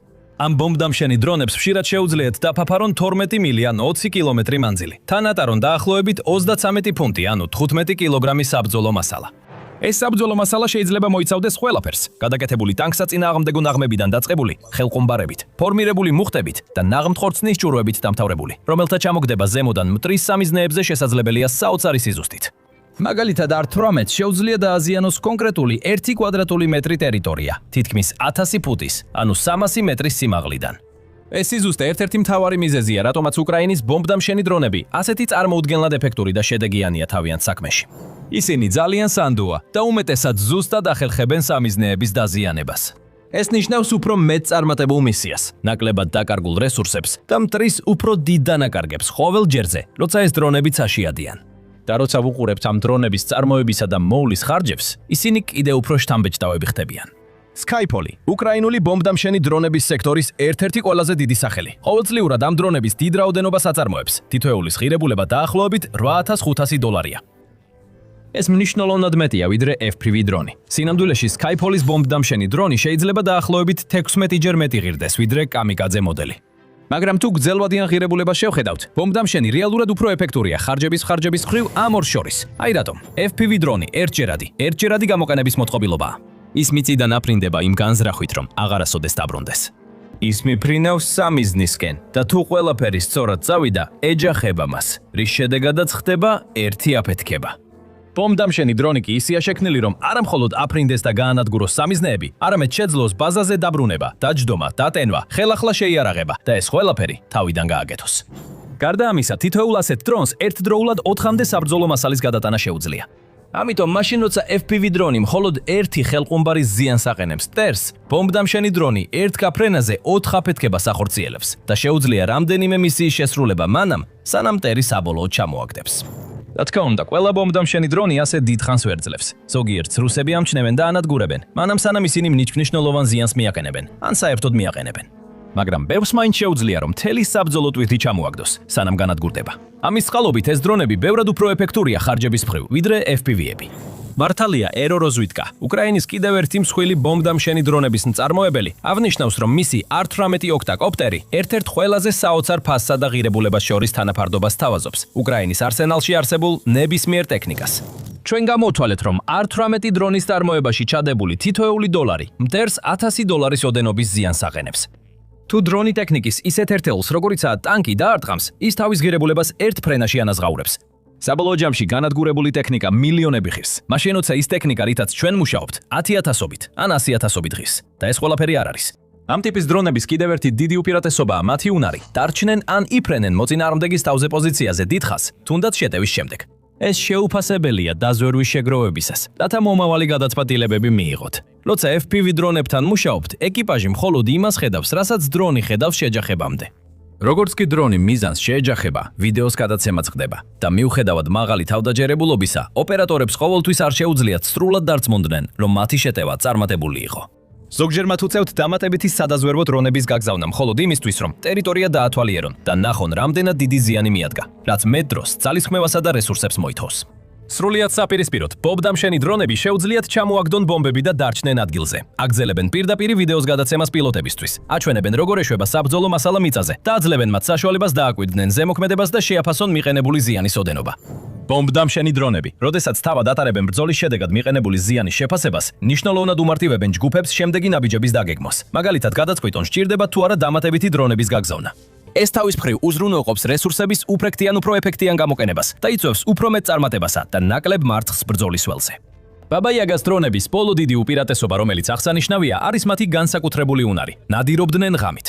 ამ ბომბდამშენი დრონებს ხშირად შეუძლიათ დაფაფარონ 12 მილი ან 20 კილომეტრი მანძილი. თან ატარონ დაახლოებით 33 ფუნტი, ანუ 15 კილოგრამი საბრძოლო მასალა. ეს საბრძოლო მასალა შეიძლება მოიცავდეს ყველაფერს: გადაკეთებული ტანკსაწინააღმდეგო ნაღმებიდან დაწყებული, ხელყუმბარებით, ფორმირებული მუხტებით და ნაღმთხორცნის ჭურვებით დამთავრებული, რომელთა ჩამოგდება ზემოდან მტრის სამიზნეებზე შესაძლებელია საოცარი სიზუსტით. მაგალითად, R18 შეუძლია დააზიანოს კონკრეტული 1 კვადრატული მეტრი ტერიტორია, თითქმის 1000 ფუტის, ანუ 300 მეტრის სიმაღლიდან. ეს სიზუსტე ერთ-ერთი მთავარი მიზეზია, რატომაც უკრაინის ბომბდამშენი დრონები ასეთი წარმოუდგენლად ეფექტური და შედეგიანია თავიანთ საქმეში. ისინი ძალიან სანდოა და უმეტესად ზუსტად ახერხებენ სამიზნეების დაზიანებას. ეს ნიშნავს უფრო მეტ წარმატებულ მისიას, ნაკლებად დაკარგულ რესურსებს და მტრის უფრო დიდ დანაკარგებს ყოველ ჯერზე, როცა ეს დრონები წაშიადიან. და როცა ვუყურებთ ამ დრონების წარმოებისა და მოვლის ხარჯებს, ისინი კიდევ უფრო შთამბეჭდავები ხდებიან. Skypol-ი, უკრაინული ბომბდამშენი დრონების სექტორის ერთ-ერთი ყველაზე დიდი სახელი. ყოველწლიურად ამ დრონების დიდ რაოდენობას აწარმოებს. თითოეულის ღირებულება დაახლოებით $8500. ეს მნიშვნელოვნად მეტია ვიდრე FPV დრონი. სინამდვილეში Skypol-ის ბომბდამშენი დრონი შეიძლება დაახლოებით 16-ჯერ მეტი ღირდეს ვიდრე კამიკაძე მოდელი. მაგრამ თუ გრძელვადიან ღირებულებას შევხედავთ, ბომბდამშენი რეალურად უფრო ეფექტურია ხარჯების მხრივ ამ ორ შორის. აი რატომ? FPV დრონი ერთჯერადი გამოყენების მოწყობილობაა. ის მიწიდან აფრინდება იმ განზრახვით, რომ აღარასოდეს დაბრუნდეს. ის მიფრინავს სამიზნისკენ და თუ ყველაფერი სწორად წავიდა, ეჯახება მას, რის შედეგადაც ხდება ერთი აფეთქება. ბომბდამშენი დრონი კი ისეა შექმნილი, რომ არა მხოლოდ აფრინდეს და გაანადგუროს სამიზნეები, არამედ შეძლოს ბაზაზე დაბრუნება, დაჯდომა, დატენვა, ხელახლა შეიარაღება და ეს ყველაფერი თავიდან გააკეთოს. გარდა ამისა, თითოეულ ასეთ დრონს ერთდროულად 4-მდე საბრძოლო მასალის გადატანა შეუძლია. ამიტომ მაშინ როცა FPV დრონი მხოლოდ ერთი ხელყუმბარის ზიანს აყენებს ტერს, ბომბდამშენი დრონი ერთ გაფრენაზე 4 აფეთქებას ახორციელებს და შეუძლია რამდენიმე მისიის შესრულება მანამ, სანამ ტერი საბოლოოდ ჩამოაგდებს. რა თქმა უნდა, ყველა ბომბდამშენი დრონი ასე დიდ ხანს ვერ ძლევს. ზოგიერთს რუსები ამჩნევენ და ანადგურებენ, მანამ სანამ ისინი მნიშვნელოვან ზიანს მიაყენებენ, ან საერთოდ მიაყენებენ. მაგრამ ბევრს მაინც შეუძლია, რომ მთელი საბრძოლო ტვირთი ჩამოაგდოს, სანამ განადგურდება. ამის წყალობით ეს დრონები ბევრად უფრო ეფექტურია ხარჯების მხრივ, ვიდრე FPV-ები. მართალია, ეროროზვიტკა, უკრაინის კიდევ ერთი მსხვილი ბომბდამშენი დრონების მწარმოებელი, აღნიშნავს, რომ მისი R18 ოქტაკოპტერი ერთ-ერთ ყველაზე საოცარ ფასსა და ღირებულებას შორის თანაფარდობას თავაზობს უკრაინის არსენალში არსებულ ნებისმიერ ტექნიკას. ჩვენ გამოვთვალეთ, რომ R18 დრონის წარმოებაში ჩადებული თითოეული დოლარი მტერს $1000 ოდენობის ზიანს აყენებს. თუ დრონი ტექნიკის ისეთ ერთეულს, როგორიცაა ტანკი დაარტყამს, ის თავის ღირებულებას ერთ ფრენაში ანაზღაურებს. საბოლოო ჯამში განადგურებული ტექნიკა მილიონები ღირს. მაშინ როცა ის ტექნიკა, რითაც ჩვენ მუშაობთ, 10,000-ობით ან 100,000-ობით ღირს და ეს ყველაფერი არ არის. ამ ტიპის დრონების კიდევ ერთი დიდი უპირატესობაა მათი უნარი. დარჩნენ ან იფრენენ მოწინააღმდეგის თავზე პოზიციაზე დიდხანს, თუნდაც შეტევის შემდეგ. ეს შეუფასებელია დაზვერვის შეგროვებისას, რათა მომავალი გადაწყვეტილებები მიიღოთ. როცა FPV დრონებთან მუშაობთ, ეკიპაჟი მხოლოდ იმას ხედავს, რასაც დრონი ხედავს შეჯახებამდე. როგორც კი დრონი მიზანს შეეჯახება, ვიდეოს გადაცემაც ხდება და მიუხედავად მაღალი თავდაჯერებულობისა, ოპერატორებს ყოველთვის არ შეუძლიათ სრულად დარწმუნდნენ, რომ მათი შეტევა წარმატებული იყო. ზოგჯერ მათ უწევთ დამატებითი სადაზვერვო დრონების გაგზავნა მხოლოდ იმისთვის, რომ ტერიტორია დაათვალიერონ და ნახონ, რამდენად დიდი ზიანი მიადგა, რაც მეტ დროს ძალისხმევასა და რესურსებს მოითხოვს. სრულიად საპირისპიროდ, ბომბდამშენი დრონები შეუძლიათ ჩამოაგდონ ბომბები და დარჩნენ ადგილზე. აგზელებენ პირდაპირ ვიდეოს გადაცემას პილოტებისთვის, აჩვენებენ როგორ ეშვება საბრძოლო მასალა მიწაზე და აძლევენ მათ საშუალებას დააკვირდნენ ზემოქმედებას და შეაფასონ მიყენებული ზიანის ოდენობა. ბომბდამშენი დრონები, როდესაც თავად ატარებენ ბრძოლის შედეგად მიყენებული ზიანის შეფასებას, ნიშნულოვნად უმარტივებენ ჯგუფებს შემდეგი ნაბიჯების დაგეგმვას. მაგალითად, გადაწყვიტონ სჭირდება თუ არა დამატებითი დრონების გაგზავნა. ეს თავის მხრივ უზრუნველყოფს რესურსების უფრო ეფექტიან გამოყენებას და იწვევს უფრო მეტ წარმატებასა და ნაკლებ მარცხს ბრძოლის ველზე. ბაბა-იაგას დრონების ბოლო დიდი უპირატესობა, რომელიც აღსანიშნავია, არის მათი განსაკუთრებული უნარი. ნადირობდნენ ღამით.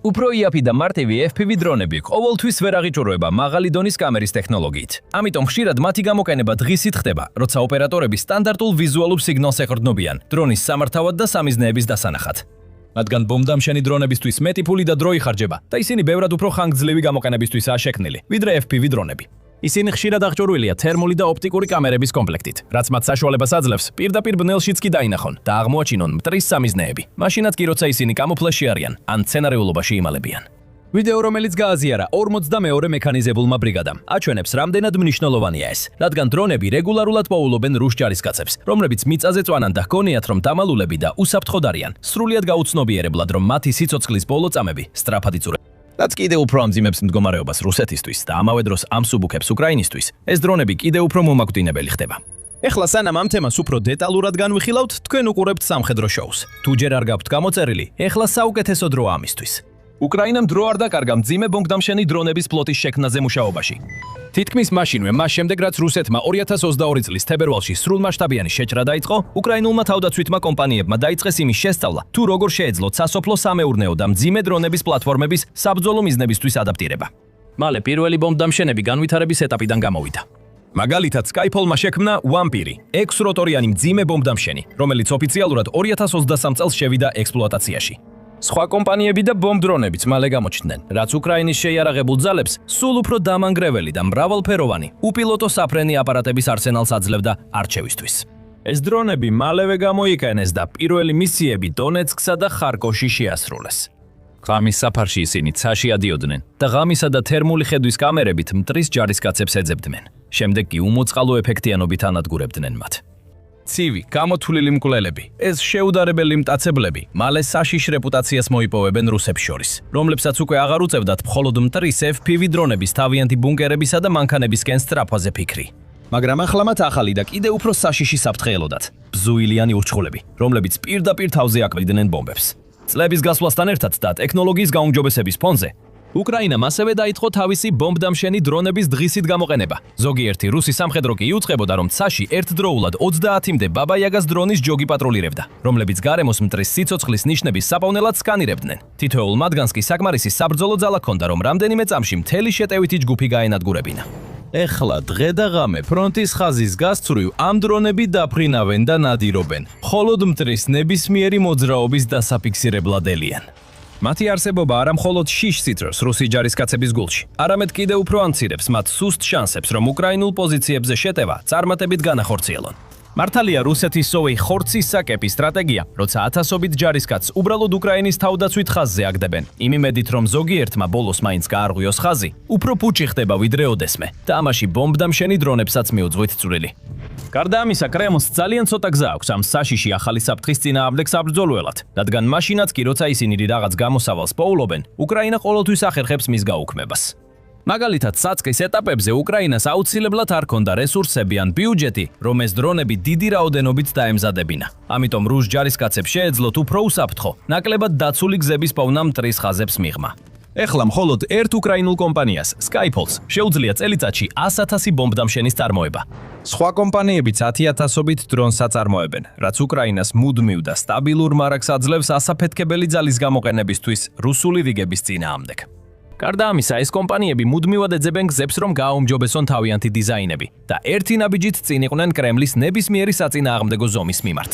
უფრო იაფი და მარტივი FPV დრონები ყოველთვის ვერ აღიჭურვება მაღალი დონის კამერის ტექნოლოგიით. ამიტომ ხშირად მათი გამოყენება დღისით ხდება, როცა ოპერატორები სტანდარტულ ვიზუალურ სიგნალს ეხორდნობიან დრონის სამართავად და სამიზნეების დასანახად. რადგან ბომბდამშენი დრონებისთვის მეტი ფული და დრო იხარჯება და ისინი ბევრად უფრო ხანგრძლივი გამოყენებისთვისაა შექმნილი, ვიდრე FPV დრონები. ისინი ხშირად აღჭურვილია თერმული და ოპტიკური კამერების კომპლექტით, რაც მათ საშუალებას აძლევს პირდაპირ ბნელშიც კი დაინახონ და აღმოაჩინონ მტრის სამიზნეები, მაშინაც კი როცა ისინი კამუფლაჟში არიან ან სცენარეულობაში იმალებიან. ვიდეო, რომელიც გააზიარა 42 მექანიზებულმა ბრიგადამ, აჩვენებს რამდენად მნიშვნელოვანია ეს, რადგან დრონები რეგულარულად პოულობენ რუს ჯარისკაცებს, რომლებიც მიწაზე წვანან და ჰგონიათ, რომ დამალულები და უსაფრთხოდ არიან, სრულიად გაუცნობიერებლად, რომ მათი სიცოცხლის ბოლო წამები სწრაფად იწურებენ. რაც კიდევ უფრო ამძიმებს მდგომარეობას რუსეთისთვის და ამავე დროს ამსუბუქებს უკრაინისთვის, ეს დრონები კიდევ უფრო მომაკვდინებელი ხდება. ეხლა სანამ ამ თემას უფრო დეტალურად განვიხილავთ, თქვენ უყურებთ სამხედრო შოუს. თუ ჯერ არ გაქვთ გამოწერილი, ეხლა საუკეთესო დროა ამისთვის. უკრაინამ დრო არ დაკარგა მძიმე ბომბდამშენი დრონების ფლოტის შექმნაზე მუშაობაში. თითქმის მაშინვე, მას შემდეგ რაც რუსეთმა 2022 წლის თებერვალში სრულმასშტაბიანი შეჭრა დაიწყო, უკრაინულმა თავდაცვითმა კომპანიებმა დაიწყეს იმის შესწავლა, თუ როგორ შეეძლოთ სასოფლო სამეურნეო და მძიმე დრონების პლატფორმების საბრძოლო მიზნებისთვის ადაპტირება. მალე პირველი ბომბდამშენები განვითარების ეტაპიდან გამოვიდა. მაგალითად, Skyfall-მა შექმნა Vampiri, 6 როტორიანი მძიმე ბომბდამშენი, რომელიც ოფიციალურად 2023 წელს შევიდა ექსპლუატაციაში. სხვა კომპანიები და ბომბდრონებიც მალე გამოჩნდნენ, რაც უკრაინის შეიარაღებულ ძალებს სულ უფრო დამანგრეველი და მრავალფეროვანი უპილოტო საფრენი აპარატების არსენალს აძლევდა არჩევისთვის. ეს დრონები მალევე გამოიყენეს და პირველი მისიები დონეცკსა და ხარკოვში შეასრულეს. ღამის საფარში ისინი ცაში ადიოდნენ და ღამისა და თერმული ხედვის კამერებით მტრის ჯარისკაცებს ეძებდნენ. შემდეგ კი უმოწყალო ეფექტიანობით ანადგურებდნენ მათ. ცივი, გამოთვლილი მკვლელები, ეს შეუდარებელი მტაცებლები მალე საშიშ რეპუტაციას მოიპოვებენ რუსებს შორის, რომლებსაც უკვე აღარ უწევდათ მხოლოდ მტრის FPV დრონების თავიანთი ბუნკერებისა და მანქანებისკენ სწრაფვაზე ფიქრი. მაგრამ ახლა მათ ახალი და კიდევ უფრო საშიში საფრთხე ელოდათ, ბზუილიანი ურჩხულები, რომლებიც პირდაპირ თავზე აკლიდნენ ბომბებს. წლების გასვლასთან ერთად და ტექნოლოგიის გაუმჯობესების ფონზე, უკრაინამ ასევე დაიწყო თავისი ბომბდამშენი დრონების დღისით გამოყენება. ზოგიერთი რუსი სამხედრო კი იუწყებოდა, რომ ცაში ერთდროულად 30-მდე ბაბა-იაგას დრონის ჯოგი პატრულირებდა, რომლებიც გარემოს მტრის სიცოცხლის ნიშნების საპოვნელად სკანირებდნენ. თითოეულ მათგანს კი საკმარისი საბრძოლო ძალა ჰქონდა, რომ რამდენიმე წამში მთელი შეტევითი ჯგუფი გაენადგურებინა. ეხლა დღე და ღამე ფრონტის ხაზის გასწვრივ ამ დრონები დაფრინავენ და ნადირობენ, მხოლოდ მტრის ნებისმიერი მოძრაობის დასაფიქსირებლად ელიან. მათი არსებობა არა მხოლოდ შიშს იწვევს რუსი ჯარისკაცების გულში, არამედ კიდევ უფრო ამცირებს მათ სუსტ შანსებს, რომ უკრაინულ პოზიციებზე შეტევა წარმატებით განახორციელონ. მართალია რუსეთის სოვეი ხორცის საკეპი სტრატეგია, როცა ათასობით ჯარისკაცს უბრალოდ უკრაინის თავდაცვით ხაზზე აგდებენ, იმ იმედით, რომ ზოგიერთმა ბოლოს მაინც გაარღვიოს ხაზი, უფრო ფუჭი ხდება ვიდრე ოდესმე და ამაში ბომბდამშენი დრონებსაც მიუძღვით წვრილი. გარდა ამისა, კრემლს ძალიან ცოტა გზა აქვს ამ საშიში ახალი საფრთხის წინააღმდეგ საბრძოლველად, რადგან მაშინაც კი როცა ისინი რაღაც გამოსავალს პოულობენ, უკრაინა ყოველთვის ახერხებს მის გაუქმებას. მაგალითად, საწყის ეტაპებზე უკრაინას აუცილებლად არ ჰქონდა რესურსები ან ბიუჯეტი, რომ ეს დრონები დიდი რაოდენობით დაემზადებინა. ამიტომ რუს ჯარისკაცებს შეეძლოთ უფრო უსაფრთხო, ნაკლებად დაცული გზების პოვნა მტრის ხაზებს მიღმა. ეხლა მხოლოდ ერთ უკრაინულ კომპანიას, Skyfall-ს, შეუძლია წელიწადში 100,000 ბომბდამშენის წარმოება. სხვა კომპანიებიც 10,000-ობით დრონს აწარმოებენ, რაც უკრაინას მუდმივ და სტაბილურ მარაგს აძლევს ასაფეთქებელი ძალის გამოყენებისთვის რუსული რიგების წინააღმდეგ. გარდა ამისა, ეს კომპანიები მუდმივად ეძებენ გზებს, რომ გააუმჯობესონ თავიანთი დიზაინები და ერთი ნაბიჯით წინ იყვნენ კრემლის ნებისმიერი საწინააღმდეგო ზომის მიმართ.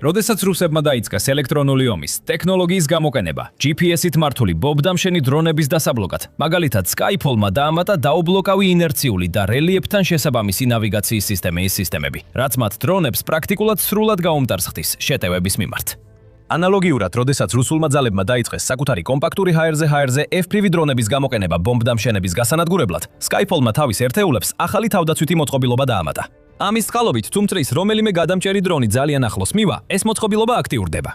როდესაც რუსებმა დაიწყეს ელექტრონული ომის ტექნოლოგიის გამოყენება, GPS-ით მართული ბომბდამშენი დრონების დასაბლოკად, მაგალითად Skyfall-მა დაამატა დაუბლოკავი ინერციული და რელიეფთან შესაბამისი ნავიგაციის სისტემები, რაც მათ დრონებს პრაქტიკულად სრულად გაუმტარს შეტევების მიმართ. ანალოგიურად, როდესაც რუსულმა ძალებმა დაიწყეს საკუთარი კომპაქტური HRZ FPV დრონების გამოყენება ბომბდამშენების გასანადგურებლად, Skyfall-მა თავის ერთეულებს ახალი თავდაცვითი მოწყობილობა დაამატა. ამის წყალობით, თუ მტრის რომელიმე გადამჭერი დრონი ძალიან ახლოს მივა, ეს მოწყობილობა აქტიურდება.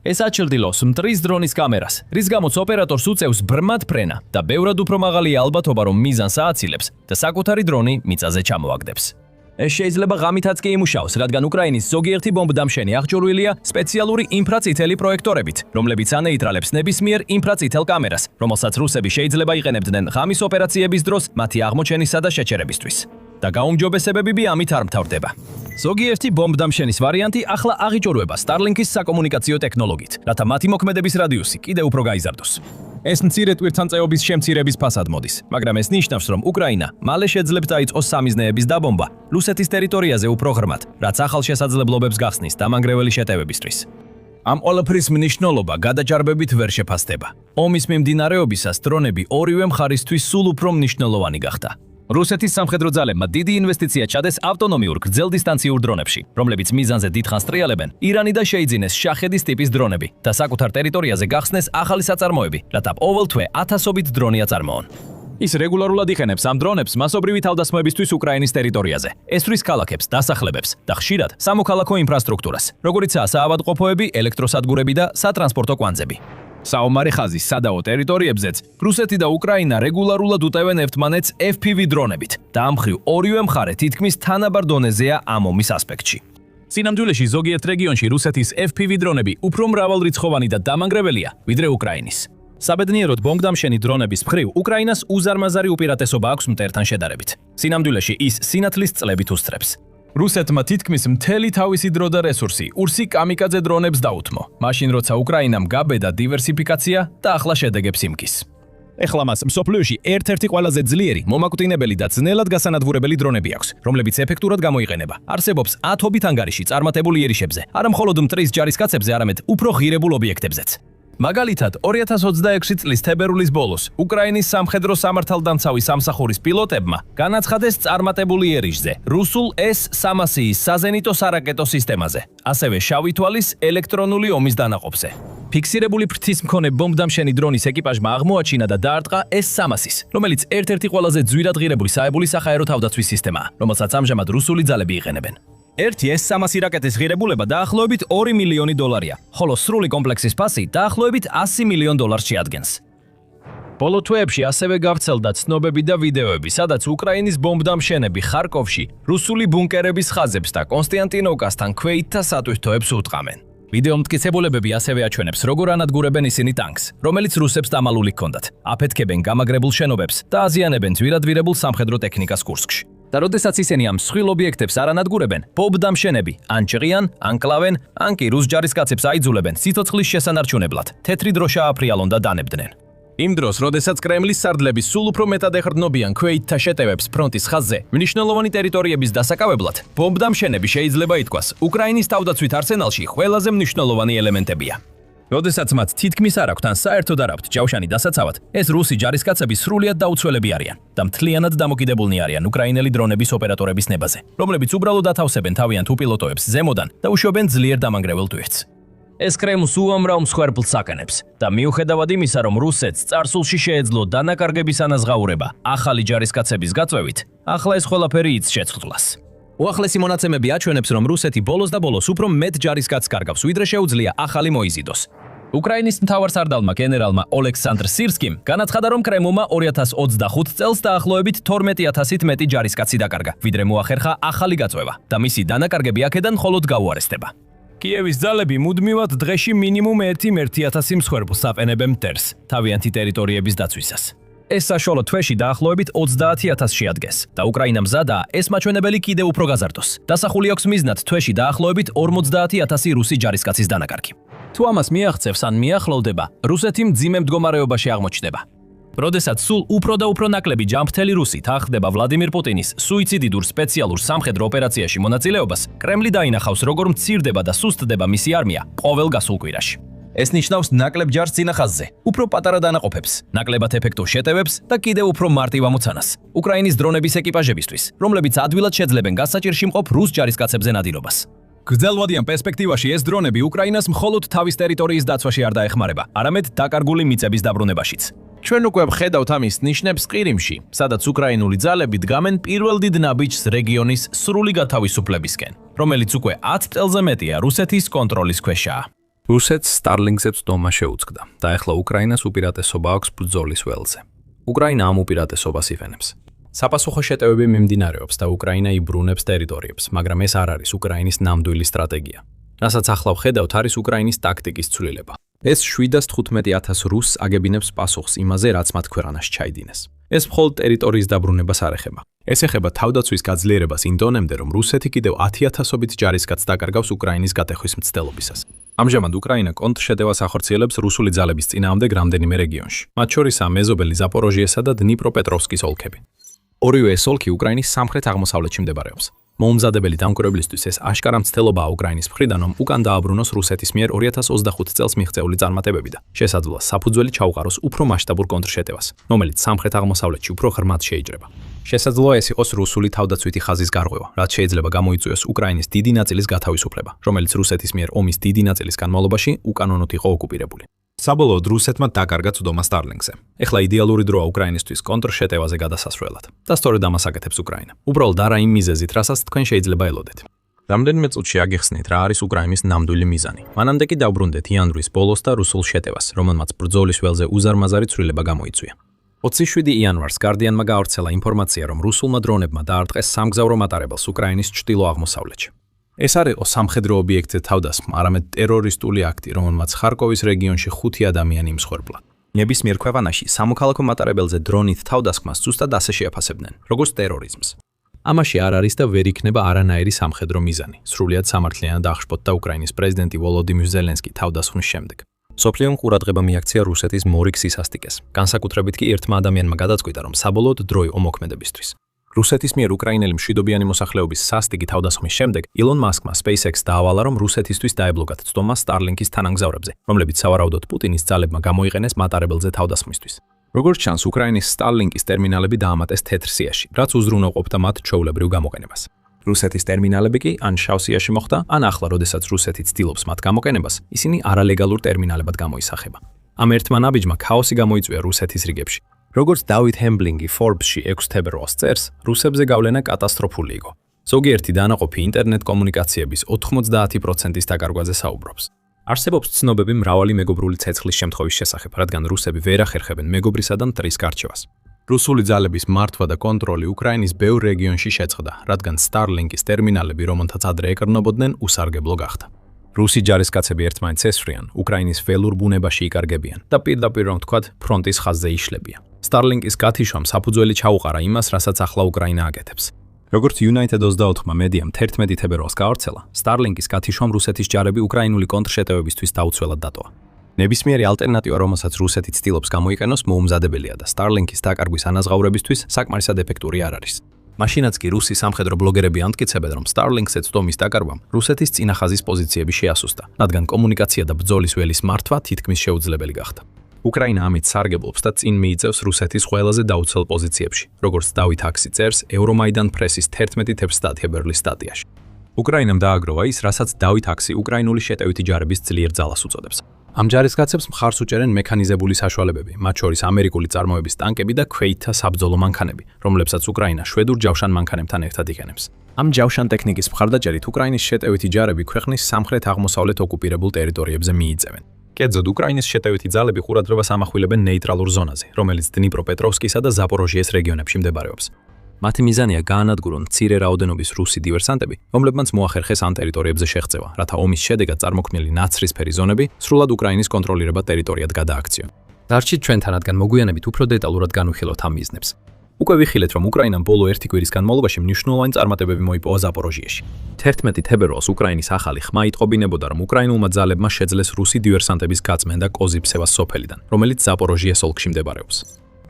ეს აჩრდილავს მტრის დრონის კამერას, რის გამოც ოპერატორს უწევს ბრმად ფრენა და ბევრად უფრო მაღალია ალბათობა, რომ მიზანს ააცილებს და საკუთარი დრონი მიწაზე ჩამოაგდებს. ეს შეიძლება ღამითაც კი იმუშაოს, რადგან უკრაინის ზოგიერთი ბომბდამშენი აღჭურვილია სპეციალური ინფრაწითელი პროექტორებით, რომლებიც ანეიტრალებს ნებისმიერ ინფრაწითელ კამერას, რომელსაც რუსები შეიძლება იყენებდნენ ღამის ოპერაციების დროს მათი აღმოჩენისა და შეჩერებისთვის. და გაუმჯობესებებები ამით არ მთავრდება. ზოგიერთი ბომბდამშენის ვარიანტი ახლა აღიჭურვება Starlink-ის საკომუნიკაციო ტექნოლოგიით, რათა მათი მოქმედების რადიუსი კიდევ უფრო გაიზარდოს. ეს მცირე ტვირთანწეობის შემცირების ფასად მოდის, მაგრამ ეს ნიშნავს, რომ უკრაინა მალე შეძლებს დაიწყოს სამიზნეების დაბომბა რუსეთის ტერიტორიაზე უფრო ღრმად, რაც ახალშესაძლებლობებს გახსნის დამანგრეველი შეტევებისთვის. ამ ყველაფრის მნიშვნელობა გადაჭარბებით ვერ შეფასდება. ომის მიმდინარეობისას დრონები ორივე მხარისთვის სულ უფრო მნიშვნელოვანი გახდა. რუსეთის სამხედრო ძალებმა დიდი ინვესტიცია ჩადეს ავტონომიურ გრძელდისტანციურ დრონებში, რომლებიც მიზანზე დიდხანს ტრიალებენ. ირანიდან შეიძინეს შაჰედის ტიპის დრონები და საკუთარ ტერიტორიაზე გახსნეს ახალი საწარმოები, რათა ყოველთვე ათასობით დრონი აწარმოონ. ის რეგულარულად იყენებს ამ დრონებს მასობრივი თავდასხმებისთვის უკრაინის ტერიტორიაზე. ესვრის ქალაქებს, დასახლებებს და ხშირად სამოქალაქო ინფრასტრუქტურას, როგორიცაა საავადმყოფოები, ელექტროსადგურები და სატრანსპორტო კვანძები. საომარი ხაზის სადაო ტერიტორიებზეც რუსეთი და უკრაინა რეგულარულად უტევენ ერთმანეთს FPV დრონებით და ამ მხრივ ორივე მხარე თითქმის თანაბარ დონეზეა ამ ომის ასპექტში. სინამდვილეში ზოგიერთ რეგიონში რუსეთის FPV დრონები უფრო მრავალრიცხოვანი და დამანგრეველია, ვიდრე უკრაინის. საბედნიეროდ ბომბდამშენი დრონების მხრივ უკრაინას უზარმაზარი უპირატესობა აქვს მტერთან შედარებით. სინამდვილეში ის სინათლის წლებით უსწრებს. რუსეთმა თითქმის მთელი თავისი დრო და რესურსი ურსი კამიკაძე დრონებს დაუთმო, მაშინ როცა უკრაინამ გაბედა დივერსიფიკაცია და ახლა შედეგებს იმკის. ეხლა მას მსოფლიოში ერთ-ერთი ყველაზე ძლიერი, მომაკვდინებელი და ძნელად გასანადგურებელი დრონები აქვს, რომლებიც ეფექტურად გამოიყენება. არსებობს ათობით ანგარიში წარმატებული იერიშებზე, არა მხოლოდ მტრის ჯარისკაცებზე, არამედ უფრო ღირებულ ობიექტებზეც. მაგალითად, 2026 წლის თებერვლის ბოლოს უკრაინის სამხედრო სამართალდამცავი სამსახურის პილოტებმა განაცხადეს წარმატებული იერიშზე რუსულ S-300-ის საზენიტო სარაკეტო სისტემაზე, ასევე შავი თვალის ელექტრონული ომის დანაყოფზე. ფიქსირებული ფრთის მქონე ბომბდამშენი დრონის ეკიპაჟმა აღმოაჩინა და დაარტყა S-300-ის, რომელიც ერთ-ერთი ყველაზე ძვირად ღირებული საებული საჰაერო თავდაცვის სისტემაა, რომელსაც ამჟამად რუსული ძალები იყენებენ. ერთი S-300 რაკეტის ღირებულება დაახლოებით $2 მილიონი, ხოლო სრული კომპლექსის ფასი დაახლოებით $100 მილიონ შეადგენს. ბოლო თვეებში ასევე გავრცელდა ცნობები და ვიდეოები, სადაც უკრაინის ბომბდამშენები ხარკოვში რუსული ბუნკერების ხაზებს და კონსტანტინოვკასთან ქვეითთა სატვირთოებს უტყამენ. ვიდეო მტკიცებულებები ასევე აჩვენებს, როგორ ანადგურებენ ისინი ტანკს, რომელიც რუსებს დამალული ჰქონდათ, აფეთქებენ გამაგრებულ შენობებს და აზიანებენ ძვირადღირებულ სამხედრო ტექნიკას კურსკში. და როდესაც ისინი ამ მსხვილ ობიექტებს არ ანადგურებენ, ბომბდამშენები ან ჭრიან, ან კლავენ, ან კი რუს ჯარისკაცებს აიძულებენ სიცოცხლის შესანარჩუნებლად, თეთრი დრო შეაფრიალონ და დანებდნენ. იმ დროს, როდესაც კრემლის სარდლები სულ უფრო მეტად ეხრდნობიან ქვეითთა შეტევებს ფრონტის ხაზზე, მნიშვნელოვანი ტერიტორიების დასაკავებლად, ბომბდამშენები შეიძლება ითქვას, უკრაინის თავდაცვით არსენალში ყველაზე მნიშვნელოვანი ელემენტებია. როდესაც მათ თითქმის არ აქვთ ან საერთოდ არ აქვთ ჯავშანი დასაცავად, ეს რუსი ჯარისკაცები სრულიად დაუცველები არიან და მთლიანად დამოკიდებულნი არიან უკრაინელი დრონების ოპერატორების ნებაზე, რომლებიც უბრალოდ ათავსებენ თავიანთ უპილოტოებს ზემოდან და უშვებენ ძლიერ დამანგრევალ ტვირთს. ეს კრემლს უამრავ მსხვერპლს აკენებს და მიუხედავად იმისა, რომ რუსეთს წარსულში შეეძლო დანაკარგების ანაზღაურება ახალი ჯარისკაცების გაწვევით, ახლა ეს ყველაფერი იც შეცვლას. უახლესი მონაცემები აჩვენებს, რომ რუსეთი ბოლოს და ბოლოს უფრო მეტ ჯარისკაცს კარგავს, ვიდრე შეუძლია ახალი მოიზიდოს. უკრაინის მთავარსარდალმა გენერალმა ოლექსანდრ სირსკიმ განაცხადა, რომ კრემლმა 2025 წელს დაახლოებით 12,000-ით მეტი ჯარისკაცი დაკარგა, ვიდრე მოახერხა ახალი გაწვევა და მისი დანაკარგები აქედან მხოლოდ გაუარესდება. კიევის ძალები მუდმივად დღეში მინიმუმ 1,000 მსხვერპლს აყენებენ მტერს თავიანთი ტერიტორიების დაცვისას. ეს საშუალო თვეში დაახლოებით 30,000 შეადგენს და უკრაინა მზადაა ეს მაჩვენებელი კიდევ უფრო გაზარდოს. დასახული აქვს მიზნად თვეში დაახლოებით 50,000 რუსი ჯარისკაცის დანაკარგი. თუ ამას მიაღწევს ან მიახლოვდება, რუსეთი მძიმე მდგომარეობაში აღმოჩნდება. როდესაც სულ უფრო და უფრო ნაკლები ჯანმრთელი რუსი თანხდება ვლადიმირ პუტინის სუიციდიდურ სპეციალურ სამხედრო ოპერაციაში მონაწილეობას, კრემლი დაინახავს, როგორ მცირდება და სუსტდება მისი არმია ყოველ გასულ კვირაში. ეს ნიშნავს ნაკლებ ჯარს წინა ხაზზე, უფრო პატარა დანაყოფებს, ნაკლებად ეფექტურ შეტევებს და კიდევ უფრო მარტივ ამოცანას. უკრაინის დრონების ეკიპაჟებისთვის, რომლებიც ადვილად შეძლებენ გასაჭირში მყოფ რუს ჯარისკაცებზე ნადირობას. გრძელვადიან პერსპექტივაში ეს დრონები უკრაინას მხოლოდ თავის ტერიტორიის დაცვაში არ დაეხმარება, არამედ დაკარგული მიწების დაბრუნებაშიც. ჩვენ უკვე ვხედავთ ამის ნიშნებს ყირიმში, სადაც უკრაინული ძალები დგამენ პირველ დიდ ნაბიჯს რეგიონის სრული გათავისუფლებისკენ, რომელიც უკვე 10 წელზე მეტია რუსეთის კონტროლის ქვეშაა. რუსეთს Starlink-ზე წვდომა შეუწყდა და ახლა უკრაინას უპირატესობა აქვს ბრძოლის ველზე. უკრაინა ამ უპირატესობას ივენებს. საპასუხო შეტევები მიმდინარეობს და უკრაინა იბრუნებს ტერიტორიებს, მაგრამ ეს არ არის უკრაინის ნამდვილი სტრატეგია. რასაც ახლა ვხედავთ, არის უკრაინის ტაქტიკის ცვლილება. ეს 715,000 რუსს აგებინებს პასუხს იმაზე, რაც მათ ქვეყანას ჩაიდინეს. ეს მხოლოდ ტერიტორიის დაბრუნებას არ ეხება. ეს ეხება თავდაცვის გაძლიერებას იმ დონემდე, რომ რუსეთი კიდევ 10,000-ობით ჯარისკაცს დაკარგავს უკრაინის გატეხვის მცდელობისას. ამჟამად უკრაინა კონტრშეტევას ახორციელებს რუსული ძალების წინააღმდეგ რამდენიმე რეგიონში, მათ შორისაა მეზობელი ზაპოროჟიესა და დნიპროპეტროვსკის ოლქები. ორივე ეს ოლქი უკრაინის სამხრეთ-აღმოსავლეთში მდებარეობს. მოუმზადებელი დამკვირვებლისთვის ეს აშკარა მცდელობაა უკრაინის მხრიდან, რომ უკან დააბრუნოს რუსეთის მიერ 2025 წელს მიღწეული წარმატებები და შესაძლოა საფუძველი ჩაუყაროს უფრო მასშტაბურ კონტრშეტევას, რომელიც სამხრეთ-აღმოსავლეთში უფრო ღრმად შეიჭრება. შესაძლოა ეს იყოს რუსული თავდაცვითი ხაზის გარღვევა, რაც შეიძლება გამოიწვიოს უკრაინის დიდი ნაწილის გათავისუფლება, რომელიც რუსეთის მიერ ომის დიდი ნაწილის განმავლობაში უკანონოდ იყო ოკუპირებული. საბოლოოდ რუსეთმა დაკარგა წვდომა Starlink-ზე. ეხლა იდეალური დროა უკრაინისთვის კონტრშეტევაზე გადასასვლელად. და სწორედ ამას აკეთებს უკრაინა. უბრალოდ არა იმ მიზეზით, რასაც თქვენ შეიძლება ელოდეთ. რამდენიმე წუთში აგიხსნით რა არის უკრაინის ნამდვილი მიზანი. მანამდე კი დავბრუნდეთ იანვრის ბოლოს და რუსულ შეტევას, რომელმაც ბრძოლის ველზე უზარმაზარი ცვლილება გამოიწვია. 27 იანვარს Guardian-მა გაავრცელა ინფორმაცია, რომ რუსულმა დრონებმა დაარტყეს სამგზავრო მატარებელს უკრაინის ჩრდილო-აღმოსავლეთში. ეს არ იყო სამხედრო ობიექტზე თავდასხმა, არამედ ტერორისტული აქტი, რომელმაც ხარკოვის რეგიონში 5 ადამიანი იმსხვერპლა. ნებისმიერ ქვეყანაში სამოქალაქო მატარებელზე დრონით თავდასხმას ზუსტად ასე შეაფასებდნენ, როგორც ტერორიზმს. ამაში არ არის და ვერ იქნება არანაირი სამხედრო მიზანი. სრულიად სამართლიანად აღშფოთდა უკრაინის პრეზიდენტი ვოლოდიმირ ზელენსკი თავდასხმის შემდეგ. სოფლიომ ყურადღება მიაქცია რუსეთის მორიგ სისასტიკეს. განსაკუთრებით კი ერთმა ადამიანმა გადაწყვიტა, რომ საბოლოოდ დროი ომოქმედებისთვის. რუსეთის მიერ უკრაინელი მშვიდობიანი მოსახლეობის სასტიკი თავდასხმის შემდეგ ილონ მასკმა SpaceX დაავალა, რომ რუსეთისთვის დაებლოკათ წვდომა Starlink-ის თანამგზავრებზე, რომლებიც სავარაუდოდ პუტინის ძალებმა გამოიყენეს მატარებელზე თავდასხმისთვის. როგორც ჩანს, უკრაინის Starlink-ის ტერმინალები დაამატეს თეთრ სიაში, რაც უზრუნველყოფდა მათ ჩვეულებრივ გამოყენებას. რუსეთის ტერმინალები კი ან შავ სიაში მოხვდა, ან ახლა, როდესაც რუსეთი ცდილობს მათ გამოყენებას, ისინი არალეგალურ ტერმინალებად გამოისახება. ამ ერთმა ნაბიჯმა ქაოსი გამოიწვია რუსეთის რიგებში. როგორც დავით ჰემბლინგი Forbes-ში 6 თებერვალს წერს, რუსებზე გავლენა კატასტროფული იყო. ზოგიერთი დანაყოფი ინტერნეტ კომუნიკაციების 90%-ის დაკარგვაზე საუბრობს. არსებობს ცნობები მრავალი მეგობრული ცეცხლის შემთხვევის შესახებ, რადგან რუსები ვერ ახერხებენ მეგობრისა და მტრის გარჩევას. რუსული ძალების მართვა და კონტროლი უკრაინის ბევრ რეგიონში შეწყდა, რადგან Starlink-ის ტერმინალები, რომელთაც ადრე ეკრნობოდნენ, უსარგებლო გახდა. რუსი ჯარისკაცები ერთმანეთს ესვრიან, უკრაინის ველურ ბუნებაში იკარგებიან და პირდაპირ რომ ვთქვათ, ფრონტის ხაზზე იშლებიან. Starlink-ის გათიშვამ საფუძველი ჩაუყარა იმას, რასაც ახლა უკრაინა აკეთებს. როგორც United 24-მა მედიამ 11 თებერვალს გაავრცელა, Starlink-ის გათიშვამ რუსეთის ჯარები უკრაინული კონტრშეტევებისთვის დაუცველად დატოვა. ნებისმიერი ალტერნატივა, რომელსაც რუსეთი ცდილობს გამოიყენოს, მოუმზადებელია და Starlink-ის დაკარგვის ანაზღაურებისთვის საკმარისად ეფექტური არ არის. მაშინაც კი რუსი სამხედრო ბლოგერები ამტკიცებენ, რომ Starlink-ზე წვდომის დაკარგვამ რუსეთის წინახაზის პოზიციები შეასუსტა, რადგან კომუნიკაცია და ბრძოლის ველის მართვა თითქმის შეუძლებელი გახდა. უკრაინა ამით სარგებლობს და წინ მიიწევს რუსეთის ყველაზე დაუცველ პოზიციებში, როგორც დავით აქსი წერს Euromaidan Press-ის 11 თებერვლის სტატიაში. უკრაინამ დააგროვა ის, რასაც დავით აქსი უკრაინული შეტევითი ჯარების ძლიერ ძალას უწოდებს. ამ ჯარისკაცებს მხარს უჭერენ მექანიზებული საშუალებები, მათ შორის ამერიკული წარმოების ტანკები და ქვეითთა საბრძოლო მანქანები, რომლებსაც უკრაინა შვედურ ჯავშან მანქანებთან ერთად იყენებს. ამ ჯავშან ტექნიკის მხარდაჭერით უკრაინის შეტევითი ჯარები ქვეყნის სამხრეთ-აღმოსავლეთ ოკუპირებულ ტერიტორიებზე მიიწევენ. კერძოდ უკრაინის შეტევითი ძალები ყურადღებას ამახვილებენ ნეიტრალურ ზონაზე, რომელიც დნიპროპეტროვსკისა და ზაპოროჟიეს რეგიონებში მდებარეობს. მათი მიზანია გაანადგურონ მცირე რაოდენობის რუსი დივერსანტები, რომლებმაც მოახერხეს ამ ტერიტორიებზე შეღწევა, რათა ომის შედეგად წარმოქმნილი ნაცრისფერი ზონები სრულად უკრაინის კონტროლირებად ტერიტორიად გადააქციონ. დარჩით ჩვენთან, რადგან მოგვიანებით უფრო დეტალურად განვიხილოთ ამ მიზნებს. უკვე ვიხილეთ, რომ უკრაინამ ბოლო ერთი კვირის განმავლობაში მნიშვნელოვანი წარმატებები მოიპოვა ზაპოროჟიეში. 11 თებერვალს უკრაინის ახალი ხმა იტყობინებოდა, რომ უკრაინულმა ძალებმა შეძლეს რუსი დივერსანტების გაწმენდა კოზიფსევას სოფელიდან, რომელიც ზაპოროჟიეს ოლქში მდებარეობს.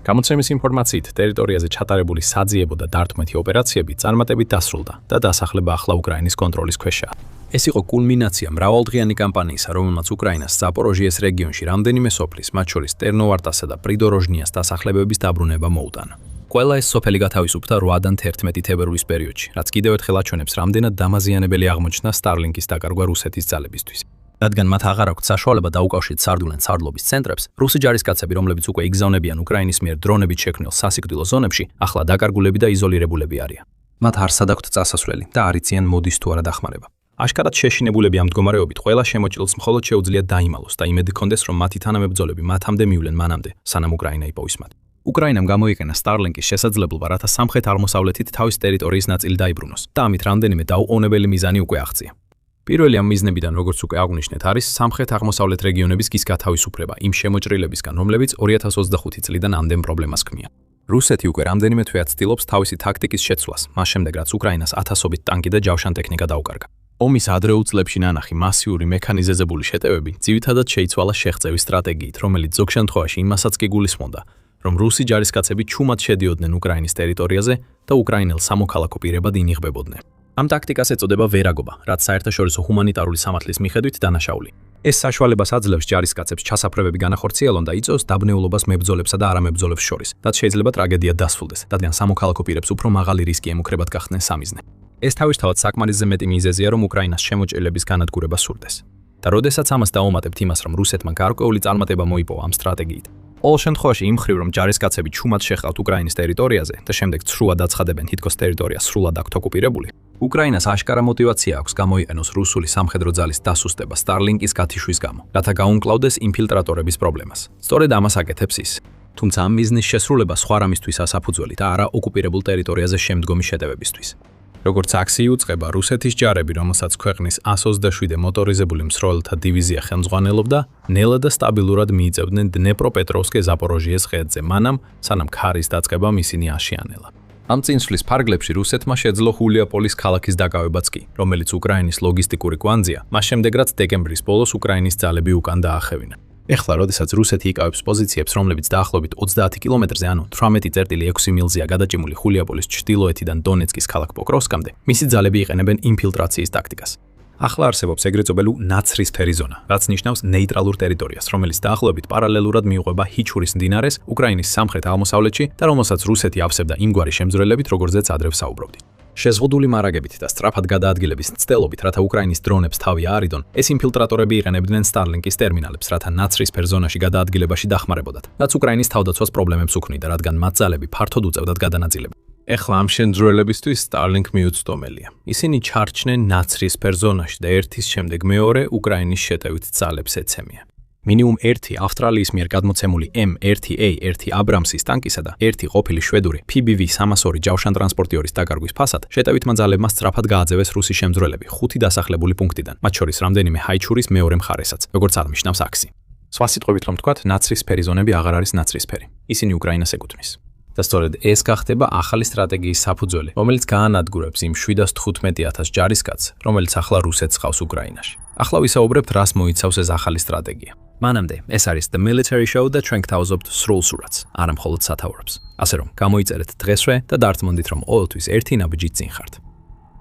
გამოცემის ინფორმაციით, ტერიტორიაზე ჩატარებული საძიებო და დართმეთი ოპერაციები წარმატებით დასრულდა და დასახლება ახლა უკრაინის კონტროლის ქვეშაა. ეს იყო კულმინაცია მრავალდღიანი კამპანიისა, რომელმაც უკრაინას ზაპოროჟიეს რეგიონში რამდენიმე სოფლის, მათ შორის ტერნოვარტასა და პრიდოროჟნიას დასახლებების დაბრუნება მოუტანა. ყველა ეს სოფელი გათავისუფლდა 8-დან 11 თებერვლის პერიოდში, რაც კიდევ ერთხელ აჩვენებს, რამდენად დამაზიანებელი აღმოჩნდა Starlink-ის დაკარგვა რუსეთის ძალებისთვის. რადგან მათ აღარ აქვთ საშუალება დაუკავშირთ სარდულენ სარდლობის ცენტრებს, რუსი ჯარისკაცები, რომლებიც უკვე იგზავნებიან უკრაინის მიერ დრონებით შექმნილ სასიკვდილო ზონებში, ახლა დაკარგულები და იზოლირებულები არიან. მათ არსად აქვთ წასასვლელი და არ იციან მოდის თუ არა დახმარება. აშკარად შეშინებულები ამ მდგომარეობით ყველა შემოჭრილს მხოლოდ შეუძლია დაიმალოს და იმედი ჰქონდეს, რომ მათი თანამებრძოლები მათამდე მივლენ მანამდე, სანამ უკრაინა იპოვის მათ. უკრაინამ გამოიყენა Starlink-ის შესაძლებლობა, რათა სამხრეთ-აღმოსავლეთით თავის ტერიტორიის ნაწილი დაიბრუნოს და ამით რამდენიმე დაუყოვნებელი მიზანი უკვე აღწია. პირველი ამ მიზნებიდან, როგორც უკვე აღვნიშნეთ, არის სამხრეთ-აღმოსავლეთ რეგიონების გის გათავისუფლება იმ შემოჭრილებისგან, რომლებიც 2025 წლიდან ამდენ პრობლემას ქმნიან. რუსეთი უკვე რამდენიმე თვეა ცდილობს თავისი ტაქტიკის შეცვლას, მას შემდეგ რაც უკრაინას ათასობით ტანკი და ჯავშან ტექნიკა დაუკარგა. ომის ადრეულ წლებში ნანახი მასიური მექანიზებული შეტევები ძირითადად შეიცვალა შეღწევის სტრატეგიით, რომელიც ზოგ შემთხვევაში იმასაც კი გულისხმობდა, რომ რუსი ჯარისკაცები ჩუმად შედიოდნენ უკრაინის ტერიტორიაზე და უკრაინელ სამოქალაქო პირებად ინიღბებოდნენ. ამ ტაქტიკას ეწოდება ვერაგობა, რაც საერთაშორისო ჰუმანიტარული სამართლის მიხედვით დანაშაული. ეს საშუალებას აძლევს ჯარისკაცებს ჩასაფრებები განახორციელონ და იწვევს დაბნეულობას მებრძოლებსა და არამებრძოლებს შორის, რაც შეიძლება ტრაგედია დასრულდეს, რადგან სამოქალაქო პირებს უფრო მაღალი რისკი ემუქრებათ გახდნენ სამიზნე. ეს თავისთავად საკმარისზე მეტი მიზეზია, რომ უკრაინას შემოჭრილების განადგურება სურდეს. და როდესაც ამას დაუმატებთ იმას, რომ რუსეთმა გარკვეული წარმატება მოიპოვა ამ სტრატეგიით, ყოველ შემთხვევაში იმ მხრივ, რომ ჯარისკაცები ჩუმად შეხავთ უკრაინის ტერიტორიაზე და შემდეგ ცრუად აცხადებენ თითქოს ტერიტორია სრულად აქვთ ოკუპირებული, უკრაინას აშკარა мотиваცია აქვს გამოიყენოს რუსული სამხედრო ძალის დასუსტება Starlink-ის გათიშვის გამო, რათა გაუმკლავდეს ინფილტრატორების პრობლემას. სწორედ ამას აკეთებს ის. თუმცა ამ მიზნის შესრულება სხვა რამისთვის ასაფუძველი და არა ოკუპირებულ ტერიტორიაზე შემდგომი შეტევებისთვის. როგორც აქსი იუწყება, რუსეთის ჯარები, რომელსაც ქვეყნის 127 მოტორიზებული მსროლელთა დივიზია ხელმძღვანელობდა, ნელა და სტაბილურად მიიწევდნენ დნეპროპეტროვსკე-ზაპოროჟიეს ხიდზე, მანამ სანამ ქარის დაწყებამ ისინი აშიანელა. ამ წინსვლის ფარგლებში რუსეთმა შეძლო ჰულიაპოლის ქალაქის დაკავებაც კი, რომელიც უკრაინის ლოგისტიკური კვანძია, მას შემდეგ რაც დეკემბრის ბოლოს უკრაინის ძალები უკან დაახევინა. ეხლა, როდესაც რუსეთი იკავებს პოზიციებს, რომლებიც დაახლოებით 30 კილომეტრზე, ანუ 18.6 მილზეა გადაჭიმული ჰულიაპოლის ჩრდილოეთიდან დონეცკის ქალაქ პოკროვსკამდე, მისი ძალები იყენებენ ინფილტრაციის ტაქტიკას. ახლა არსებობს ეგრეთ წოდებული ნაცრისფერი ზონა, რაც ნიშნავს ნეიტრალურ ტერიტორიას, რომელიც დაახლოებით პარალელურად მიუყვება ჰიჩურის მდინარეს უკრაინის სამხრეთ-აღმოსავლეთში და რომელსაც რუსეთი ავსებდა იმგვარი შემძვრელებით, როგორზეც ადრე ვსაუბრობდით. შეზღუდული მარაგებით და სწრაფად გადაადგილების მცდელობით, რათა უკრაინის დრონებს თავი აარიდონ, ეს ინფილტრატორები იყენებდნენ Starlink-ის ტერმინალებს, რათა ნაცრისფერ ზონაში გადაადგილებაში დახმარებოდათ, რაც უკრაინის თავდაცვას პრობლემებს უქმნიდა, რადგან მათ ძალები ფართოდ უწევდათ გადანაწილება. ეხლა ამ შემძვრელებისთვის Starlink მიუწვდომელია. ისინი ჩარჩნენ ნაცრისფერ ზონაში და ერთის შემდეგ მეორე უკრაინის შეტევით ძალებს ეცემიან. მინიმუმ 1 ავსტრალიის მიერ გადმოცემული M1A1 აბრამსის ტანკისა და 1 ყოფილი შვედური PBV-302 ჯავშანტრანსპორტიორის დაკარგვის ფასად შეტევითმა ძალებმა სწრაფად გააძევეს რუსი შემძვრელები 5 დასახლებული პუნქტიდან, მათ შორის რამდენიმე ჰაიჩურის მეორე მხარესაც, როგორც აღნიშნავს აქსი. სხვა სიტყვებით რომ ვთქვათ, ნაცრისფერი ზონები აღარ არის ნაცრისფერი. ისინი უკრაინას ეკუთვნის. და სწორედ ეს გახდება ახალი სტრატეგიის საფუძველი, რომელიც გაანადგურებს იმ 715,000 ჯარისკაცს, რომელიც ახლა რუსეთს ხავს უკრაინაში. ახლა ვისაუბრებთ, რას მოიცავს ეს ახალი სტრატეგია. მანამდე ეს არის The Military Show და ჩვენ გთავაზობთ სრულ სურათს, არა მხოლოდ სათაურებს. ასე რომ, გამოიწერეთ დღესვე და დარწმუნდით, რომ ყოველთვის ერთი ნაბიჯით წინ ხართ.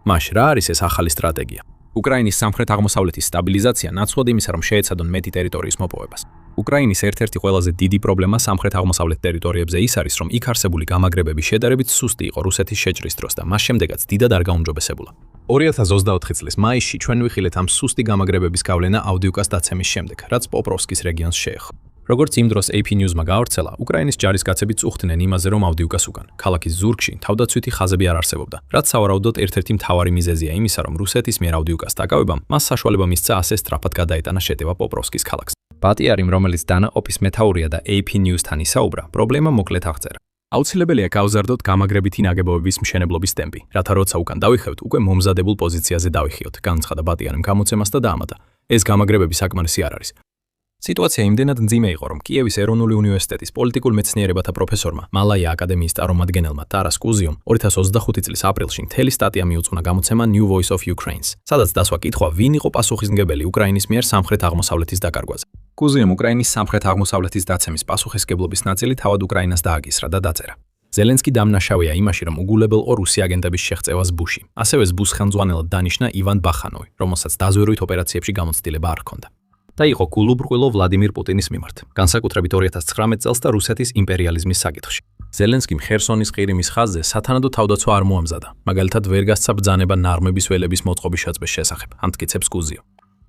მაშ რა არის ეს ახალი სტრატეგია? უკრაინის სამხრეთ-აღმოსავლეთის სტაბილიზაცია ნაცვლად იმისა, რომ შეეცადონ მეტი ტერიტორიის მოპოვებას. უკრაინის ერთ-ერთი ყველაზე დიდი პრობლემა სამხრეთ-აღმოსავლეთ ტერიტორიებზე ის არის, რომ იქ არსებული გამაგრებები შედარებით სუსტი იყო რუსეთის შეჭრის დროს და მას შემდეგაც დიდად არ გაუმჯობესებულა. 2024 წლის მაისში ჩვენ ვიხილეთ ამ სუსტი გამაგრებების გავლენა აუდიუკას დაცემის შემდეგ, რაც პოპროვსკის რეგიონს შეეხო. როგორც იმ დროს AP News-მა გაავრცელა, უკრაინის ჯარისკაცები წუხდნენ იმაზე, რომ აუდიუკას უკან, ქალაქის ზურგში თავდაცვითი ხაზები არ არსებობდა, რაც სავარაუდოდ ერთ-ერთი მთავარი მიზეზია იმისა, რომ რუსეთის მიერ აუდიუკას დაკავებამ მას საშუალება მისცა ასე სწრაფად გადაეტანა შეტევა პოპროვსკის ქალაქს. პატიარიმ, რომელიც დანაყოფის მეთაურია და AP News-თან ისაუბრა, პრობლემა მოკლედ აღწერა. აუცილებელია გავზარდოთ გამაგრებითი ნაგებობების მშენებლობის ტემპი, რათა როცა უკან დავიხევთ, უკვე მომზადებულ პოზიციაზე დავიხიოთ, განცხადა პატიარიმ გამოცემას და დაამატა. ეს გამაგრებები საკმარისი არ არის. სიტუაცია იმდენად მძიმე იყო, რომ კიევის ეროვნული უნივერსიტეტის პოლიტიკურ მეცნიერებათა პროფესორმა, მალაია აკადემიის წარმომადგენელმა ტარას კუზიომ 2025 წლის აპრილში მთელი სტატია მიუძღვნა გამოცემა New Voice of Ukraine. სადაც დასვა კითხვა, ვინ იყო პასუხისმგებელი უკრაინის მიერ სამხრეთ-აღმოსავლეთის დაკარგვაზე. კუზიომ უკრაინის სამხრეთ-აღმოსავლეთის დაცემის პასუხისმგებლობის ნაწილი თავად უკრაინას დააგისრა და დაწერა. ზელენსკი დამნაშავეა იმაში, რომ უგულებელყო რუსი აგენტების შეღწევას ბუში. ასევე ბუს ხელმძღვანელად დანიშნა ივან ბახანოვი, რომელსაც დაზვერვით ოპერაციებში გამოცდილება არ ჰქონდა. და იყო გულუბრყვილო ვლადიმირ პუტინის მიმართ, განსაკუთრებით 2019 წელს და რუსეთის იმპერიალიზმის საკითხში. ზელენსკიმ ხერსონის ყირიმის ხაზზე სათანადო თავდაცვა არ მოამზადა, მაგალითად ვერ გასცა ბრძანება ნარმების ველების მოწყობის შეწმის შესახებ, ამტკიცებს კუზიო.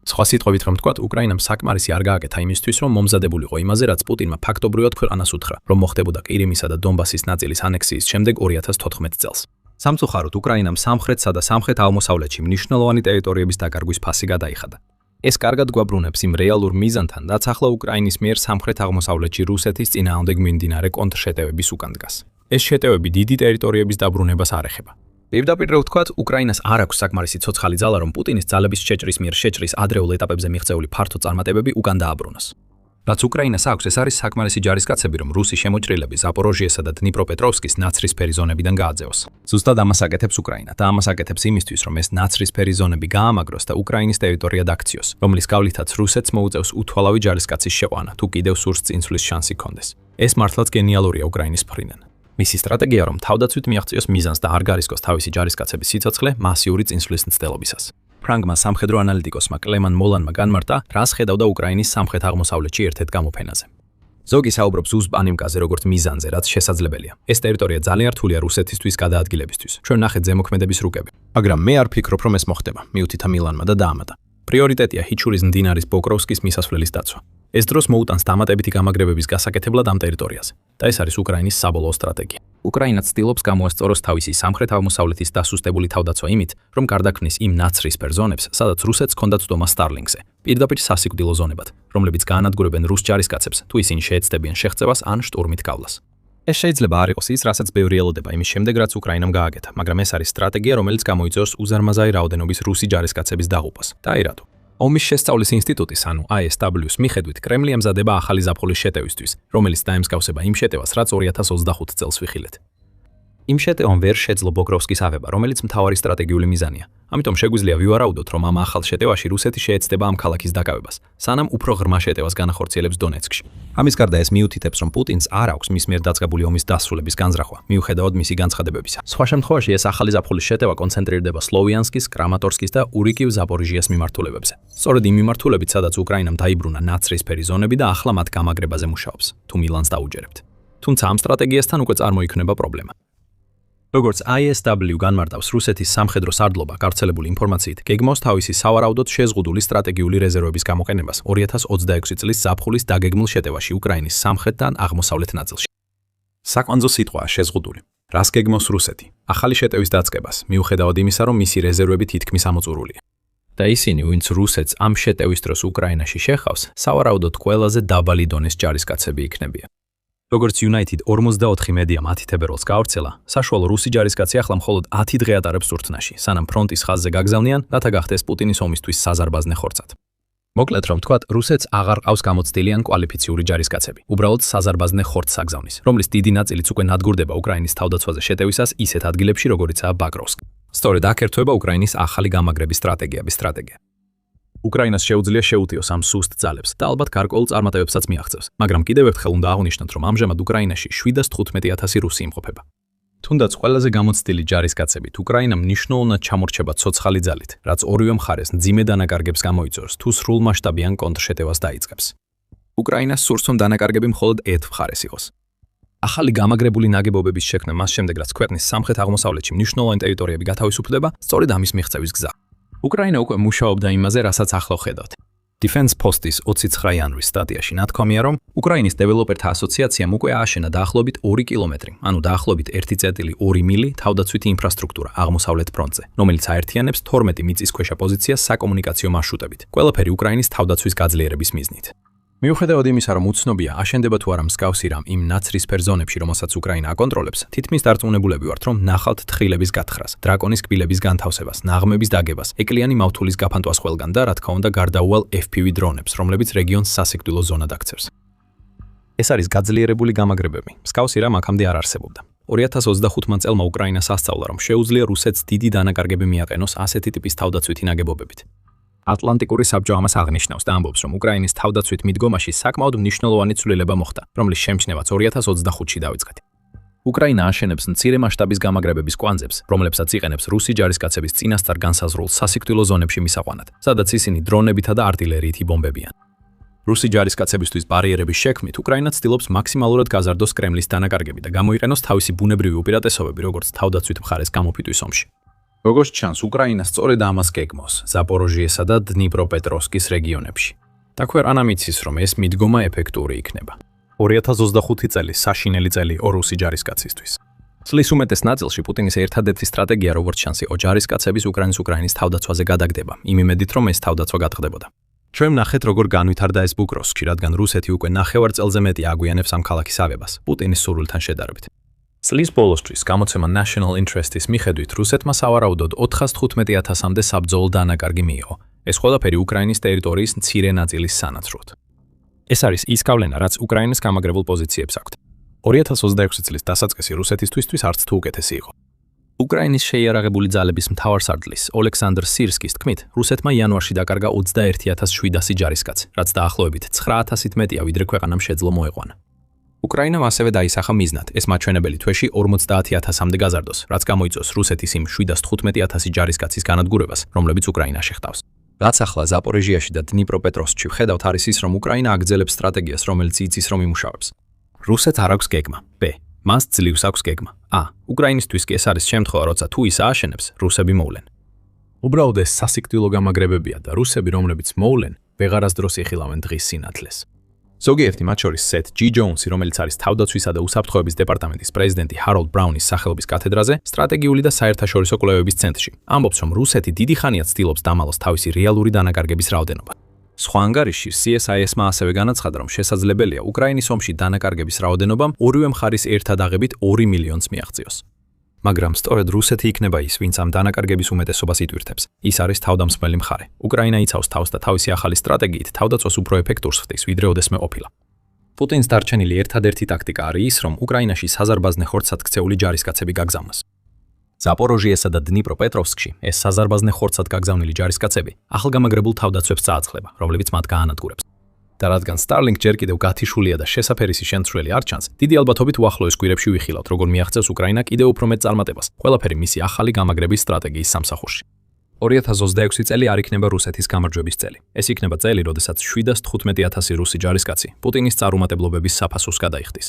სხვა სიტყვებით რომ ვთქვათ, უკრაინამ საკმარისი არ გააკეთა იმისთვის, რომ მომზადებულიყო იმაზე, რაც პუტინმა ფაქტობრივად ქვეყანას უთხრა, რომ მოხდებოდა ყირიმისა და დონბასის ნაწილის ანექსიის შემდეგ 2014 წელს. სამწუხაროდ უკრაინამ სამხრეთსა და სამხრეთ-აღმოსავლეთში მნიშვნელოვანი ტერიტორიების დაკარგვის ფასი გადაიხადა. ეს კარგად გვაბრუნებს იმ რეალურ მიზანთან, რაც ახლა უკრაინის მიერ სამხრეთ-აღმოსავლეთში რუსეთის წინააღმდეგ მიმდინარე კონტრშეტევების უკან დგას. ეს შეტევები დიდი ტერიტორიების დაბრუნებას არ ეხება. პირდაპირ ვთქვათ, უკრაინას არ აქვს საკმარისი ცოცხალი ძალა, რომ პუტინის ძალების შეჭრის მიერ შეჭრის ადრეულ ეტაპებზე მიღწეული ფართო წარმატებები უკან დააბრუნოს. რაც უკრაინას აქვს, ეს არის საკმარისი ჯარისკაცები, რომ რუსი შემოჭრილები ზაპოროჟიესა და დნიპროპეტროვსკის ნაცრისფერი ზონებიდან გააძევოს. ზუსტად ამას აკეთებს უკრაინა და ამას აკეთებს იმისთვის, რომ ეს ნაცრისფერი ზონები გაამაგროს და უკრაინის ტერიტორია დაქციოს, რომლის გავლითაც რუსეთს მოუწევს უთვალავი ჯარისკაცის შეყვანა, თუ კიდევ სურს წინსვლის შანსი ჰქონდეს. ეს მართლაც გენიალურია უკრაინის მხრიდან. მისი სტრატეგია, რომ თავდაცვით მიაღწიოს მიზანს და არ გარისკოს თავისი ჯარისკაცების სიცოცხლე მასიური წინსვლის მცდელობისას. ფრანგმა სამხედრო ანალიტიკოსმა კლემან მოლანმა განმარტა, რას ხედავდა უკრაინის სამხრეთ-აღმოსავლეთში ერთ-ერთ გამოფენაზე. ზოგი საუბრობს უსპანიმკაზე როგორც მიზანზე, რაც შესაძლებელია. ეს ტერიტორია ძალიან რთულია რუსეთისთვის გადაადგილებისთვის. ჩვენ ნახეთ ზემოქმედების რუკები. მაგრამ მე არ ფიქრობ, რომ ეს მოხდება, მიუთითა მილანმა და დაამატა. პრიორიტეტია ჰიჩურის მდინარის პოკროვსკის მისასვლელის დაცვა. ეს დროს მოუტანს დამატებითი გამაგრებების გასაკეთებლად ამ ტერიტორიაზე და ეს არის უკრაინის საბოლოო სტრატეგია. უკრაინა ცდილობს გამოასწოროს თავისი სამხრეთ-აღმოსავლეთის დასუსტებული თავდაცვა იმით, რომ გარდაქმნის იმ ნაცრისფერ ზონებს, სადაც რუსეთს ჰქონდა ცდომა სტარლინგზე, პირდაპირ სასიკვდილო ზონებად, რომლებიც გაანადგურებენ რუს ჯარისკაცებს, თუ ისინი შეეცდებიან შეღწევას ან შტურმით გავლას. ეს შეიძლება არ იყოს ის, რასაც ბევრი ელოდება იმის შემდეგ, რაც უკრაინამ გააკეთა, მაგრამ ეს არის სტრატეგია, რომელიც გამოიწვევს უზარმაზარი რაოდენობის რუსი ჯარისკაცების დაღუპვას. და აი რატო? ომის შესწავლის ინსტიტუტის, ანუ ISW-ს მიხედვით, კრემლი ამზადება ახალი ზაფხულის შეტევისთვის, რომელიც დაემსგავსება იმ შეტევას, რაც 2025 წელს ვიხილეთ. იმ შეტევამ ვერ შეძლო პოკროვსკის აღება, რომელიც მთავარი სტრატეგიული მიზანია. ამიტომ შეგვიძლია ვივარაუდოთ, რომ ამ ახალ შეტევაში რუსეთი შეეცდება ამ ქალაქის დაკავებას, სანამ უფრო ღრმა შეტევას განახორციელებს დონეცკში. ამის გარდა ეს მიუთითებს, რომ პუტინს არ აქვს მის მიერ დაწყებული ომის დასრულების განზრახვა, მიუხედავად მისი განცხადებებისა. სხვა შემთხვევაში ეს ახალი ზაფხულის შეტევა კონცენტრირდება სლოვიანსკის, კრამატორსკის და ურიკივ ზაპორიჟიას მიმართულებებზე. სწორედ იმ მიმართულებით, სადაც უკრაინამ დაიბრუნა ნაცრისფერი ზონები და ახლა მათ გამაგრებაზე მუშაობს, თუ მილანს დაუჯერებთ. თუმცა ამ სტრატეგიასთან უკვე წარმოიქმნება პრობლემა. როგორც ISW განმარტავს, რუსეთის სამხედრო სარდლობა გავრცელებული ინფორმაციით გეგმავს თავისი სავარაუდოდ შეზღუდული სტრატეგიული რეზერვების გამოყენებას 2026 წლის ზაფხულის დაგეგმილ შეტევაში უკრაინის სამხრეთ და აღმოსავლეთ ნაწილში. საკვანძო სიტყვაა შეზღუდული. რას გეგმავს რუსეთი? ახალი შეტევის დაწყებას, მიუხედავად იმისა, რომ მისი რეზერვები თითქმის ამოწურულია. და ისინი, ვინც რუსეთს ამ შეტევის დროს უკრაინაში შეხავს, სავარაუდოდ ყველაზე დაბალი დონის ჯარისკაცები იქნებიან. როგორც United 44 მედია 10 თებერვალს გაავრცელა, საშუალო რუსი ჯარისკაცი ახლა მხოლოდ 10 დღე ატარებს წურთნაში, სანამ ფრონტის ხაზზე გაგზავნიან, რათა გახდეს პუტინის ომისთვის საზარბაზნე ხორცად. მოკლედ რომ ვთქვათ, რუსეთს აღარ ყავს გამოცდილი ან კვალიფიციური ჯარისკაცები, უბრალოდ საზარბაზნე ხორცს აგზავნის, რომლის დიდი ნაწილიც უკვე ნადგურდება უკრაინის თავდაცვაზე შეტევისას ისეთ ადგილებში, როგორიცაა ბაკროვსკი. სწორედ აქ ერთვება უკრაინის ახალი გამაგრების სტრატეგია. უკრაინას შეუძლია შეუტიოს ამ სუსტ ძალებს და ალბათ გარკვეულ წარმატებებსაც მიაღწევს, მაგრამ კიდევ ერთხელ უნდა აღვნიშნოთ, რომ ამჟამად უკრაინაში 715,000 რუსი იმყოფება. თუნდაც ყველაზე გამოცდილი ჯარისკაცებით უკრაინამ მნიშვნელოვნად ჩამორჩება ცოცხალი ძალით, რაც ორივე მხარეს მძიმე დანაკარგებს გამოიწვევს, თუ სრულმასშტაბიან კონტრშეტევას დაიწყებს. უკრაინას სურს, რომ დანაკარგები მხოლოდ ერთ მხარეს იყოს. ახალი გამაგრებული ნაგებობების შექმნა მას შემდეგ, რაც ქვეყნის სამხრეთ-აღმოსავლეთში მნიშვნელოვანი ტერიტორიები გათავისუფლდება, სწორედ ამის მიღწევის გზა. უკრაინა უკვე მუშაობდა იმაზე, რასაც ახლა ხედავთ. Defense Post-ის 29 იანვრის სტატიაში ნათქვამია, რომ უკრაინის დეველოპერთა ასოციაციამ უკვე ააშენა დაახლოებით 2 კილომეტრი, ანუ დაახლოებით 1,2 მილი თავდაცვითი ინფრასტრუქტურა აღმოსავლეთ ფრონტზე, რომელიც აერთიანებს 12 მიწისქვეშა პოზიციას საკომუნიკაციო მარშრუტებით, ყველაფერი უკრაინის თავდაცვის გაძლიერების მიზნით. მიუხედავად იმისა, რომ უცნობია, აშენდება თუ არა მსგავსი რამ იმ ნაცრისფერ ზონებში, რომელსაც უკრაინა აკონტროლებს, თითქმის დარწმუნებულები ვართ, რომ ნახავთ თხილების გათხრას, დრაკონის კბილების განთავსებას, ნაღმების დაგებას, ეკლიანი მავთულის გაფანტვას ყველგან და, რა თქმა უნდა, გარდაუვალ FPV დრონებს, რომლებიც რეგიონს სასიკვდილო ზონად აქცევს. ეს არის გაძლიერებული გამაგრებები. მსგავსი რამ აქამდე არ არსებობდა. 2025 წელმა უკრაინას ასწავლა, რომ შეუძლია რუსეთს დიდი დანაკარგები მიაყენოს ასეთი ტიპის თავდაცვითი ნაგებობებით. ატლანტიკური საბჭო ამას აღნიშნავს და ამბობს, რომ უკრაინის თავდაცვით მიდგომაში საკმაოდ მნიშვნელოვანი ცვლილება მოხდა, რომლის შემჩნევაც 2025-ში დაიწყეთ. უკრაინა აშენებს მცირე მასშტაბის გამაგრებების კვანძებს, რომლებსაც იყენებს რუსი ჯარისკაცების წინასწარ განსაზღვრულ სასიკვდილო ზონებში მისაყვანად, სადაც ისინი დრონებითა და артиლერიით იბომბებიან. რუსი ჯარისკაცებისთვის ბარიერების შექმნით უკრაინა ცდილობს მაქსიმალურად გაზარდოს კრემლის დანაკარგები და გამოიყენოს თავისი ბუნებრივი უპირატესობები, როგორც თავდაცვით მხარეს გამოფიტვის ომში. როგორც ჩანს, უკრაინა სწორედ ამას გეგმავს ზაპოროჟიესა და დნიპროპეტროვსკის რეგიონებში. და ქვეყანა მიცის, რომ ეს მიდგომა ეფექტური იქნება. 2025 წელი საშინელი წელი რუსი ჯარისკაცისთვის. წლის უმეტეს ნაწილში პუტინის ერთადერთი სტრატეგია, როგორც ჩანს, იყო ჯარისკაცების უკრაინის თავდაცვაზე გადაგდება, იმ იმედით, რომ ეს თავდაცვა გატყდებოდა. ჩვენ ვნახეთ, როგორ განვითარდა ეს ბუკროსკი, რადგან რუსეთი უკვე 9 წელზე მეტი აგვიანებს ამ ქალაქის ავებას, პუტინის სურვილთან შედარებით. წლის ბოლოსთვის გამოცემა National Interest-ის მიხედვით რუსეთმა სავარაუდოდ 415,000-მდე საბრძოლო დანაკარგი მიიღო. ეს ყველაფერი უკრაინის ტერიტორიის მცირე ნაწილის სანაცვლოდ. ეს არის ის გავლენა, რაც უკრაინის გამაგრებულ პოზიციებს აქვთ. 2026 წლის დასაწყისი რუსეთისთვის არც თუ უკეთესი იყო. უკრაინის შეიარაღებული ძალების მთავარსარდლის ოლექსანდრ სირსკის თქმით, რუსეთმა იანვარში დაკარგა 21,700 ჯარისკაცი, რაც დაახლოებით 9,000-ით მეტია, ვიდრე ქვეყანამ შეძლო მოეყვანა. უკრაინამ ასევე დაისახა მიზნად, ეს მაჩვენებელი თვეში 50,000-მდე გაზარდოს, რაც გამოიწვევს რუსეთის იმ 715,000 ჯარისკაცის განადგურებას, რომლებიც უკრაინაში ხტავს. რაც ახლა ზაპოროჟიაში და დნიპროპეტროვსკში ვხედავთ, არის ის, რომ უკრაინა აგრძელებს სტრატეგიას, რომელიც იცის, რომ იმუშავებს. რუსეთს არ აქვს გეგმა. ბ. მას ძლივს აქვს გეგმა. ა. უკრაინისთვის კი ეს არის შემთხვევა, როცა თუ ის ააშენებს, რუსები მოვლენ. უბრალოდ ეს სასიკვდილო გამაგრებებია და რუსები, რომლებიც მოვლენ, ვეღარასდროს იხილავენ დღის სინათლეს. ზოგიერთი მათ შორის სეთ ჯი ჯოუნსი, რომელიც არის თავდაცვისა და უსაფრთხოების დეპარტამენტის პრეზიდენტი ჰაროლდ ბრაუნის სახელობის კათედრაზე, სტრატეგიული და საერთაშორისო კვლევების ცენტრში, ამბობს, რომ რუსეთი დიდი ხანია ცდილობს დამალოს თავისი რეალური დანაკარგების რაოდენობა. სხვა ანგარიში CSIS-მა ასევე განაცხადა, რომ შესაძლებელია უკრაინის ომში დანაკარგების რაოდენობამ ორივე მხარის ერთად აღებით 2 მილიონს მიაღწიოს. მაგრამ სწორედ რუსეთი იქნება ის, ვინც ამ დანაკარგების უმეტესობას იტვირთებს. ის არის თავდამსხმელი მხარე. უკრაინა იცავს თავს და თავისი ახალი სტრატეგიით თავდაცვას უფრო ეფექტურს ხდის, ვიდრე ოდესმე ყოფილა. პუტინს დარჩენილი ერთადერთი ტაქტიკა არის ის, რომ უკრაინაში საზარბაზნე ხორცად ქცეული ჯარისკაცები გაგზავნოს. ზაპოროჟიესა და დნიპროპეტროვსკში ეს საზარბაზნე ხორცად გაგზავნილი ჯარისკაცები ახალგამაგრებულ თავდაცვებს წააწყლება, რომლებიც მათ გაანადგურებს. და რადგან Starlink ჯერ კიდევ გათიშულია და შესაფერისი შემცვლელი არ ჩანს, დიდი ალბათობით უახლოეს კვირებში ვიხილავთ, როგორ მიაღწევს უკრაინა კიდევ უფრო მეტ წარმატებას, ყველაფერი მისი ახალი გამაგრების სტრატეგიის სამსახურში. 2026 წელი არ იქნება რუსეთის გამარჯვების წელი. ეს იქნება წელი, როდესაც 715,000 რუსი ჯარისკაცი პუტინის წარუმატებლობების საფასურს გადაიხდის.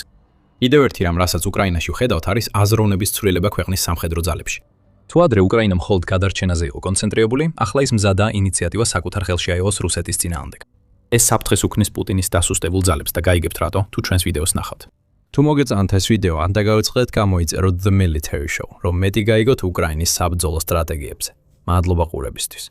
კიდევ ერთი რამ, რასაც უკრაინაში ვხედავთ, არის აზროვნების ცვლილება ქვეყნის სამხედრო ძალებში. თუ ადრე უკრაინა მხოლოდ გადარჩენაზე იყო კონცენტრირებული, ახლა ის მზადაა ინიციატივა საკუთარ ხელში აიღოს რუსეთის წინააღმდეგ. ეს საფრთხეს უქმნის პუტინის დასუსტებულ ძალებს და გაიგებთ რატო, თუ ჩვენს ვიდეოს ნახავთ. თუ მოგეწონათ ეს ვიდეო, ან დაგავიწყდეთ გამოიწეროთ The Military Show, რომ მეტი გაიგოთ უკრაინის საბრძოლო სტრატეგიებზე. მადლობა ყურებისთვის.